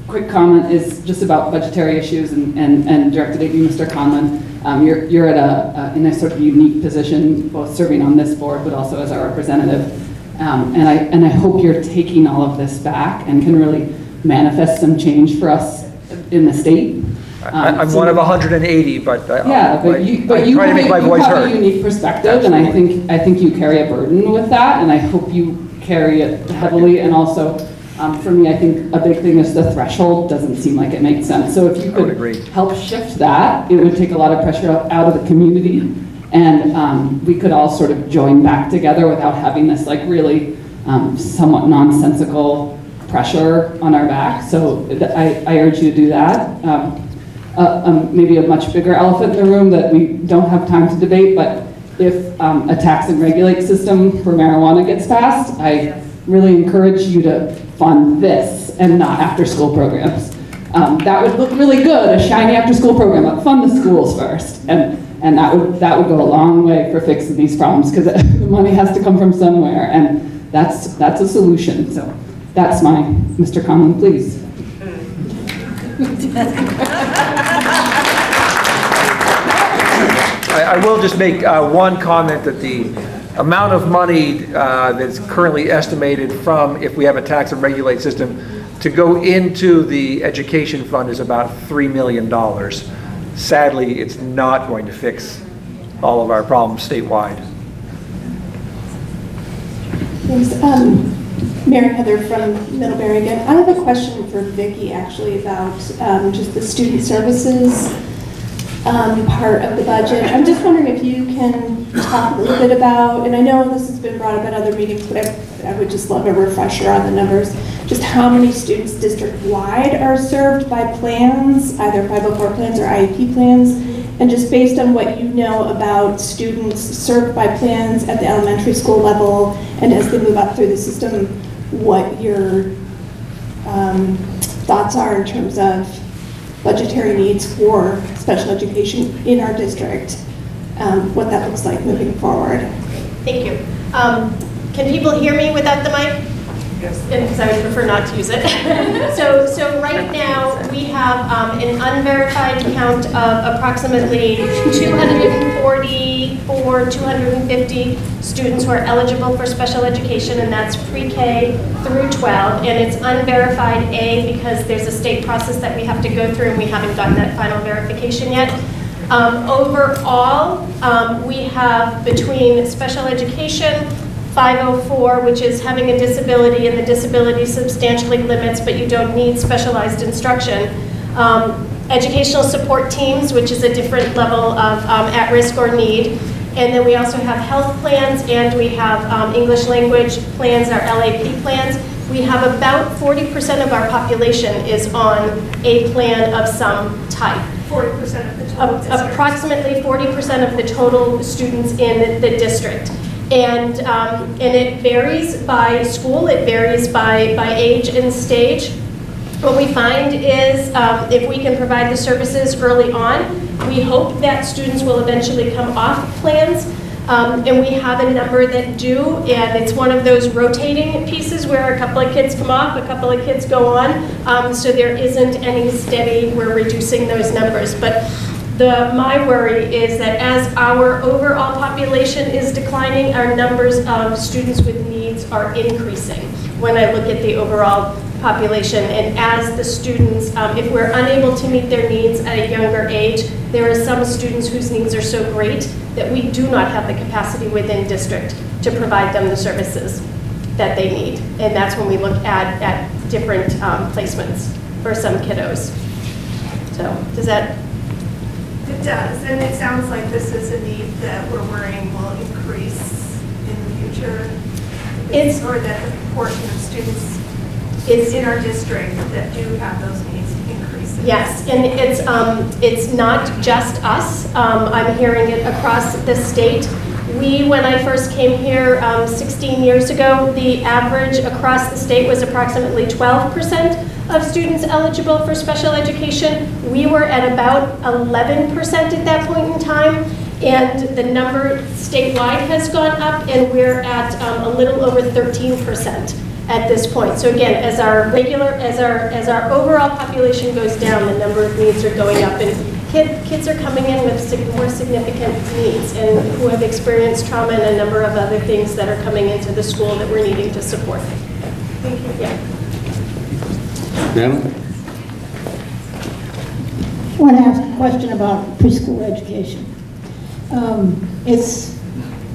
quick comment is just about budgetary issues and directed at you, Mr. Conlon. You're at in a sort of unique position, both serving on this board, but also as our representative. And I hope you're taking all of this back and can really manifest some change for us in the state. I'm one of 180, but you have a unique perspective, and I think you carry a burden with that, and I hope you carry it heavily. And also, for me, I think a big thing is the threshold doesn't seem like it makes sense. So if you could help shift that, it would take a lot of pressure out of the community, and we could all sort of join back together without having this like really somewhat nonsensical pressure on our back. So I urge you to do that. Maybe a much bigger elephant in the room that we don't have time to debate, but if a tax and regulate system for marijuana gets passed, I really encourage you to fund this and not after-school programs. That would look really good, a shiny after-school program, but fund the schools first. And that would go a long way for fixing these problems, because the money has to come from somewhere, and that's a solution. So that's my, Mr. Conlon, please. I will just make one comment that the amount of money that's currently estimated from, if we have a tax and regulate system, to go into the education fund is about $3 million. Sadly, it's not going to fix all of our problems statewide. Thanks. Mary Heather from Middlebury again. I have a question for Vicki actually about just the student services part of the budget. I'm just wondering if you can talk a little bit about, and I know this has been brought up at other meetings, but I would just love a refresher on the numbers, just how many students district-wide are served by plans, either 504 plans or IEP plans, and just based on what you know about students served by plans at the elementary school level and as they move up through the system, what your thoughts are in terms of budgetary needs for special education in our district, what that looks like moving forward. Thank you. Can people hear me without the mic? Yes. Because I would prefer not to use it. So right now we have an unverified count of approximately 244, 250 students who are eligible for special education, and that's pre-K through 12. And it's unverified A because there's a state process that we have to go through, and we haven't gotten that final verification yet. Overall, we have between special education, 504, which is having a disability, and the disability substantially limits, but you don't need specialized instruction. Educational support teams, which is a different level of at-risk or need. And then we also have health plans, and we have English language plans, our LAP plans. We have about 40% of our population is on a plan of some type. 40% of the approximately 40% of the total students in the district. And it varies by school, it varies by age and stage. What we find is if we can provide the services early on, we hope that students will eventually come off plans. And we have a number that do, and it's one of those rotating pieces where a couple of kids come off, a couple of kids go on, so there isn't any steady, we're reducing those numbers. But my worry is that as our overall population is declining, our numbers of students with needs are increasing when I look at the overall population. And as the students, if we're unable to meet their needs at a younger age, there are some students whose needs are so great that we do not have the capacity within district to provide them the services that they need. And that's when we look at different placements for some kiddos. So does that? It does, and it sounds like this is a need that we're worrying will increase in the future. Or that the proportion of students in our district that do have those needs increases. Yes, and it's not just us. I'm hearing it across the state. When I first came here 16 years ago, the average across the state was approximately 12% of students eligible for special education. We were at about 11% at that point in time, and the number statewide has gone up, and we're at a little over 13% at this point. So again, as our overall population goes down, the number of needs are going up, and kids are coming in with more significant needs and who have experienced trauma and a number of other things that are coming into the school that we're needing to support. Thank you. Yeah. Madam? I want to ask a question about preschool education. It's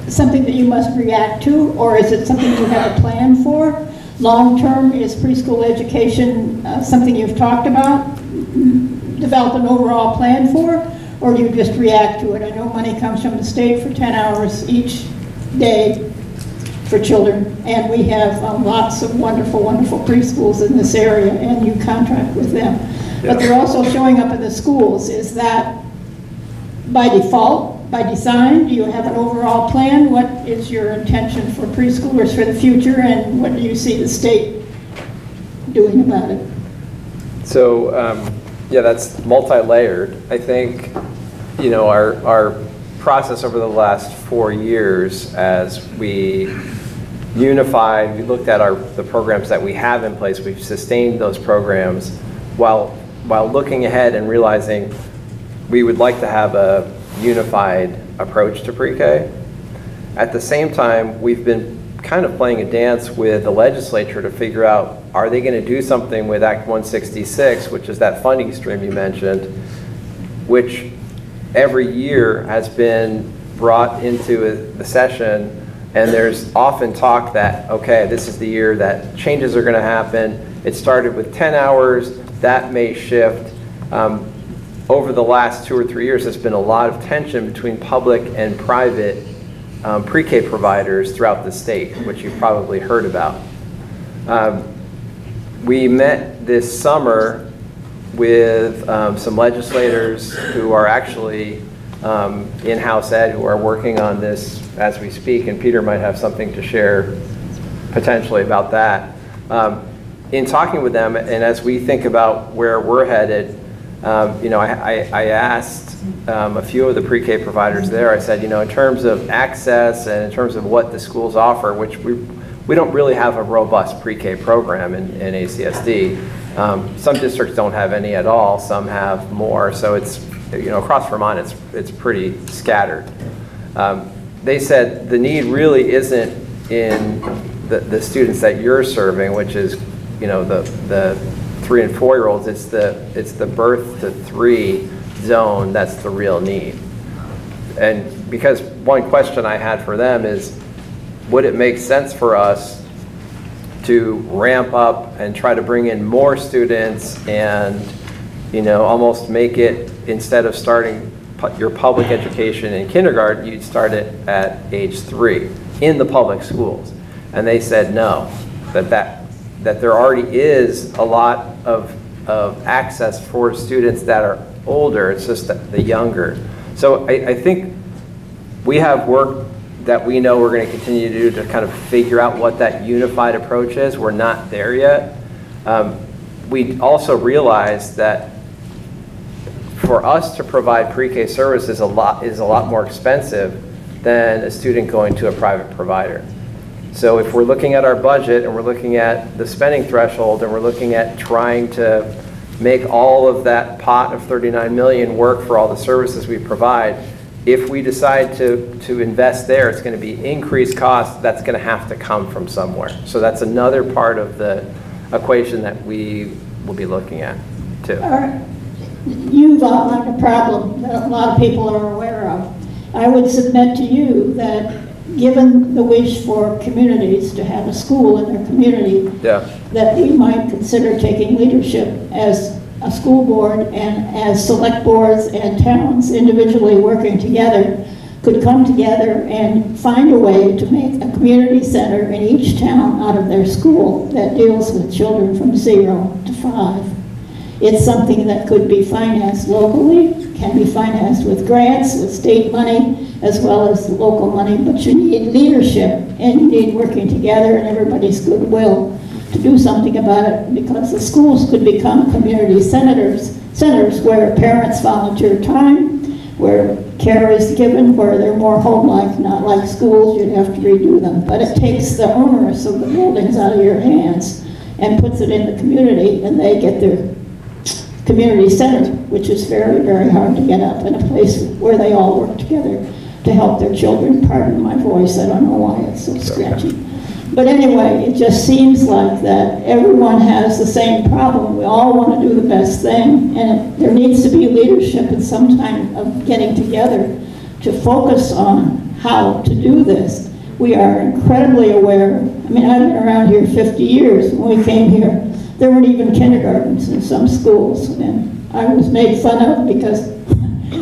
something that you must react to, or is it something you have a plan for? Long-term, is preschool education something you've talked about, develop an overall plan for, or do you just react to it? I know money comes from the state for 10 hours each day for children, and we have lots of wonderful, wonderful preschools in this area, and you contract with them. Yeah. But they're also showing up in the schools. Is that by default, by design? Do you have an overall plan? What is your intention for preschoolers for the future, and what do you see the state doing about it? So, yeah, that's multi-layered. I think, you know, our process over the last 4 years as we unified, we looked at the programs that we have in place, we've sustained those programs while looking ahead and realizing we would like to have a unified approach to pre-K. At the same time, we've been kind of playing a dance with the legislature to figure out, are they going to do something with Act 166, which is that funding stream you mentioned, which every year has been brought into the session, and there's often talk that, okay, this is the year that changes are going to happen. It started with 10 hours, that may shift. Over the last 2 or 3 years, there's been a lot of tension between public and private pre-K providers throughout the state, which you've probably heard about. We met this summer with some legislators who are actually in House Ed, who are working on this as we speak, and Peter might have something to share potentially about that. In talking with them, and as we think about where we're headed, you know, I asked a few of the pre-K providers there, I said, you know, in terms of access and in terms of what the schools offer, which we don't really have a robust pre-K program in ACSD. Some districts don't have any at all, some have more, so it's, you know, across Vermont it's pretty scattered. They said the need really isn't in the students that you're serving, which is, you know, the 3 and 4-year-olds, it's the birth to 3 zone that's the real need. And because one question I had for them is, would it make sense for us to ramp up and try to bring in more students and, you know, almost make it, instead of starting your public education in kindergarten, you'd start it at age 3 in the public schools? And they said no, that there already is a lot of access for students that are older, it's just the younger. So I think we have work that we know we're going to continue to do to kind of figure out what that unified approach is. We're not there yet. We also realize that for us to provide pre-K service is a lot more expensive than a student going to a private provider. So if we're looking at our budget and we're looking at the spending threshold and we're looking at trying to make all of that pot of 39 million work for all the services we provide, if we decide to invest there, it's going to be increased cost that's going to have to come from somewhere. So that's another part of the equation that we will be looking at too. All right. You've outlined a problem that a lot of people are aware of. I would submit to you that given the wish for communities to have a school in their community, that we might consider taking leadership as a school board and as select boards and towns individually working together could come together and find a way to make a community center in each town out of their school that deals with children from 0 to 5. It's something that could be financed locally, can be financed with grants, with state money, as well as local money, but you need leadership and you need working together and everybody's goodwill to do something about it, because the schools could become community centers where parents volunteer time, where care is given, where they're more home-like, not like schools, you'd have to redo them. But it takes the owners of the buildings out of your hands and puts it in the community, and they get their community center, which is very, very hard to get up in a place where they all work together to help their children. Pardon my voice, I don't know why it's so scratchy. But anyway, it just seems like that everyone has the same problem. We all want to do the best thing, and there needs to be leadership and some time of getting together to focus on how to do this. We are incredibly aware. I mean, I've been around here 50 years. When we came here, there weren't even kindergartens in some schools, and I was made fun of because,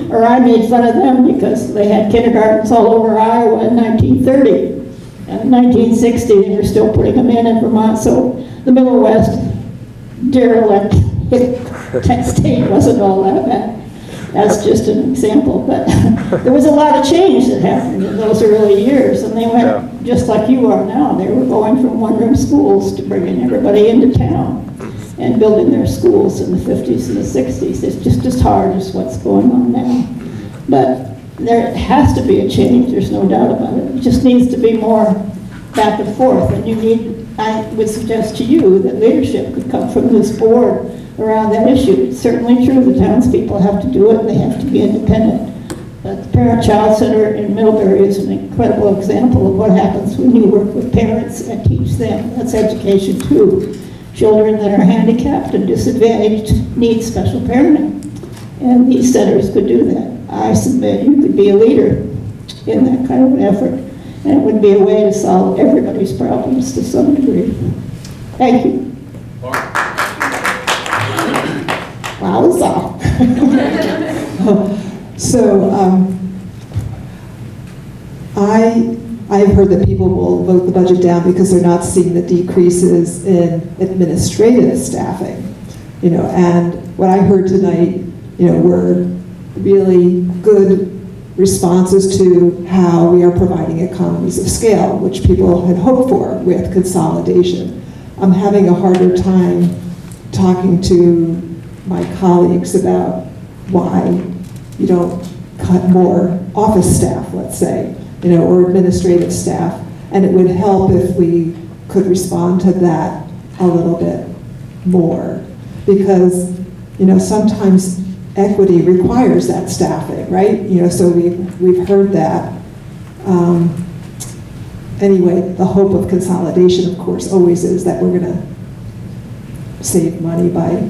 or I made fun of them because they had kindergartens all over Iowa in 1930. And in 1960, they were still putting them in Vermont, so the Middle West derelict state wasn't all that bad. That's just an example, but there was a lot of change that happened in those early years, and they went just like you are now. They were going from one-room schools to bringing everybody into town and building their schools in the 50s and the 60s. It's just as hard as what's going on now. But there has to be a change, there's no doubt about it. It just needs to be more back and forth, and you need, I would suggest to you that leadership could come from this board around that issue. It's certainly true the townspeople have to do it and they have to be independent. But the Parent-Child Center in Middlebury is an incredible example of what happens when you work with parents and teach them. That's education too. Children that are handicapped and disadvantaged need special parenting, and these centers could do that. I submit you could be a leader in that kind of an effort, and it would be a way to solve everybody's problems to some degree. Thank you. Wowza. So I've heard that people will vote the budget down because they're not seeing the decreases in administrative staffing, and what I heard tonight, were really good responses to how we are providing economies of scale, which people had hoped for with consolidation. I'm having a harder time talking to my colleagues about why you don't cut more office staff, let's say, or administrative staff. And it would help if we could respond to that a little bit more, because, sometimes equity requires that staffing, right? So we've heard that. Anyway, the hope of consolidation, of course, always is that we're going to save money by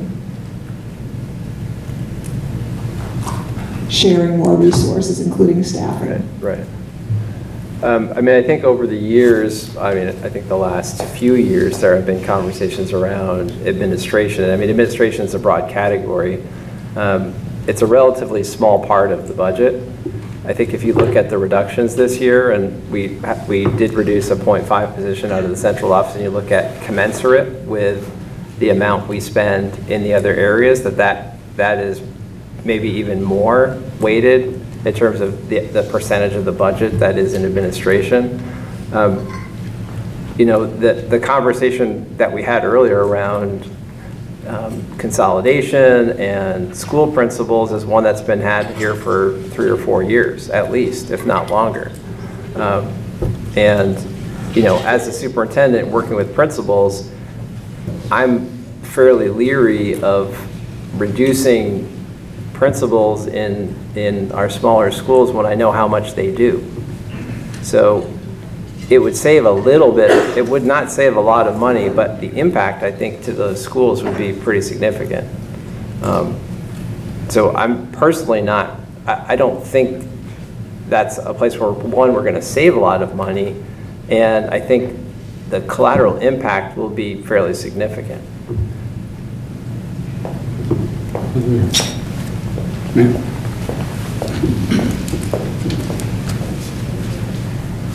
sharing more resources, including staffing. Right. I think over the years, I think the last few years, there have been conversations around administration. Administration is a broad category. It's a relatively small part of the budget. I think if you look at the reductions this year, and we did reduce a 0.5 position out of the central office, and you look at commensurate with the amount we spend in the other areas, that is maybe even more weighted in terms of the percentage of the budget that is in administration. You know, the conversation that we had earlier around consolidation and school principals is one that's been had here for 3 or 4 years, at least, if not longer. And, you know, as a superintendent working with principals, I'm fairly leery of reducing principals in our smaller schools when I know how much they do. So it would save a little bit. It would not save a lot of money, but the impact, I think, to those schools would be pretty significant. So I'm personally not, I don't think that's a place where, one, we're going to save a lot of money, and I think the collateral impact will be fairly significant.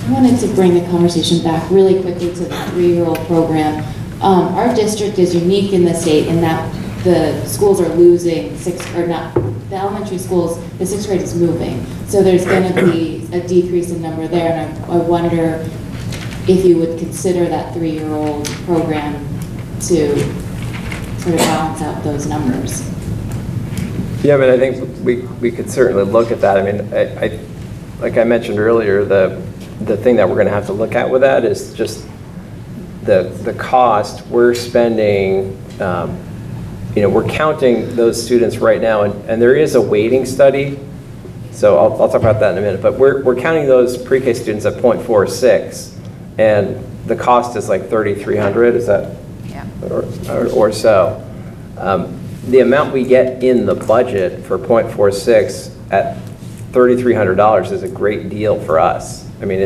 I wanted to bring the conversation back really quickly to the 3-year-old program. Our district is unique in the state in that the schools are losing the elementary schools, the 6th grade is moving. So there's going to be a decrease in number there, and I wonder if you would consider that 3-year-old program to sort of balance out those numbers. Yeah, I mean, I think we could certainly look at that. I mean, I like I mentioned earlier, the thing that we're going to have to look at with that is just the cost we're spending. You know, we're counting those students right now, and there is a weighting study. So I'll talk about that in a minute. But we're counting those pre-K students at 0.46, and the cost is like $3,300. Is that? Yeah. Or so. The amount we get in the budget for 0.46 at $3,300 is a great deal for us. I mean,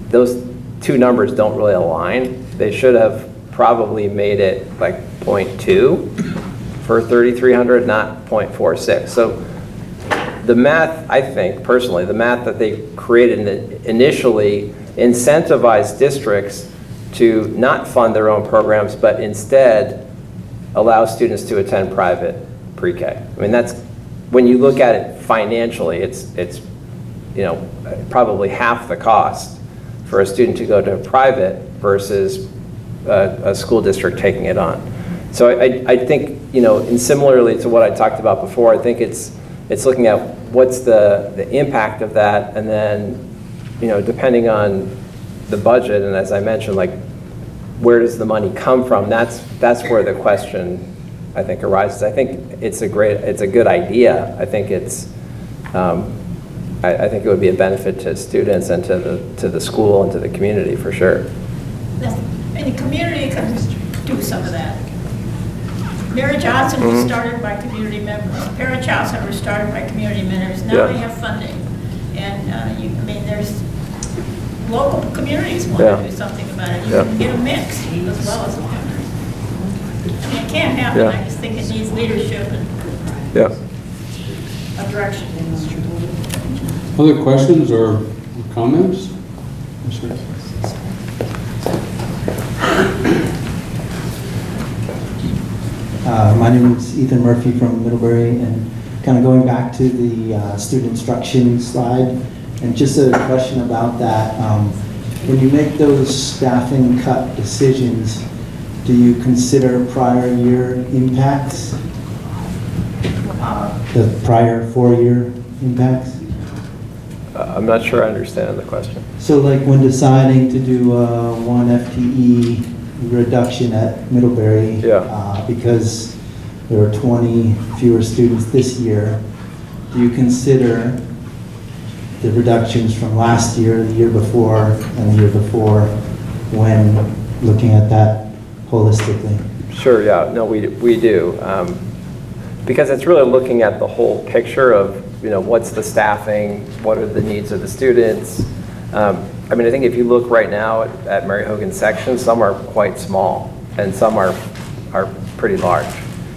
those two numbers don't really align. They should have probably made it like 0.2 for 3,300, not 0.46. So the math, I think, personally, the math that they created initially incentivized districts to not fund their own programs, but instead allow students to attend private pre-K. I mean, that's, when you look at it financially, it's you know, probably half the cost for a student to go to private versus a school district taking it on. So I think, you know, and similarly to what I talked about before, I think it's looking at what's the impact of that, and then, you know, depending on the budget, and as I mentioned, like, where does the money come from? That's where the question, I think, arises. I think it's a good idea. I think it's I think it would be a benefit to students and to the school and to the community for sure. And the community can do some of that. Mary Johnson was started by community members. Parachowson was started by community members. Now they have funding, and I mean, there's local communities want to do something about it. You can get a mix as well as one. I mean, it can't happen. I just think it needs leadership and a direction. Other questions or comments? My name is Ethan Murphy from Middlebury, and kind of going back to the student instruction slide, and just a question about that. When you make those staffing cut decisions, do you consider prior year impacts? The prior 4-year impacts? I'm not sure I understand the question. So like when deciding to do a 1 FTE reduction at Middlebury, because there are 20 fewer students this year, do you consider the reductions from last year, the year before, and the year before when looking at that holistically? Sure, yeah, no, we do. Because it's really looking at the whole picture of, you know, what's the staffing, what are the needs of the students. I mean, I think if you look right now at Mary Hogan sections, some are quite small and some are pretty large.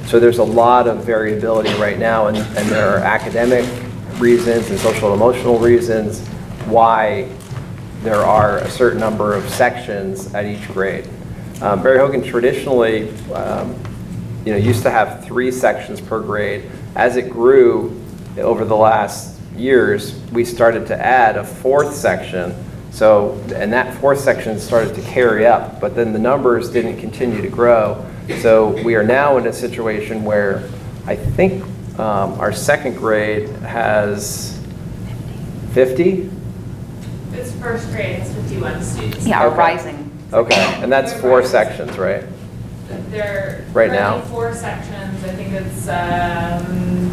So there's a lot of variability right now, and there are academic reasons and social and emotional reasons why there are a certain number of sections at each grade. Mary Hogan traditionally used to have 3 sections per grade. As it grew over the last years, we started to add a 4th section. So, and that 4th section started to carry up, but then the numbers didn't continue to grow. So we are now in a situation where I think our 2nd grade has 50? It's 1st grade, it's 51 students. Yeah, Okay. rising. Okay, and that's 4 sections, right? There Right are now? 4 sections. I think it's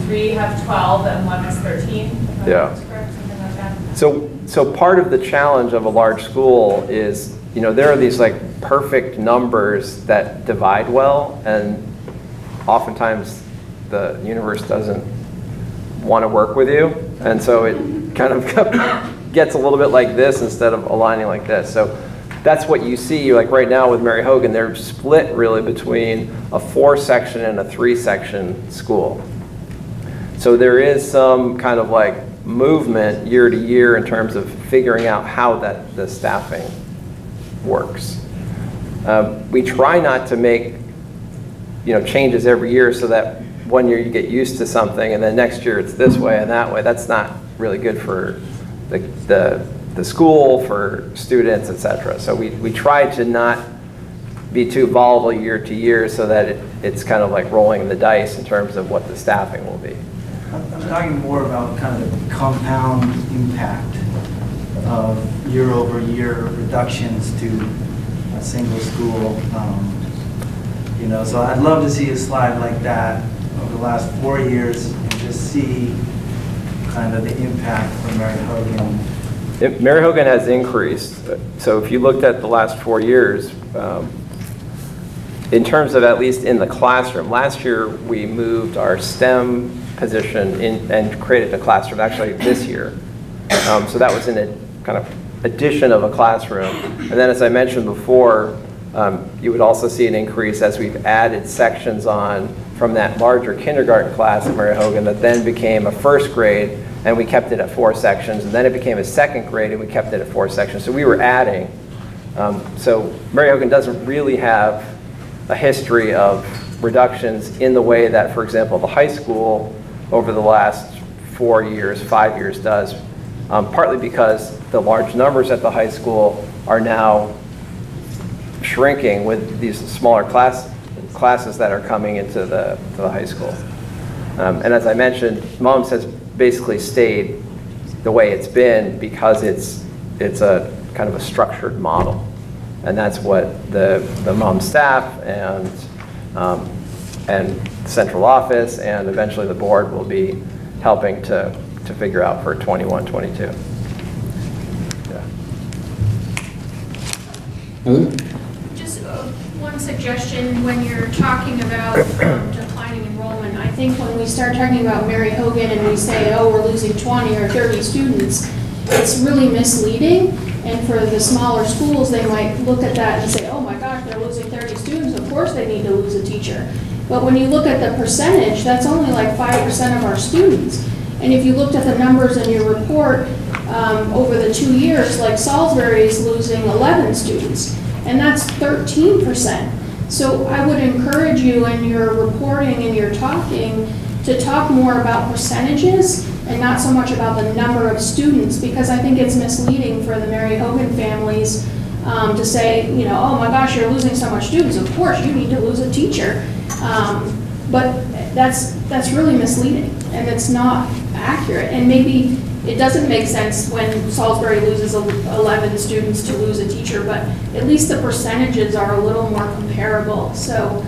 3 have 12 and 1 is 13. If Yeah. that's correct, something like that. So part of the challenge of a large school is, there are these like perfect numbers that divide well, and oftentimes the universe doesn't want to work with you, and so it kind of gets a little bit like this instead of aligning like this. So that's what you see, like right now with Mary Hogan, they're split really between a 4-section and a 3-section school. So there is some kind of like movement year to year in terms of figuring out how the staffing works. We try not to make changes every year so that one year you get used to something and then next year it's this way and that way. That's not really good for the school, for students, etc. So we try to not be too volatile year to year so that it's kind of like rolling the dice in terms of what the staffing will be. I'm talking more about kind of the compound impact of year-over-year reductions to a single school. So I'd love to see a slide like that over the last 4 years and just see kind of the impact from Mary Hogan. Mary Hogan has increased. So if you looked at the last 4 years, in terms of at least in the classroom, last year we moved our STEM position in and created a classroom, actually this year. So that was in a kind of addition of a classroom. And then as I mentioned before, you would also see an increase as we've added sections on from that larger kindergarten class at Mary Hogan that then became a 1st grade, and we kept it at 4 sections, and then it became a 2nd grade and we kept it at 4 sections. So we were adding. So Mary Hogan doesn't really have a history of reductions in the way that, for example, the high school over the last 4 years, 5 years does, partly because the large numbers at the high school are now shrinking with these smaller classes that are coming into the high school. And as I mentioned, MUMS has basically stayed the way it's been because it's a kind of a structured model. And that's what the MUMS staff and central office and eventually the board will be helping to figure out for 21, 22. Just one suggestion when you're talking about declining enrollment. I think when we start talking about Mary Hogan and we say, oh, we're losing 20 or 30 students, it's really misleading. And for the smaller schools, they might look at that and say, oh my gosh, they're losing 30 students. Of course they need to lose a teacher. But when you look at the percentage, that's only like 5% of our students. And if you looked at the numbers in your report over the 2 years, like Salisbury is losing 11 students, and that's 13%. So I would encourage you in your reporting and your talking to talk more about percentages and not so much about the number of students, because I think it's misleading for the Mary Hogan families to say, oh my gosh, you're losing so much students. Of course, you need to lose a teacher. But that's really misleading, and it's not accurate. And maybe it doesn't make sense when Salisbury loses 11 students to lose a teacher, but at least the percentages are a little more comparable. So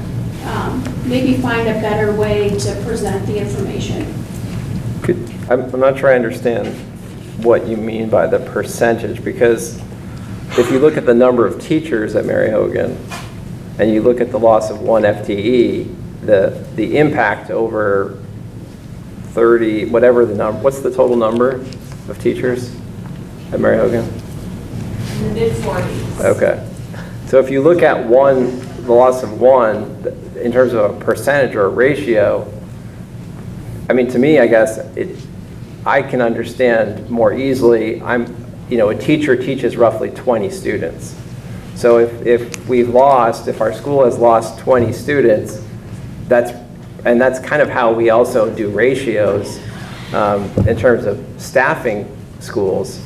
maybe find a better way to present the information. I'm not sure I understand what you mean by the percentage, because if you look at the number of teachers at Mary Hogan and you look at the loss of 1 FTE, the impact over 30, whatever the number, what's the total number of teachers at Mary Hogan? In the mid-40s. Okay. So if you look at the loss of 1, in terms of a percentage or a ratio, I mean, to me, I guess, I can understand more easily. A teacher teaches roughly 20 students. So if our school has lost 20 students, that's kind of how we also do ratios in terms of staffing schools.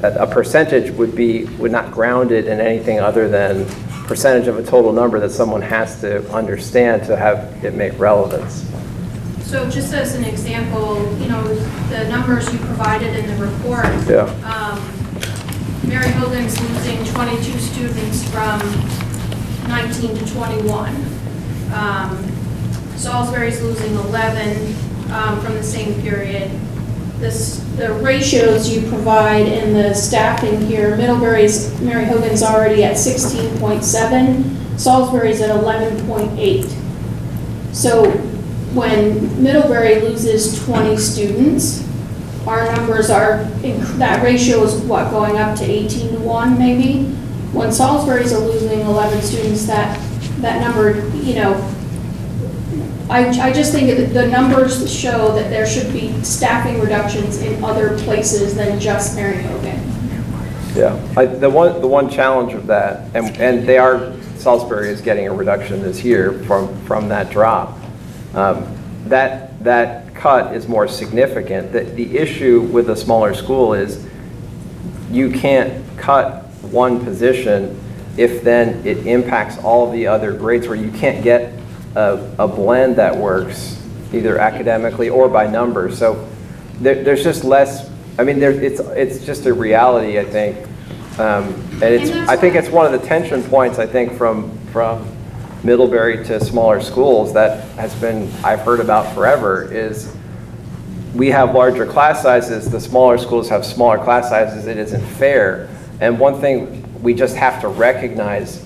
A percentage would not ground it in anything other than percentage of a total number that someone has to understand to have it make relevance. So just as an example, you know, the numbers you provided in the report, Mary Hogan's losing 22 students from 19 to 21. Salisbury's losing 11 from the same period. The ratios you provide in the staffing here, Mary Hogan's already at 16.7, Salisbury's at 11.8. So when Middlebury loses 20 students, our numbers are, that ratio is what, going up to 18 to 1 maybe? When Salisbury's are losing 11 students, that number, you know, I just think that the numbers show that there should be staffing reductions in other places than just Mary Hogan. Yeah, the one challenge of that, and Salisbury is getting a reduction this year from that drop. That cut is more significant. The issue with a smaller school is you can't cut one position if then it impacts all of the other grades, where you can't get a blend that works either academically or by numbers. So there's just less. I mean, it's just a reality, I think, and I think it's one of the tension points, I think, from Middlebury to smaller schools that has been, I've heard about forever, is we have larger class sizes, the smaller schools have smaller class sizes, it isn't fair. And one thing we just have to recognize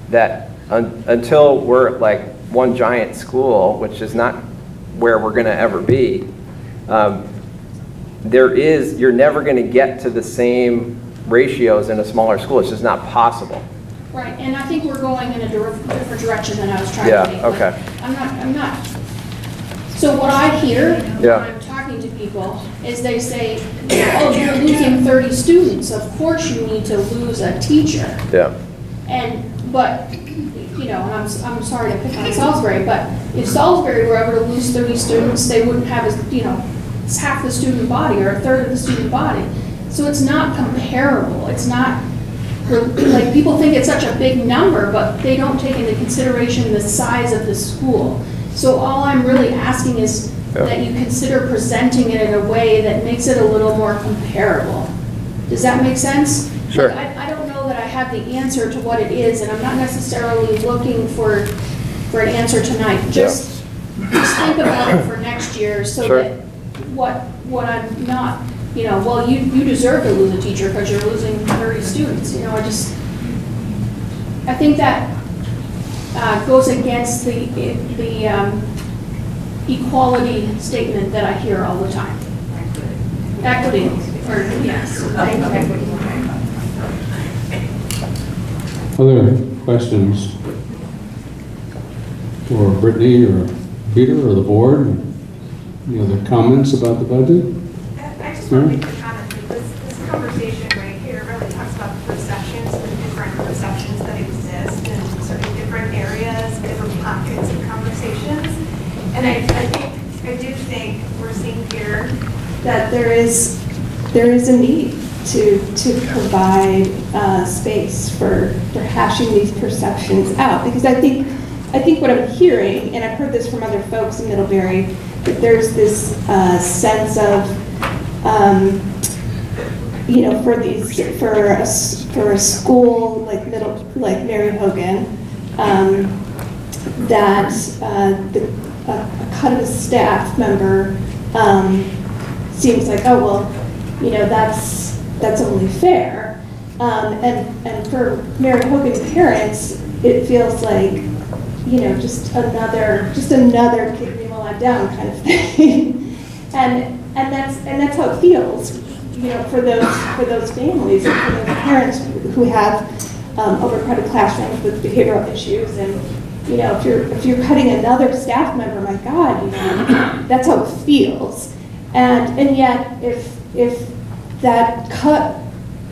that until we're like one giant school, which is not where we're gonna ever be, you're never gonna get to the same ratios in a smaller school. It's just not possible. Right, and I think we're going in a different direction than I was trying to make. Yeah, okay. I'm not. So what I hear when Yeah. I'm talking to people is they say, oh, you're losing 30 students. Of course you need to lose a teacher. Yeah. But, you know, and I'm sorry to pick on Salisbury, but if Salisbury were ever to lose 30 students, they wouldn't have, it's half the student body or a third of the student body. So it's not comparable. It's not, like, people think it's such a big number, but they don't take into consideration the size of the school. So all I'm really asking is that you consider presenting it in a way that makes it a little more comparable. Does that make sense? Sure. Like, I don't know that I have the answer to what it is, and I'm not necessarily looking for an answer tonight. Just think about it for next year, so that what I'm not, well, you deserve to lose a teacher because you're losing 30 students. I think that goes against the equality statement that I hear all the time. Equity, or yes, equity. Other questions for Brittany or Peter or the board? Any other comments about the budget? I just want to make a comment that this conversation right here really talks about the perceptions, the different perceptions that exist in sort of different areas, different pockets of conversations. And I do think we're seeing here that there is a need to provide space for hashing these perceptions out, because I think what I'm hearing, and I've heard this from other folks in Middlebury, that there's this sense of for a school like Mary Hogan, that a cut of a staff member seems like, oh well, that's only fair, and for Mary Hogan parents, it feels like, just another kick me while I'm down kind of thing, and that's how it feels, for those families and for those parents who have overcrowded classrooms with behavioral issues, and if you're cutting another staff member, my God, that's how it feels, and yet if that cut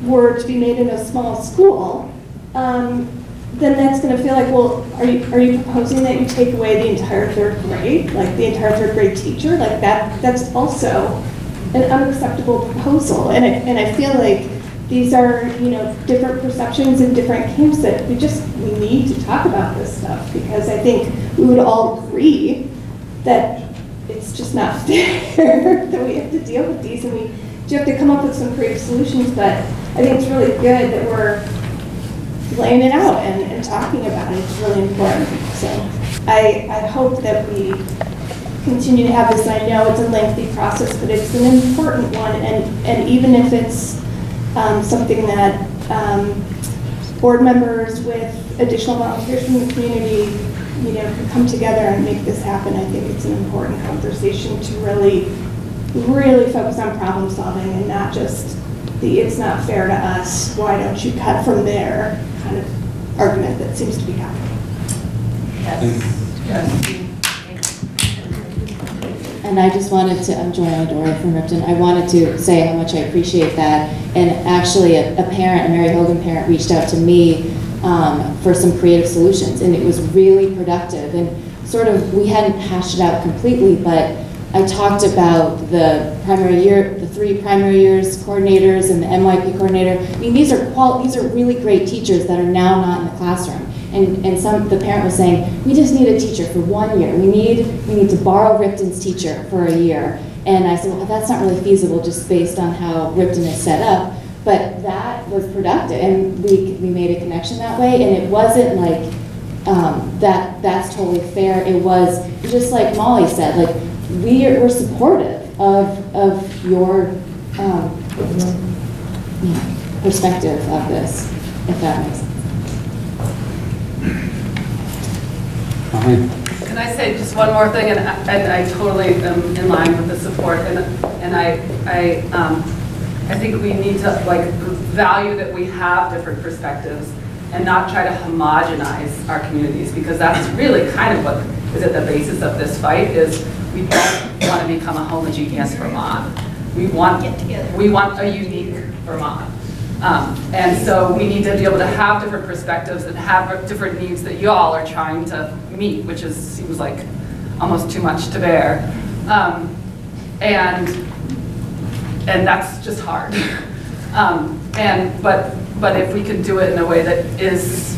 were to be made in a small school, then that's going to feel like, well, are you proposing that you take away the entire third grade, like the entire third grade teacher? Like that's also an unacceptable proposal. And I feel like these are, different perceptions in different camps that we need to talk about this stuff, because I think we would all agree that it's just not fair that we have to deal with these, and we do have to come up with some creative solutions. But I think it's really good that we're laying it out and talking about it. It's really important. So I hope that we continue to have this. I know it's a lengthy process, but it's an important one, and even if it's something that board members with additional volunteers from the community, can come together and make this happen, I think it's an important conversation to really focus on problem solving and not just the "it's not fair to us, why don't you cut from there" kind of argument that seems to be happening. Yes. And I just wanted to, I'm Joanna Dora from Ripton, I wanted to say how much I appreciate that. And actually a parent, a Mary Hogan parent, reached out to me for some creative solutions, and it was really productive. And sort of, we hadn't hashed it out completely, but I talked about the three primary years coordinators and the MYP coordinator. I mean, these are really great teachers that are now not in the classroom. And the parent was saying, we just need a teacher for 1 year. We need to borrow Ripton's teacher for a year. And I said, well, that's not really feasible just based on how Ripton is set up. But that was productive, and we made a connection that way. And it wasn't like that's totally fair. It was just like Molly said, like we're supportive of your perspective of this, if that makes sense. Can I say just one more thing? And I totally am in line with the support, and I think we need to value that we have different perspectives and not try to homogenize our communities, because that's really kind of what is at the basis of this fight. Is we don't want to become a homogeneous Vermont. We want a unique Vermont. And so we need to be able to have different perspectives and have different needs that y'all are trying to meet, which seems like almost too much to bear. And that's just hard. But if we can do it in a way that is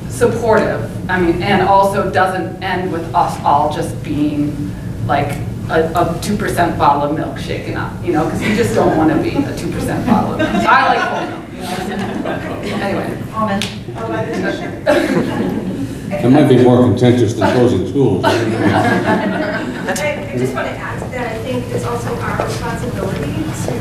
supportive, and also doesn't end with us all just being like a 2% bottle of milk shaken up, because you just don't want to be a 2% bottle of milk. I like whole milk, Anyway. That might be more contentious than closing schools. I just want to add to that. I think it's also our responsibility to listen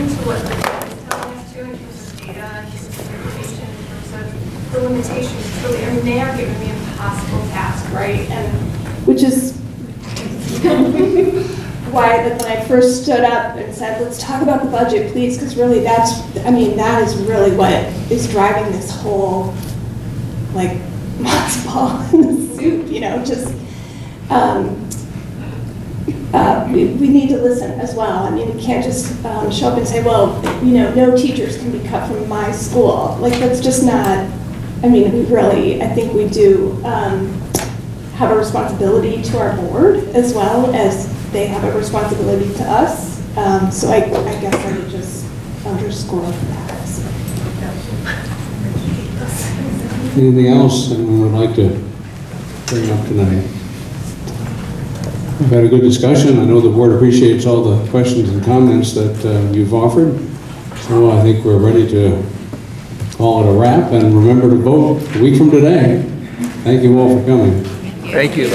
to what the data is telling us in terms of data, in terms of education, in terms of the limitations. Really, they are giving me an impossible task, right? And which is why when I first stood up and said, let's talk about the budget, please, because really that is really what is driving this whole, matzo ball in the soup, we need to listen as well. We can't just show up and say, well, no teachers can be cut from my school. That's just not, I think we do have a responsibility to our board as well as they have a responsibility to us. So I guess I would just underscore that. Anything else anyone would like to bring up tonight? We've had a good discussion. I know the board appreciates all the questions and comments that you've offered. So I think we're ready to call it a wrap, and remember to vote a week from today. Thank you all for coming. Thank you.